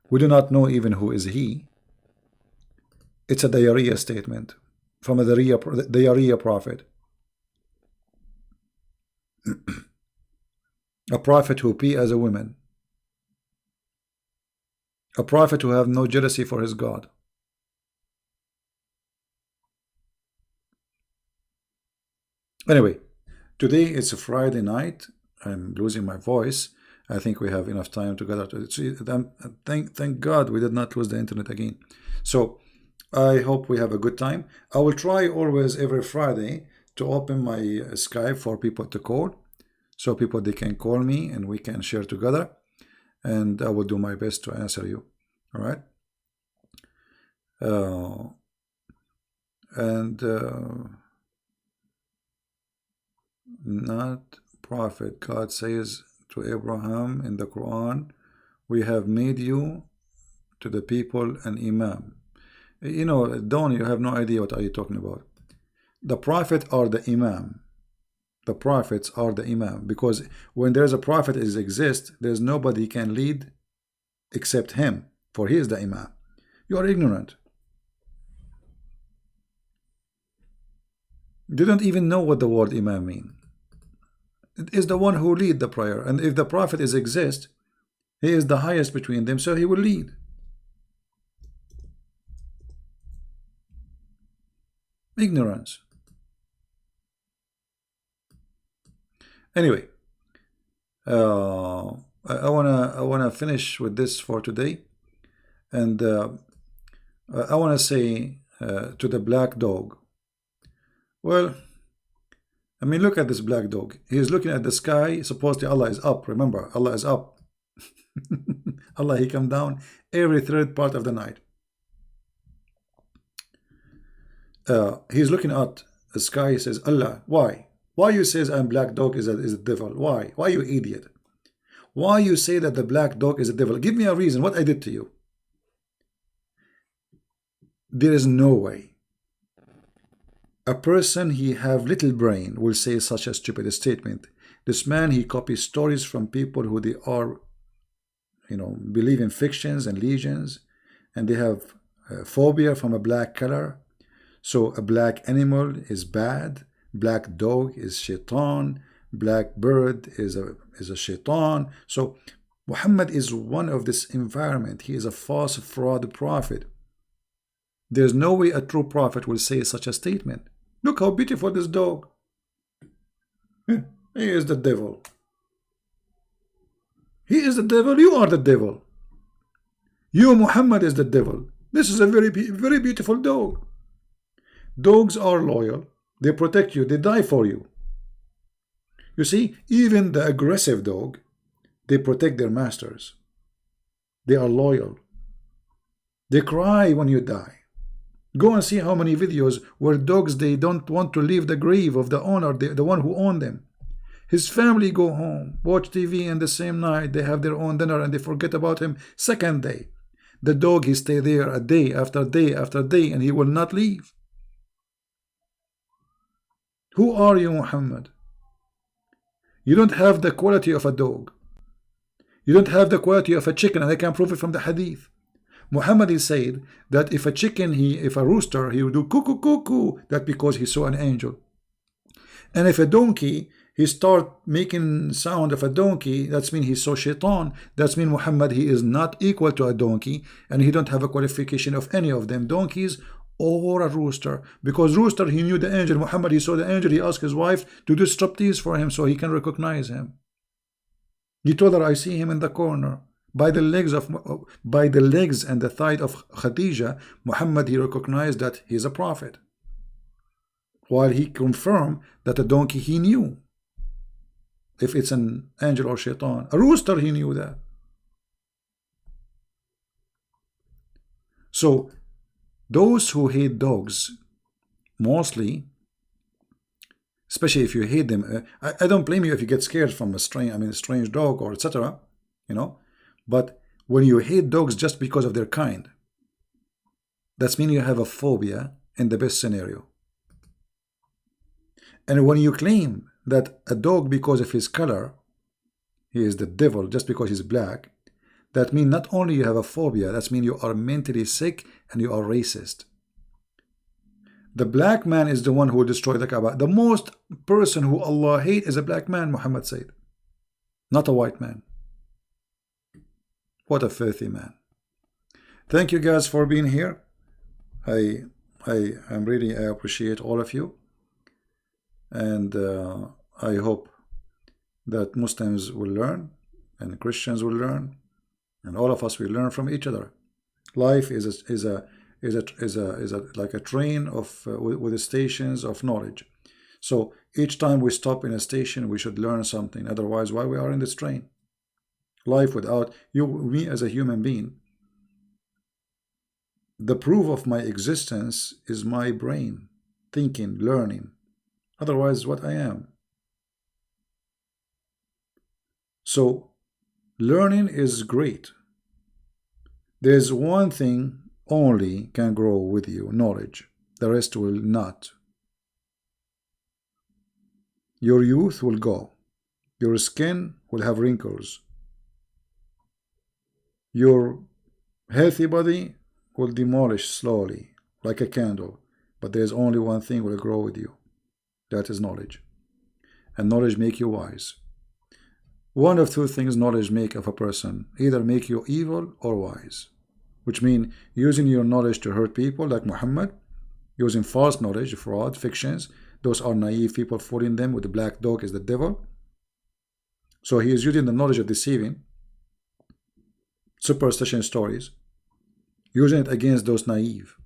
We do not know even who is he. It's a diarrhea statement from a diarrhea prophet. A prophet who pee as a woman. A prophet who have no jealousy for his God. Anyway, today it's a Friday night. I'm losing my voice. I think we have enough time together. Thank God we did not lose the internet again. So I hope we have a good time. I will try always every Friday to open my Skype for people to call. So people, they can call me and we can share together. And I will do my best to answer you. All right? Not prophet. God says to Abraham in the Quran, we have made you to the people an imam. You know, Don, you have no idea what are you talking about. The prophet are the imam. The prophets are the imam, because when there's a prophet is exist, there's nobody can lead except him, for he is the imam. You are ignorant. You don't even know what the word imam mean. It is the one who lead the prayer, and if the prophet is exist, he is the highest between them, so he will lead. Ignorance. Anyway, I wanna finish with this for today, and I wanna say to the black dog. Well, I mean, look at this black dog. He is looking at the sky. Supposedly Allah is up. Remember, Allah is up. Allah, he come down every third part of the night. He's looking at the sky. He says, Allah, why? Why you says I'm black dog is a devil? Why? Why, you idiot? Why you say that the black dog is a devil? Give me a reason. What I did to you? There is no way a person he have little brain will say such a stupid statement. This man, he copies stories from people who they are, you know, believe in fictions and legends, and they have phobia from a black color. So a black animal is bad, black dog is shaitan, black bird is a shaitan. So Muhammad is one of this environment. He is a false fraud prophet. There's no way a true prophet will say such a statement. Look how beautiful this dog. He is the devil. He is the devil. You are the devil. You, Muhammad, is the devil. This is a very beautiful dog. Dogs are loyal. They protect you. They die for you. You see, even the aggressive dog, they protect their masters. They are loyal. They cry when you die. Go and see how many videos where dogs, they don't want to leave the grave of the owner, the one who owned them. His family go home, watch TV, and the same night they have their own dinner and they forget about him. Second day, the dog, he stay there a day after day after day, and he will not leave. Who are you, Muhammad? You don't have the quality of a dog. You don't have the quality of a chicken, and I can prove it from the hadith. Muhammad is said that if a chicken, if a rooster, he will do cuckoo cuckoo, that because he saw an angel. And if a donkey, he start making sound of a donkey, that's mean he saw shaitan. That's mean Muhammad, he is not equal to a donkey, and he don't have a qualification of any of them, donkeys or a rooster. Because rooster, he knew the angel. Muhammad, he saw the angel. He asked his wife to do striptease for him so he can recognize him. He told her, I see him in the corner. By the legs and the thigh of Khadija, Muhammad, he recognized that he is a prophet. While he confirmed that a donkey, he knew if it's an angel or shaitan. A rooster, he knew that. So those who hate dogs, mostly, especially if you hate them, I don't blame you if you get scared from a strange dog or etc. You know. But when you hate dogs just because of their kind, that's mean you have a phobia in the best scenario. And when you claim that a dog, because of his color, he is the devil just because he's black, that means not only you have a phobia, that means you are mentally sick and you are racist. The black man is the one who destroyed the Kaaba. The most person who Allah hates is a black man, Muhammad said, not a white man. What a filthy man. Thank you guys for being here. I appreciate all of you, and I hope that Muslims will learn and Christians will learn, and all of us will learn from each other. Life is like a train of with the stations of knowledge. So each time we stop in a station, we should learn something. Otherwise, why we are in this train? Life without you, me as a human being, the proof of my existence is my brain thinking, learning. Otherwise, what I am. So learning is great. There's one thing only can grow with you, knowledge. The rest will not. Your youth will go. Your skin will have wrinkles. Your healthy body will demolish slowly, like a candle. But there's only one thing will grow with you. That is knowledge. And knowledge make you wise. One of two things knowledge make of a person. Either make you evil or wise. Which means using your knowledge to hurt people like Muhammad. Using false knowledge, fraud, fictions. Those are naive people, fooling them with the black dog is the devil. So he is using the knowledge of deceiving, superstition stories, using it against those naive.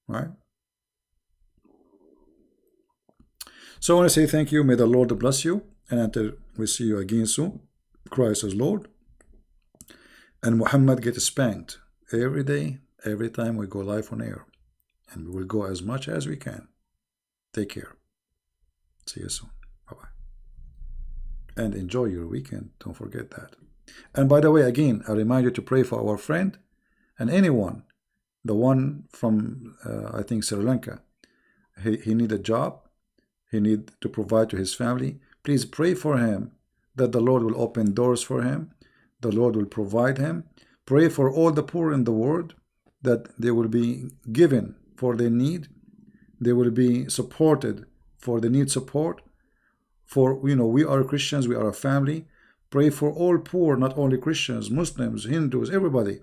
Right? So I want to say thank you. May the Lord bless you. And until we see you again soon, Christ is Lord. And Muhammad gets spanked every day, every time we go live on air. And we will go as much as we can. Take care. See you soon. Bye-bye. And enjoy your weekend. Don't forget that. And by the way, again, I remind you to pray for our friend and anyone. The one from, I think, Sri Lanka. He need a job. He need to provide to his family. Please pray for him that the Lord will open doors for him. The Lord will provide him. Pray for all the poor in the world that they will be given for their need. They will be supported for the need support. For, we are Christians, we are a family. Pray for all poor, not only Christians, Muslims, Hindus, everybody.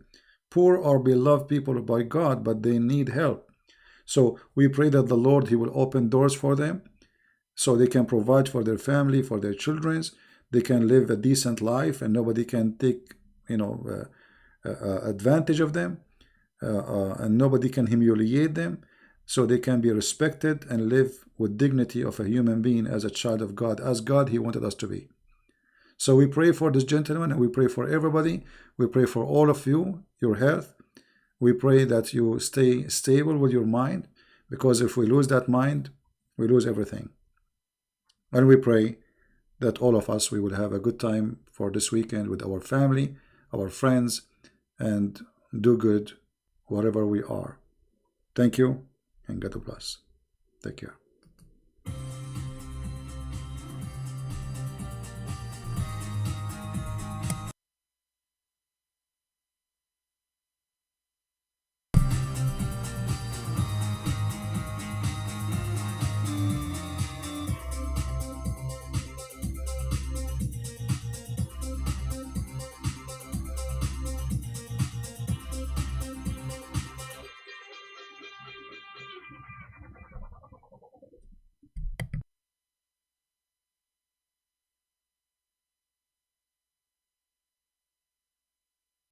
Poor are beloved people by God, but they need help. So we pray that the Lord, He will open doors for them so they can provide for their family, for their children. They can live a decent life and nobody can take, advantage of them. And nobody can humiliate them, so they can be respected and live with dignity of a human being as a child of God, as God He wanted us to be. So we pray for this gentleman and we pray for everybody. We pray for all of you, your health. We pray that you stay stable with your mind, because if we lose that mind, we lose everything. And we pray that all of us, we will have a good time for this weekend with our family, our friends, and do good wherever we are. Thank you, and God bless. Take care.